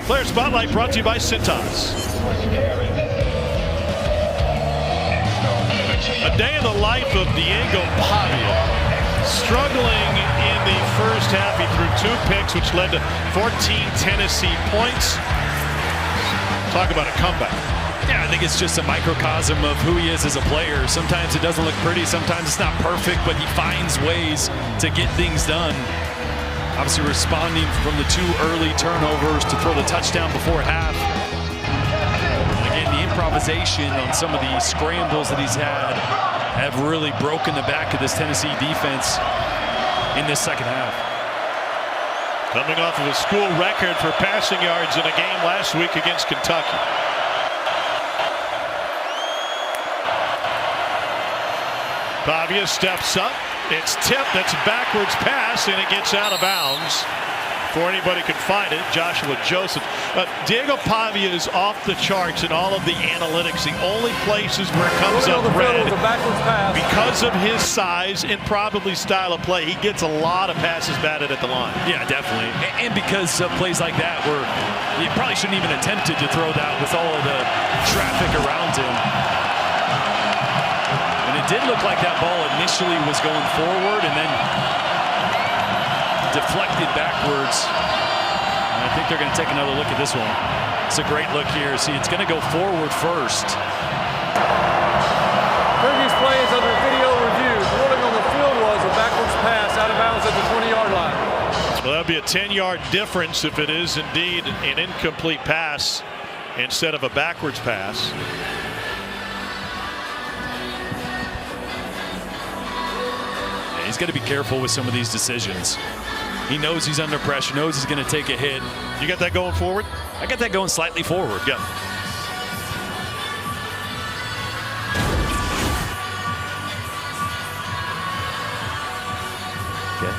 Player Spotlight brought to you by Cintas. A day in the life of Diego Pavia. Struggling in the first half, he threw 2 picks, which led to 14 Tennessee points. Talk about a comeback. Yeah, I think it's just a microcosm of who he is as a player. Sometimes it doesn't look pretty, sometimes it's not perfect, but he finds ways to get things done. Obviously responding from the 2 early turnovers to throw the touchdown before half. And again, the improvisation on some of the scrambles that he's had have really broken the back of this Tennessee defense in this second half. Coming off of a school record for passing yards in a game last week against Kentucky. Pavia steps up. It's tipped. That's a backwards pass, and it gets out of bounds. Before anybody can find it, Joshua Joseph. Diego Pavia is off the charts in all of the analytics. The only places where it comes up red because of his size and probably style of play. He gets a lot of passes batted at the line. Yeah, definitely. And because of plays like that where you probably shouldn't even attempted to throw that with all of the traffic around him. And it did look like that ball initially was going forward and then deflected backwards. And I think they're going to take another look at this one. It's a great look here. See, it's going to go forward first. Previous plays under video review. The ruling on the field was a backwards pass out of bounds at the 20-yard line. Well, that'll be a 10-yard difference if it is indeed an incomplete pass instead of a backwards pass. Yeah, he's got to be careful with some of these decisions. He knows he's under pressure, knows he's going to take a hit. You got that going forward? I got that going slightly forward. Yeah. Okay.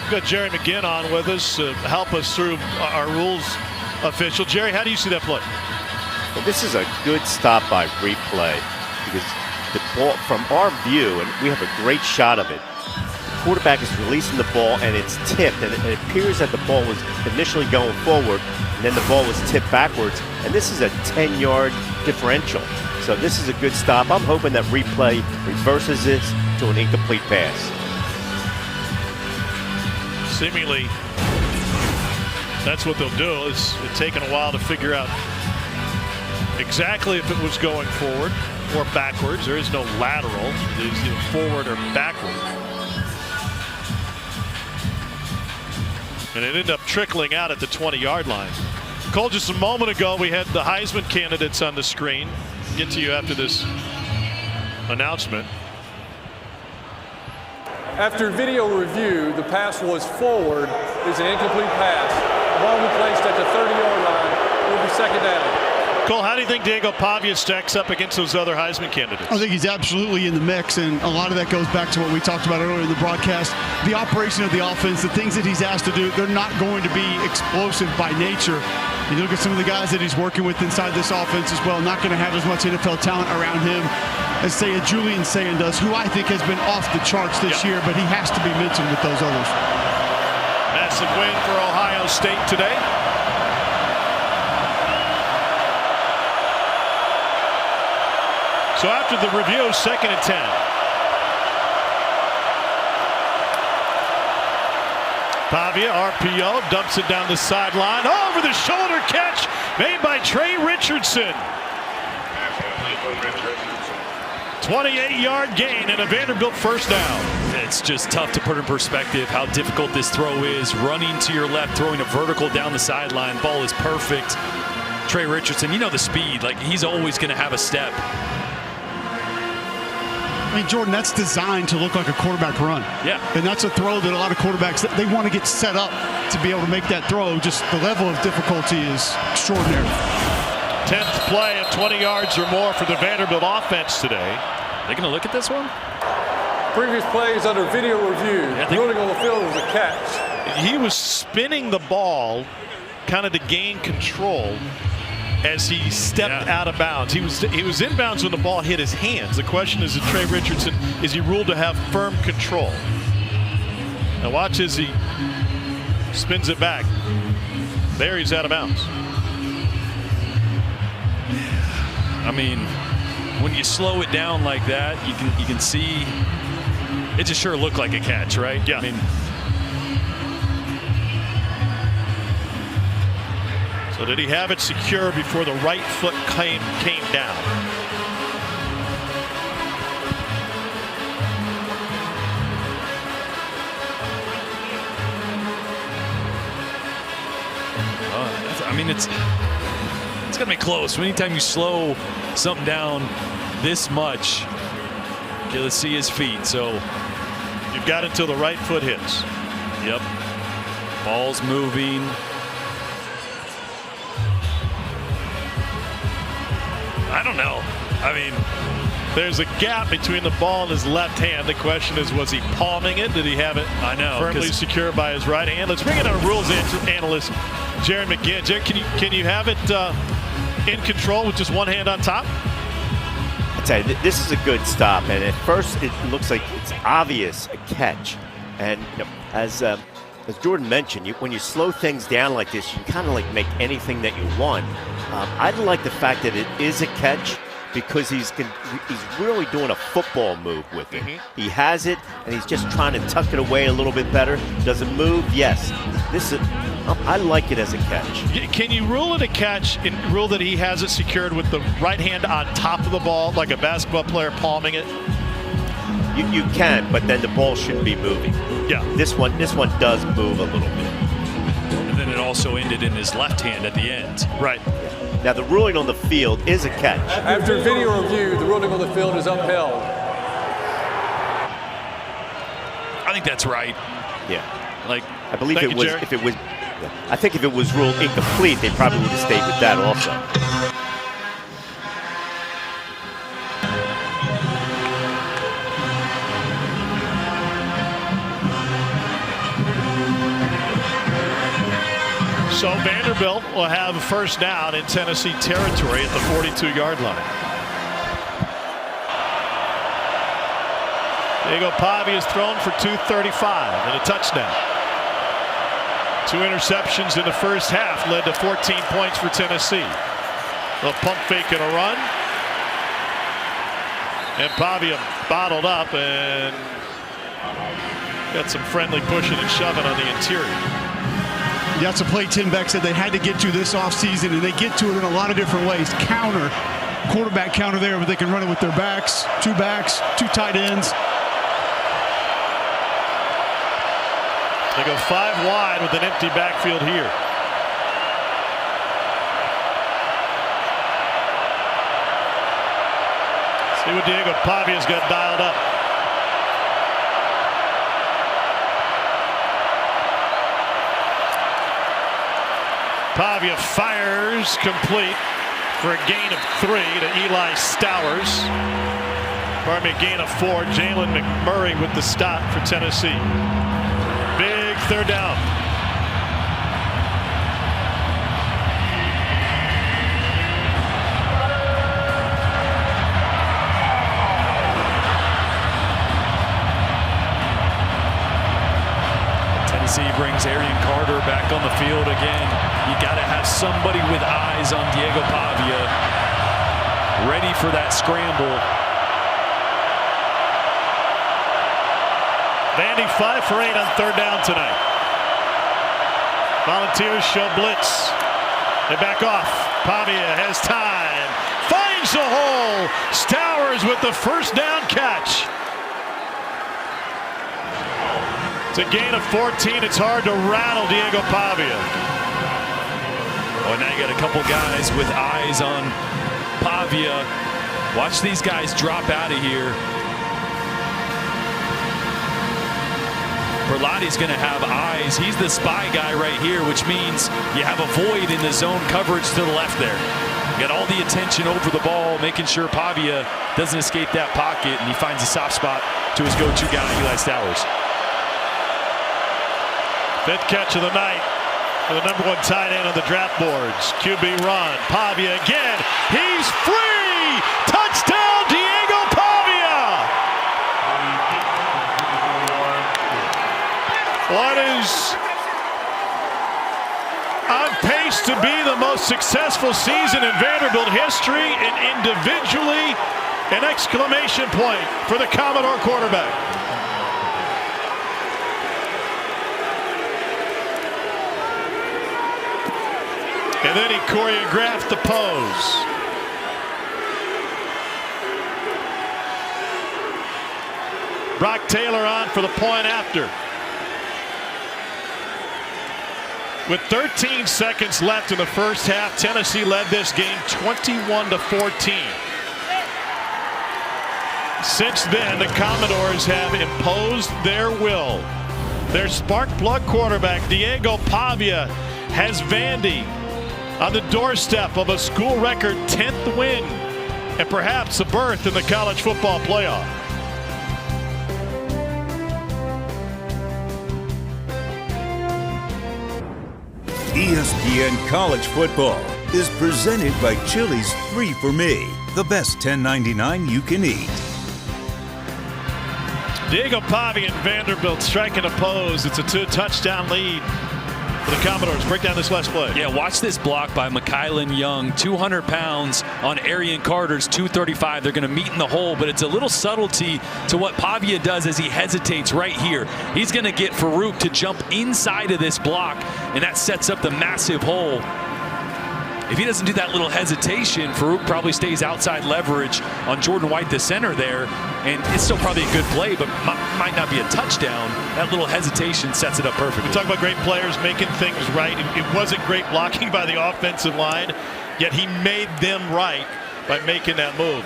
We've got Jerry McGinn on with us to help us through our rules official. Jerry, how do you see that play? Well, this is a good stop by replay because the ball, from our view, and we have a great shot of it, the quarterback is releasing the ball and it's tipped, and it appears that the ball was initially going forward and then the ball was tipped backwards, and this is a 10-yard differential. So this is a good stop. I'm hoping that replay reverses this to an incomplete pass. Seemingly, that's what they'll do. It's taken a while to figure out exactly if it was going forward or backwards. There is no lateral. It is either forward or backward. And it ended up trickling out at the 20-yard line. Cole, just a moment ago, we had the Heisman candidates on the screen. Get to you after this announcement. After video review, the pass was forward. It's an incomplete pass. The ball will be placed at the 30-yard line. It will be second down. Cole, how do you think Diego Pavia stacks up against those other Heisman candidates? I think he's absolutely in the mix, and a lot of that goes back to what we talked about earlier in the broadcast. The operation of the offense, the things that he's asked to do, they're not going to be explosive by nature. You look at some of the guys that he's working with inside this offense as well, not going to have as much NFL talent around him as, say, a Julian Sayin does, who I think has been off the charts this year, but he has to be mentioned with those others. Massive win for Ohio State today. So after the review, 2nd and 10. Pavia, RPO, dumps it down the sideline. Over the shoulder catch made by Trey Richardson. 28-yard gain and a Vanderbilt first down. It's just tough to put in perspective how difficult this throw is. Running to your left, throwing a vertical down the sideline. Ball is perfect. Trey Richardson, you know the speed. Like, he's always going to have a step. I mean, Jordan, that's designed to look like a quarterback run. Yeah. And that's a throw that a lot of quarterbacks, they want to get set up to be able to make that throw. Just the level of difficulty is extraordinary. 10th play of 20 yards or more for the Vanderbilt offense today. They going to look at this one? Previous plays under video review. The ruling on the field was a catch. He was spinning the ball kind of to gain control as he stepped out of bounds. He was inbounds when the ball hit his hands. The question is, Trey Richardson, is he ruled to have firm control? Now watch as he spins it back. There, he's out of bounds. I mean, when you slow it down like that, you can see it just sure looked like a catch, right? Yeah. I mean, so did he have it secure before the right foot came down? I mean, it's gonna be close. Anytime you slow something down this much, okay, let's see his feet. So you've got until the right foot hits. Yep. Ball's moving. I don't know. I mean, there's a gap between the ball and his left hand. The question is, was he palming it? Did he have it firmly secured by his right hand? Let's bring in our rules analyst, Jared McGinn. Jared, can you have it in control with just one hand on top? I tell you, this is a good stop, and at first it looks like it's obvious a catch. And as Jordan mentioned, when you slow things down like this, you can kind of like make anything that you want. I like the fact that it is a catch because he's really doing a football move with it. Mm-hmm. He has it, and he's just trying to tuck it away a little bit better. Does it move? Yes. I like it as a catch. Can you rule it a catch and rule that he has it secured with the right hand on top of the ball, like a basketball player palming it? You can, but then the ball shouldn't be moving. Yeah. This one does move a little bit. And then it also ended in his left hand at the end. Right. Now the ruling on the field is a catch. After video review, the ruling on the field is upheld. I think that's right. Yeah. Like, I believe I think if it was ruled incomplete, they probably would have stayed with that also. So Vanderbilt will have a first down in Tennessee territory at the 42-yard line. Diego Pavia is thrown for 235 and a touchdown. 2 interceptions in the first half led to 14 points for Tennessee. The pump fake and a run. And Pavia bottled up and got some friendly pushing and shoving on the interior. That's a play Tim Beck said they had to get to this offseason, and they get to it in a lot of different ways. Counter, quarterback counter there, but they can run it with their backs, 2 tight ends. They go 5 wide with an empty backfield here. See what Diego Pavia's got dialed up. Pavia fires complete for a gain of 3 to Eli Stowers. Pardon me, gain of 4. Jalen McMurray with the stop for Tennessee. Big third down. Tennessee brings Arian Carter back on the field again. You got to have somebody with eyes on Diego Pavia, ready for that scramble. Vandy 5 for 8 on third down tonight. Volunteers show blitz. They back off. Pavia has time. Finds the hole. Stowers with the first down catch. It's a gain of 14. It's hard to rattle Diego Pavia. Oh, now you got a couple guys with eyes on Pavia. Watch these guys drop out of here. Berlotti's going to have eyes. He's the spy guy right here, which means you have a void in the zone coverage to the left there. You got all the attention over the ball, making sure Pavia doesn't escape that pocket, and he finds a soft spot to his go-to guy, Eli Stowers. 5th catch of the night for the #1 tight end on the draft boards. QB run. Pavia again. He's free. Touchdown, Diego Pavia. What is on pace to be the most successful season in Vanderbilt history, and individually an exclamation point for the Commodore quarterback. And then he choreographed the pose. Brock Taylor on for the point after. With 13 seconds left in the first half, Tennessee led this game 21-14. Since then, the Commodores have imposed their will. Their spark plug quarterback, Diego Pavia, has Vandy on the doorstep of a school record 10th win and perhaps a berth in the college football playoff. ESPN College Football is presented by Chili's 3 for Me, the best $10.99 you can eat. Diego Pavia and Vanderbilt striking a pose. It's a 2-touchdown lead for the Commodores. Break down this last play. Yeah, watch this block by McKylan Young. 200 pounds on Arian Carter's 235. They're going to meet in the hole, but it's a little subtlety to what Pavia does as he hesitates right here. He's going to get Farouk to jump inside of this block, and that sets up the massive hole. If he doesn't do that little hesitation, Farouk probably stays outside leverage on Jordan White, the center there, and it's still probably a good play, but might not be a touchdown. That little hesitation sets it up perfectly. We talk about great players making things right. It wasn't great blocking by the offensive line, yet he made them right by making that move.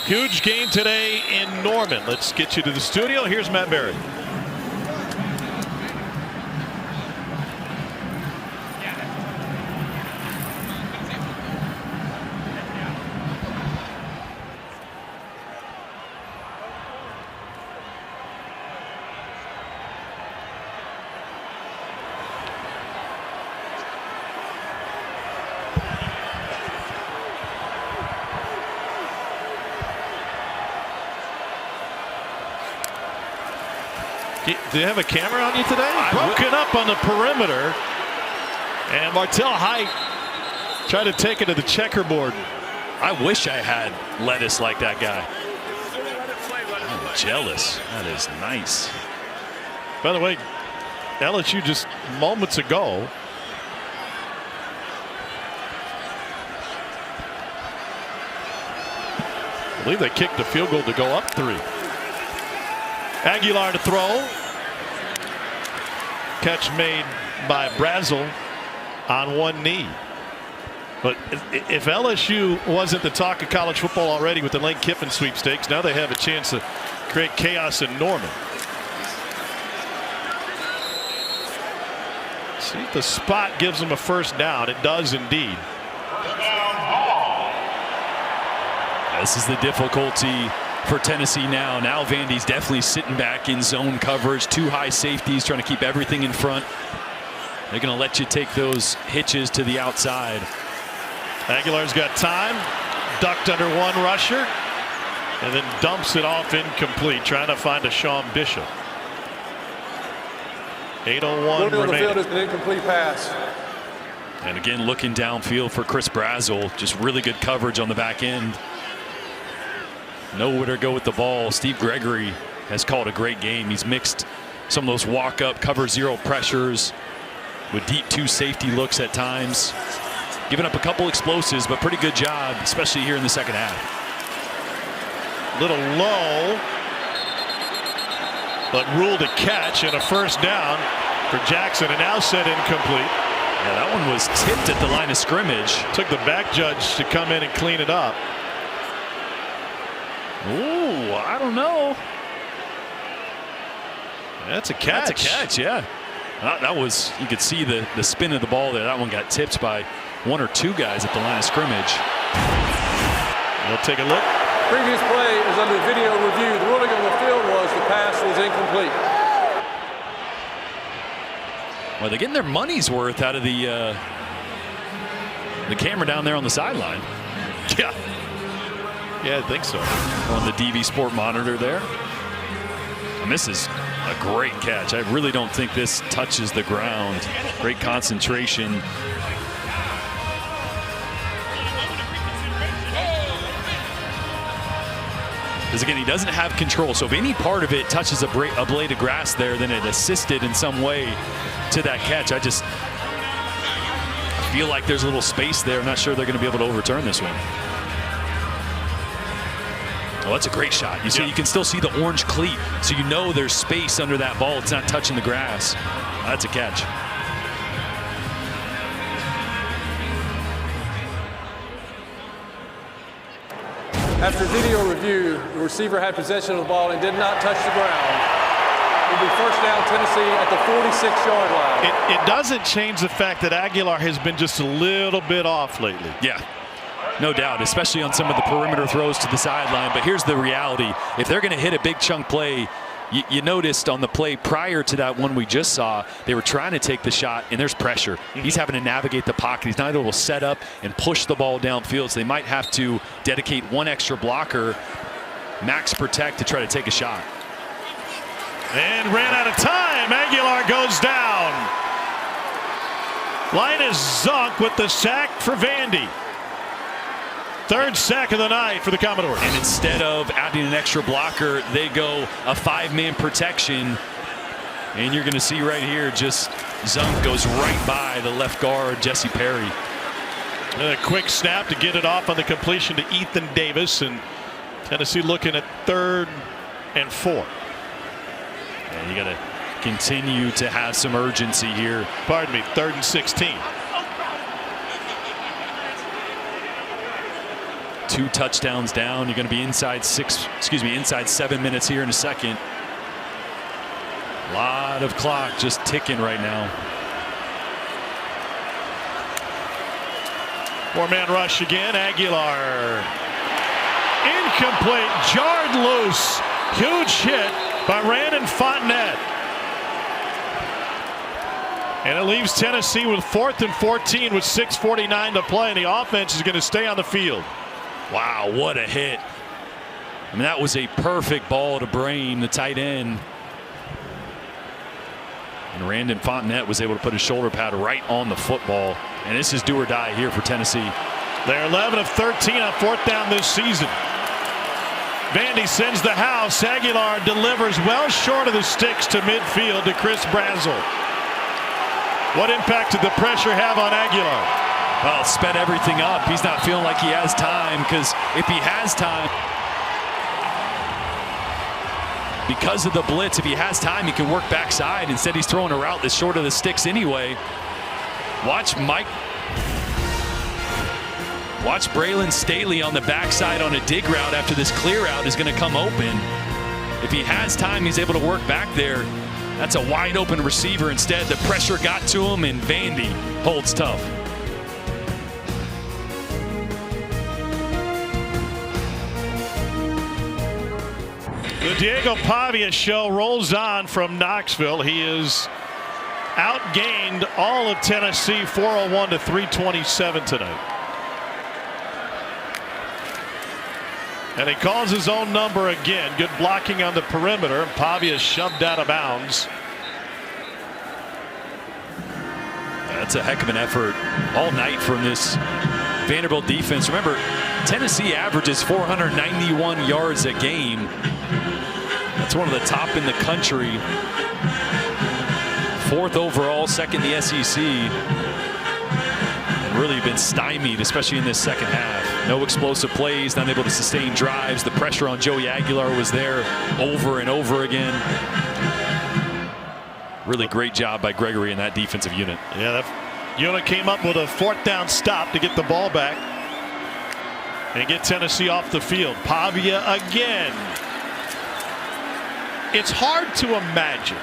Huge game today in Norman. Let's get you to the studio. Here's Matt Barry. Do you have a camera on you today? Broken up on the perimeter. And Martell Height tried to take it to the checkerboard. I wish I had lettuce like that guy. I'm jealous. That is nice. By the way, LSU just moments ago I believe they kicked the field goal to go up 3. Aguilar to throw. Catch made by Brazel on one knee. But if LSU wasn't the talk of college football already with the Lane Kiffin sweepstakes, now they have a chance to create chaos in Norman. See if the spot gives them a first down. It does indeed. This is the difficulty for Tennessee now. Now Vandy's definitely sitting back in zone coverage. 2 high safeties trying to keep everything in front. They're going to let you take those hitches to the outside. Aguilar's got time. Ducked under one rusher. And then dumps it off incomplete. Trying to find a Sean Bishop. 8:01 remaining. The field is an incomplete pass. And again, looking downfield for Chris Brazel. Just really good coverage on the back end. Nowhere to go with the ball. Steve Gregory has called a great game. He's mixed some of those walk-up, cover zero pressures with deep 2 safety looks at times. Giving up a couple explosives, but pretty good job, especially here in the second half. Little low. but ruled a catch and a first down for Jackson, and now set incomplete. Yeah, that one was tipped at the line of scrimmage. Took the back judge to come in and clean it up. Ooh, I don't know. That's a catch. That's a catch, yeah. That was, you could see the spin of the ball there. That one got tipped by one or two guys at the line of scrimmage. We'll take a look. Previous play is under video review. The ruling on the field was the pass was incomplete. Well, they're getting their money's worth out of the camera down there on the sideline. Yeah. Yeah, I think so. On the DV Sport monitor there. And this is a great catch. I really don't think this touches the ground. Great concentration. Because again, he doesn't have control. So if any part of it touches a blade of grass there, then it assisted in some way to that catch. I just feel like there's a little space there. I'm not sure they're going to be able to overturn this one. Oh, that's a great shot. You see, you can still see the orange cleat, so you know there's space under that ball. It's not touching the grass. That's a catch. After video review, the receiver had possession of the ball and did not touch the ground. It will be first down Tennessee at the 46-yard line. It doesn't change the fact that Aguilar has been just a little bit off lately. Yeah. No doubt, especially on some of the perimeter throws to the sideline. But here's the reality. If they're going to hit a big chunk play, you noticed on the play prior to that one we just saw, they were trying to take the shot, and there's pressure. He's having to navigate the pocket. He's not able to set up and push the ball downfield, so they might have to dedicate one extra blocker, max protect, to try to take a shot. And ran out of time. Aguilar goes down. Linus Zunk with the sack for Vandy. Third sack of the night for the Commodores. And instead of adding an extra blocker, they go a five-man protection. And you're going to see right here, just Zunk goes right by the left guard, Jesse Perry. And a quick snap to get it off on the completion to Ethan Davis. And Tennessee looking at 3rd and 4. And you got to continue to have some urgency here. Pardon me, 3rd and 16. 2 touchdowns down. You're going to be inside 7 minutes here in a second. A lot of clock just ticking right now. 4-man rush again. Aguilar. Incomplete. Jarred loose. Huge hit by Randon Fontenette. And it leaves Tennessee with 4th and 14 with 6:49 to play. And the offense is going to stay on the field. Wow, what a hit. I mean, that was a perfect ball to Brain, the tight end. And Randon Fontenette was able to put his shoulder pad right on the football. And this is do or die here for Tennessee. They're 11 of 13 on 4th down this season. Vandy sends the house. Aguilar delivers well short of the sticks to midfield to Chris Brazel. What impact did the pressure have on Aguilar? Well, it sped everything up. He's not feeling like he has time, because if he has time, because of the blitz, if he has time, he can work backside. Instead, he's throwing a route that's short of the sticks anyway. Watch Braylon Staley on the backside on a dig route after this clear out is going to come open. If he has time, he's able to work back there. That's a wide open receiver. Instead, the pressure got to him, and Vandy holds tough. The Diego Pavia show rolls on from Knoxville. He is outgained all of Tennessee, 401 to 327 tonight. And he calls his own number again. Good blocking on the perimeter. Pavia shoved out of bounds. That's a heck of an effort all night from this Vanderbilt defense. Remember, Tennessee averages 491 yards a game. That's one of the top in the country. 4th overall, 2nd in the SEC. And really been stymied, especially in this second half. No explosive plays, not able to sustain drives. The pressure on Joey Aguilar was there over and over again. Really great job by Gregory in that defensive unit. Yeah, that unit came up with a 4th down stop to get the ball back and get Tennessee off the field. Pavia again. It's hard to imagine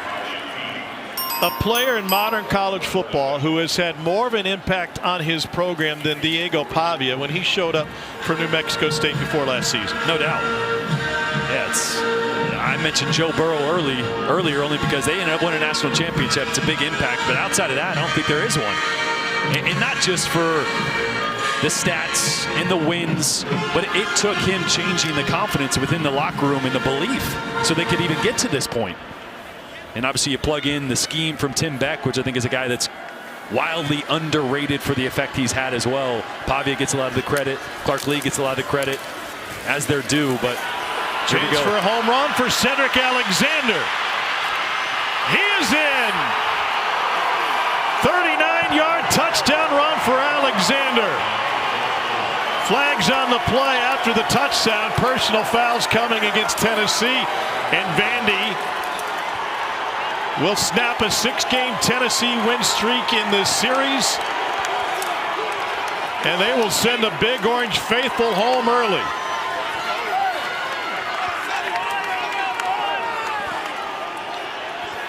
a player in modern college football who has had more of an impact on his program than Diego Pavia when he showed up for New Mexico State before last season. No doubt. Yeah, I mentioned Joe Burrow earlier only because they ended up winning a national championship. It's a big impact, but outside of that, I don't think there is one. And not just for the stats and the wins, but it took him changing the confidence within the locker room and the belief so they could even get to this point. And obviously you plug in the scheme from Tim Beck, which I think is a guy that's wildly underrated for the effect he's had as well. Pavia gets a lot of the credit. Clark Lee gets a lot of the credit, as they're due. But here we go. For a home run for Cedric Alexander. He is in. 39-yard touchdown run for Alexander. Flags on the play after the touchdown. Personal fouls coming against Tennessee. And Vandy will snap a 6-game Tennessee win streak in this series. And they will send the Big Orange faithful home early.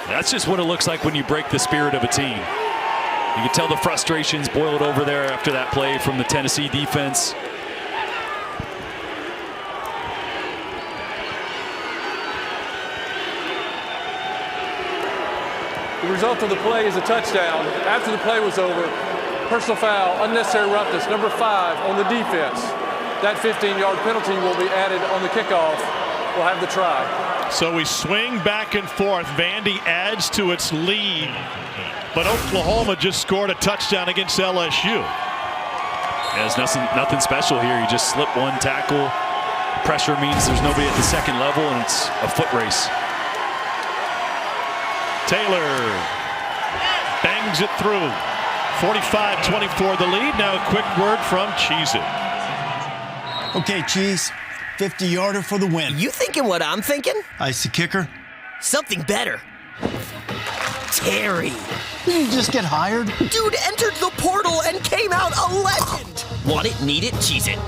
That's just what it looks like when you break the spirit of a team. You can tell the frustrations boiled over there after that play from the Tennessee defense. The result of the play is a touchdown. After the play was over, personal foul, unnecessary roughness, number 5 on the defense. That 15-yard penalty will be added on the kickoff. We'll have the try. So we swing back and forth. Vandy adds to its lead, but Oklahoma just scored a touchdown against LSU. Yeah, there's nothing special here. You just slip one tackle. Pressure means there's nobody at the second level, and it's a foot race. Taylor bangs it through. 45-24 the lead. Now a quick word from Cheez-It. Okay, Cheese. 50-yarder for the win. You thinking what I'm thinking? Ice the kicker. Something better. Terry. Did you just get hired? Dude entered the portal and came out a legend. Want it, need it, Cheez-It.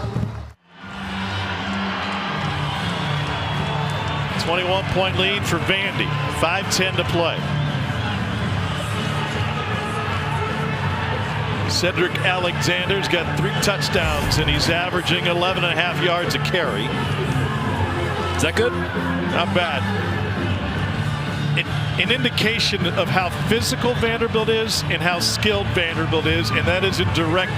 21-point lead for Vandy. 5:10 to play. Cedric Alexander's got 3 touchdowns, and he's averaging 11.5 yards a carry. Is that good? Not bad. An indication of how physical Vanderbilt is and how skilled Vanderbilt is, and that is in direct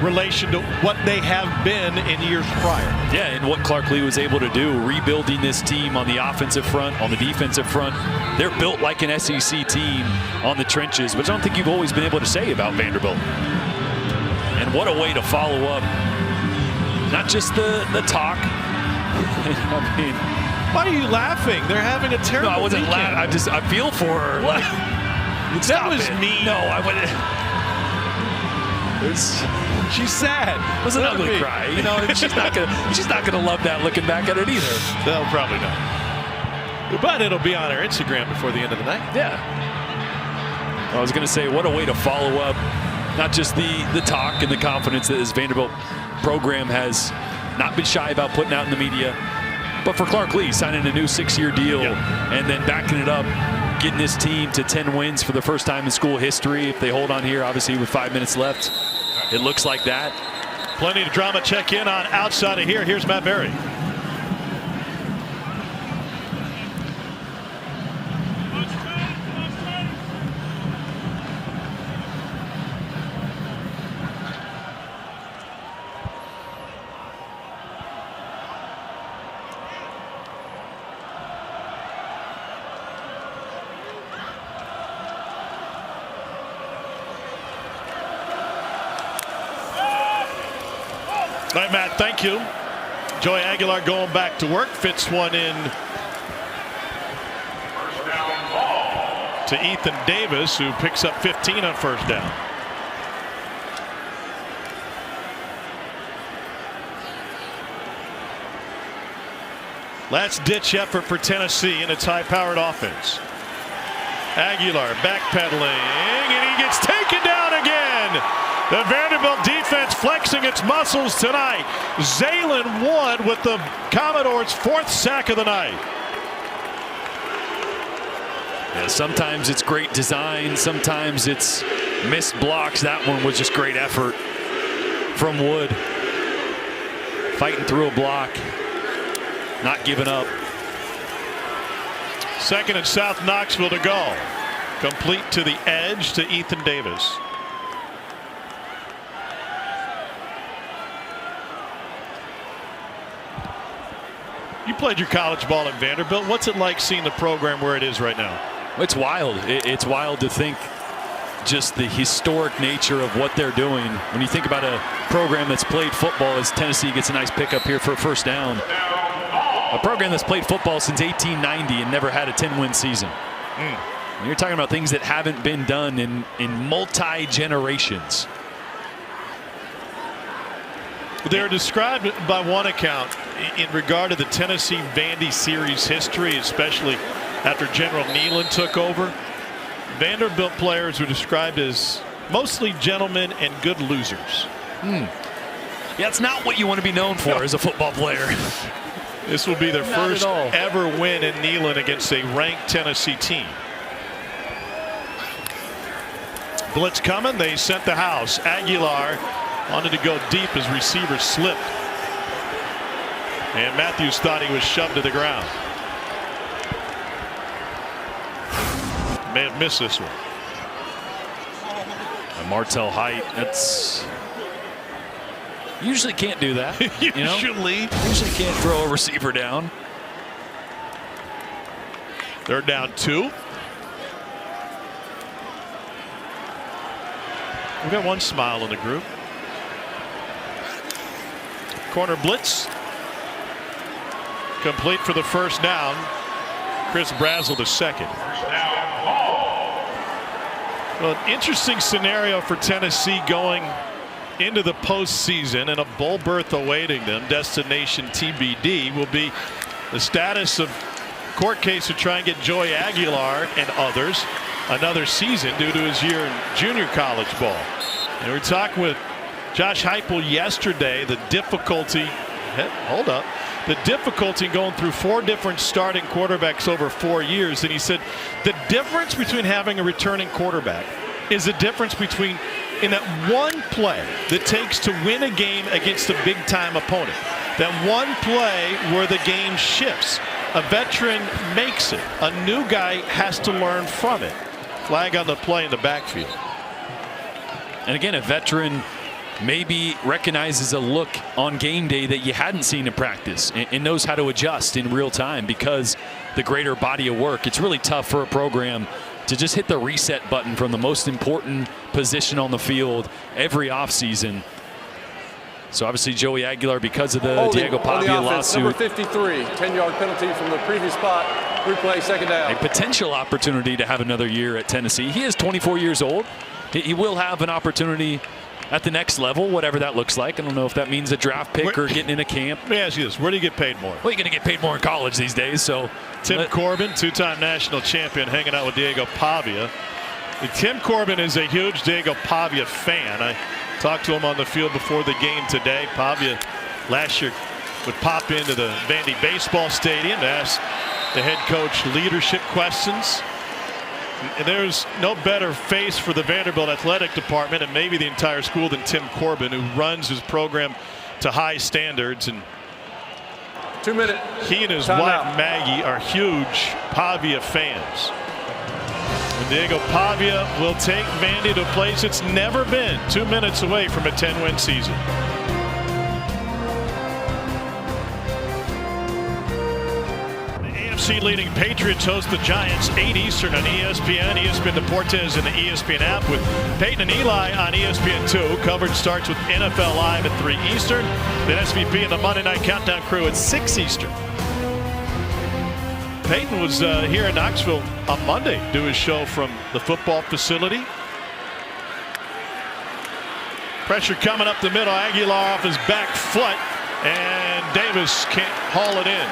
relation to what they have been in years prior. Yeah, and what Clark Lee was able to do, rebuilding this team on the offensive front, on the defensive front. They're built like an SEC team on the trenches, which I don't think you've always been able to say about Vanderbilt. And what a way to follow up. Not just the talk. I mean, why are you laughing? They're having a terrible No, I wasn't weekend. laughing. I feel for her. What? That was mean. No, I wouldn't. She's sad. It was an ugly cry. You know, she's not gonna love that looking back at it either. No, probably not. But it'll be on our Instagram before the end of the night. Yeah. I was gonna say, what a way to follow up, not just the talk and the confidence that this Vanderbilt program has not been shy about putting out in the media, but for Clark Lee signing a new 6-year deal and then backing it up, getting this team to 10 wins for the first time in school history. If they hold on here, obviously with 5 minutes left, it looks like that. Plenty of drama. Check in on outside of here. Here's Matt Berry. All right, Matt, thank you. Joey Aguilar going back to work. Fits one in to Ethan Davis, who picks up 15 on first down. Last ditch effort for Tennessee in its high-powered offense. Aguilar backpedaling, and he gets taken down again. The Vanderbilt defense flexing its muscles tonight. Zaylen Wood with the Commodores' 4th sack of the night. Yeah, sometimes it's great design, sometimes it's missed blocks. That one was just great effort from Wood. Fighting through a block, not giving up. 2nd and South Knoxville to go. Complete to the edge to Ethan Davis. You played your college ball at Vanderbilt. What's it like seeing the program where it is right now? It's wild. It's wild to think just the historic nature of what they're doing. When you think about a program that's played football, as Tennessee gets a nice pickup here for a first down. A program that's played football since 1890 and never had a 10-win season. You're talking about things that haven't been done in multi-generations. They're described by one account in regard to the Tennessee Vandy series history, especially after General Neyland took over. Vanderbilt players were described as mostly gentlemen and good losers. Yeah, it's not what you want to be known for as a football player. This will be their first ever win in Neyland against a ranked Tennessee team. Blitz coming. They sent the house. Aguilar wanted to go deep as receivers slipped. And Matthews thought he was shoved to the ground. May have missed this one. And Martell Height, that's usually can't do that. Usually can't throw a receiver down. They're down 2. We've got one smile in the group. Corner blitz. Complete for the first down. Chris Brazel the 2nd. Well, an interesting scenario for Tennessee going into the postseason, and a bowl berth awaiting them. Destination TBD will be the status of court case to try and get Joey Aguilar and others another season due to his year in junior college ball. And we were talking with Josh Heupel yesterday, the difficulty going through 4 different starting quarterbacks over 4 years. And he said the difference between having a returning quarterback is the difference between in that one play that takes to win a game against a big time opponent. That one play where the game shifts. A veteran makes it. A new guy has to learn from it. Flag on the play in the backfield. And again, a veteran maybe recognizes a look on game day that you hadn't seen in practice and knows how to adjust in real time because the greater body of work. It's really tough for a program to just hit the reset button from the most important position on the field every offseason. So obviously Joey Aguilar, because of the Diego Pavia lawsuit. Number 53, 10-yard penalty from the previous spot. Replay, 2nd down. A potential opportunity to have another year at Tennessee. He is 24 years old. He will have an opportunity at the next level, whatever that looks like. I don't know if that means a draft pick or getting in a camp. Let me ask you this. Where do you get paid more? Well, you're going to get paid more in college these days. So Tim Corbin, 2-time national champion, hanging out with Diego Pavia. Tim Corbin is a huge Diego Pavia fan. I talked to him on the field before the game today. Pavia last year would pop into the Vandy baseball stadium to ask the head coach leadership questions. And there's no better face for the Vanderbilt athletic department and maybe the entire school than Tim Corbin, who runs his program to high standards. And 2 minutes. He and his wife Maggie are huge Pavia fans. And Diego Pavia will take Vandy to a place it's never been. 2 minutes away from a 10-win season. Leading Patriots host the Giants 8 Eastern on ESPN, ESPN Deportes, and the ESPN app with Peyton and Eli on ESPN2. Coverage starts with NFL Live at 3 Eastern. Then SVP and the Monday Night Countdown crew at 6 Eastern. Peyton was here in Knoxville on Monday to do his show from the football facility. Pressure coming up the middle. Aguilar off his back foot, and Davis can't haul it in.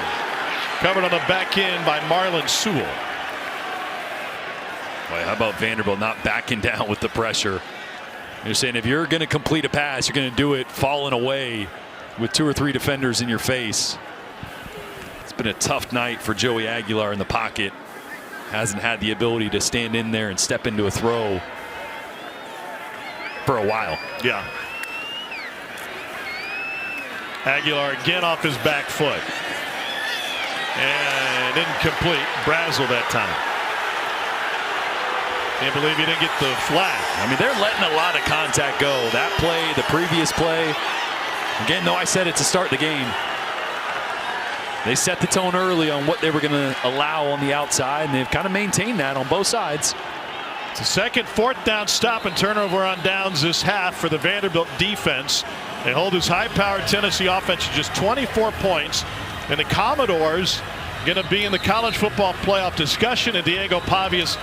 Covered on the back end by Marlon Sewell. Boy, how about Vanderbilt not backing down with the pressure? You're saying if you're going to complete a pass, you're going to do it falling away with 2 or 3 defenders in your face. It's been a tough night for Joey Aguilar in the pocket. Hasn't had the ability to stand in there and step into a throw for a while. Yeah. Aguilar again off his back foot. And incomplete. Brazel that time. Can't believe he didn't get the flag. I mean, they're letting a lot of contact go. That play, the previous play. Again, though, I said it to start the game. They set the tone early on what they were going to allow on the outside, and they've kind of maintained that on both sides. It's a second 4th down stop and turnover on downs this half for the Vanderbilt defense. They hold this high-powered Tennessee offense to just 24 points. And the Commodores going to be in the college football playoff discussion, and Diego Pavia's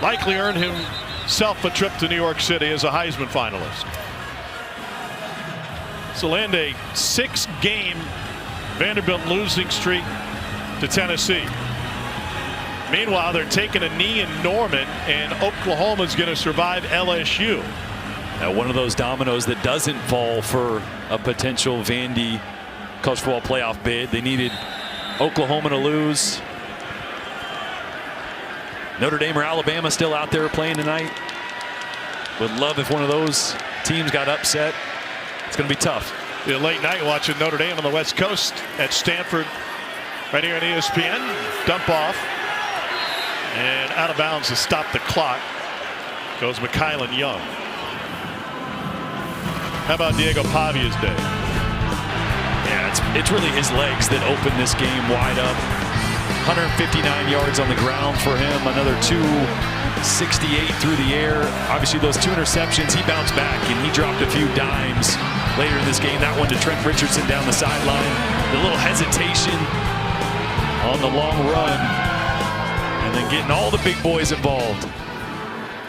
likely earned himself a trip to New York City as a Heisman finalist. So land a 6-game Vanderbilt losing streak to Tennessee. Meanwhile, they're taking a knee in Norman, and Oklahoma's going to survive LSU. Now, one of those dominoes that doesn't fall for a potential Vandy college football playoff bid. They needed Oklahoma to lose. Notre Dame or Alabama still out there playing tonight. Would love if one of those teams got upset. It's going to be tough. The late night watching Notre Dame on the West Coast at Stanford right here on ESPN. Dump off. And out of bounds to stop the clock goes Mykylan Young. How about Diego Pavia's day? Yeah, it's really his legs that open this game wide up. 159 yards on the ground for him. Another 268 through the air. Obviously, those 2 interceptions, he bounced back and he dropped a few dimes later in this game. That one to Trent Richardson down the sideline. The little hesitation on the long run. And then getting all the big boys involved.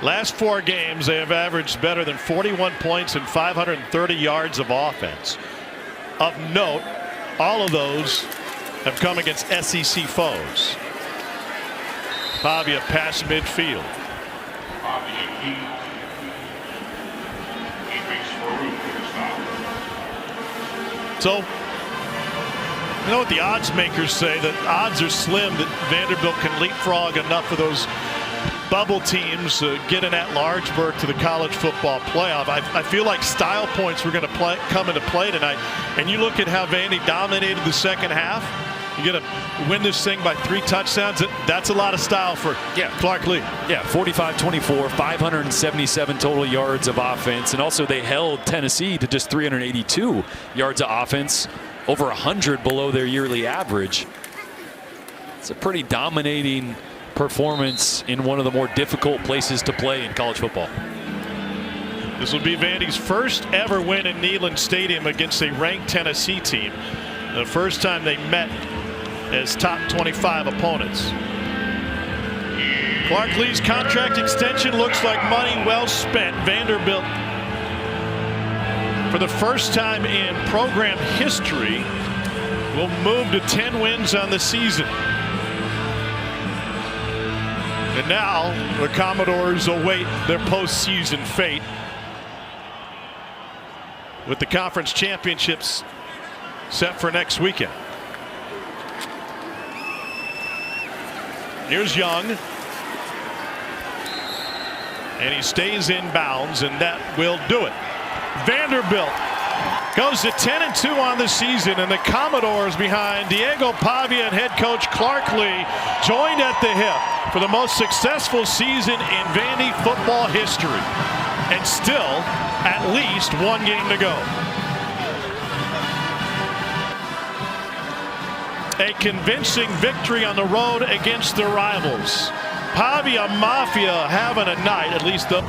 Last 4 games, they have averaged better than 41 points and 530 yards of offense. Of note, all of those have come against SEC foes. Pavia pass midfield. So, you know what the odds makers say, that odds are slim that Vanderbilt can leapfrog enough of those bubble teams get an at-large berth to the college football playoff. I feel like style points were going to come into play tonight. And you look at how Vandy dominated the second half. You got to win this thing by 3 touchdowns. That's a lot of style for Clark Lee. Yeah, 45-24, 577 total yards of offense. And also they held Tennessee to just 382 yards of offense, over 100 below their yearly average. It's a pretty dominating performance in one of the more difficult places to play in college football. This will be Vandy's first ever win in Neyland Stadium against a ranked Tennessee team. The first time they met as top 25 opponents. Clark Lee's contract extension looks like money well spent. Vanderbilt, for the first time in program history, will move to 10 wins on the season. And now the Commodores await their postseason fate, with the conference championships set for next weekend. Here's Young, and he stays in bounds, and that will do it. Vanderbilt goes to 10-2 on the season, and the Commodores, behind Diego Pavia and head coach Clark Lee, joined at the hip for the most successful season in Vandy football history, and still at least 1 game to go. A convincing victory on the road against their rivals. Pavia Mafia having a night, at least the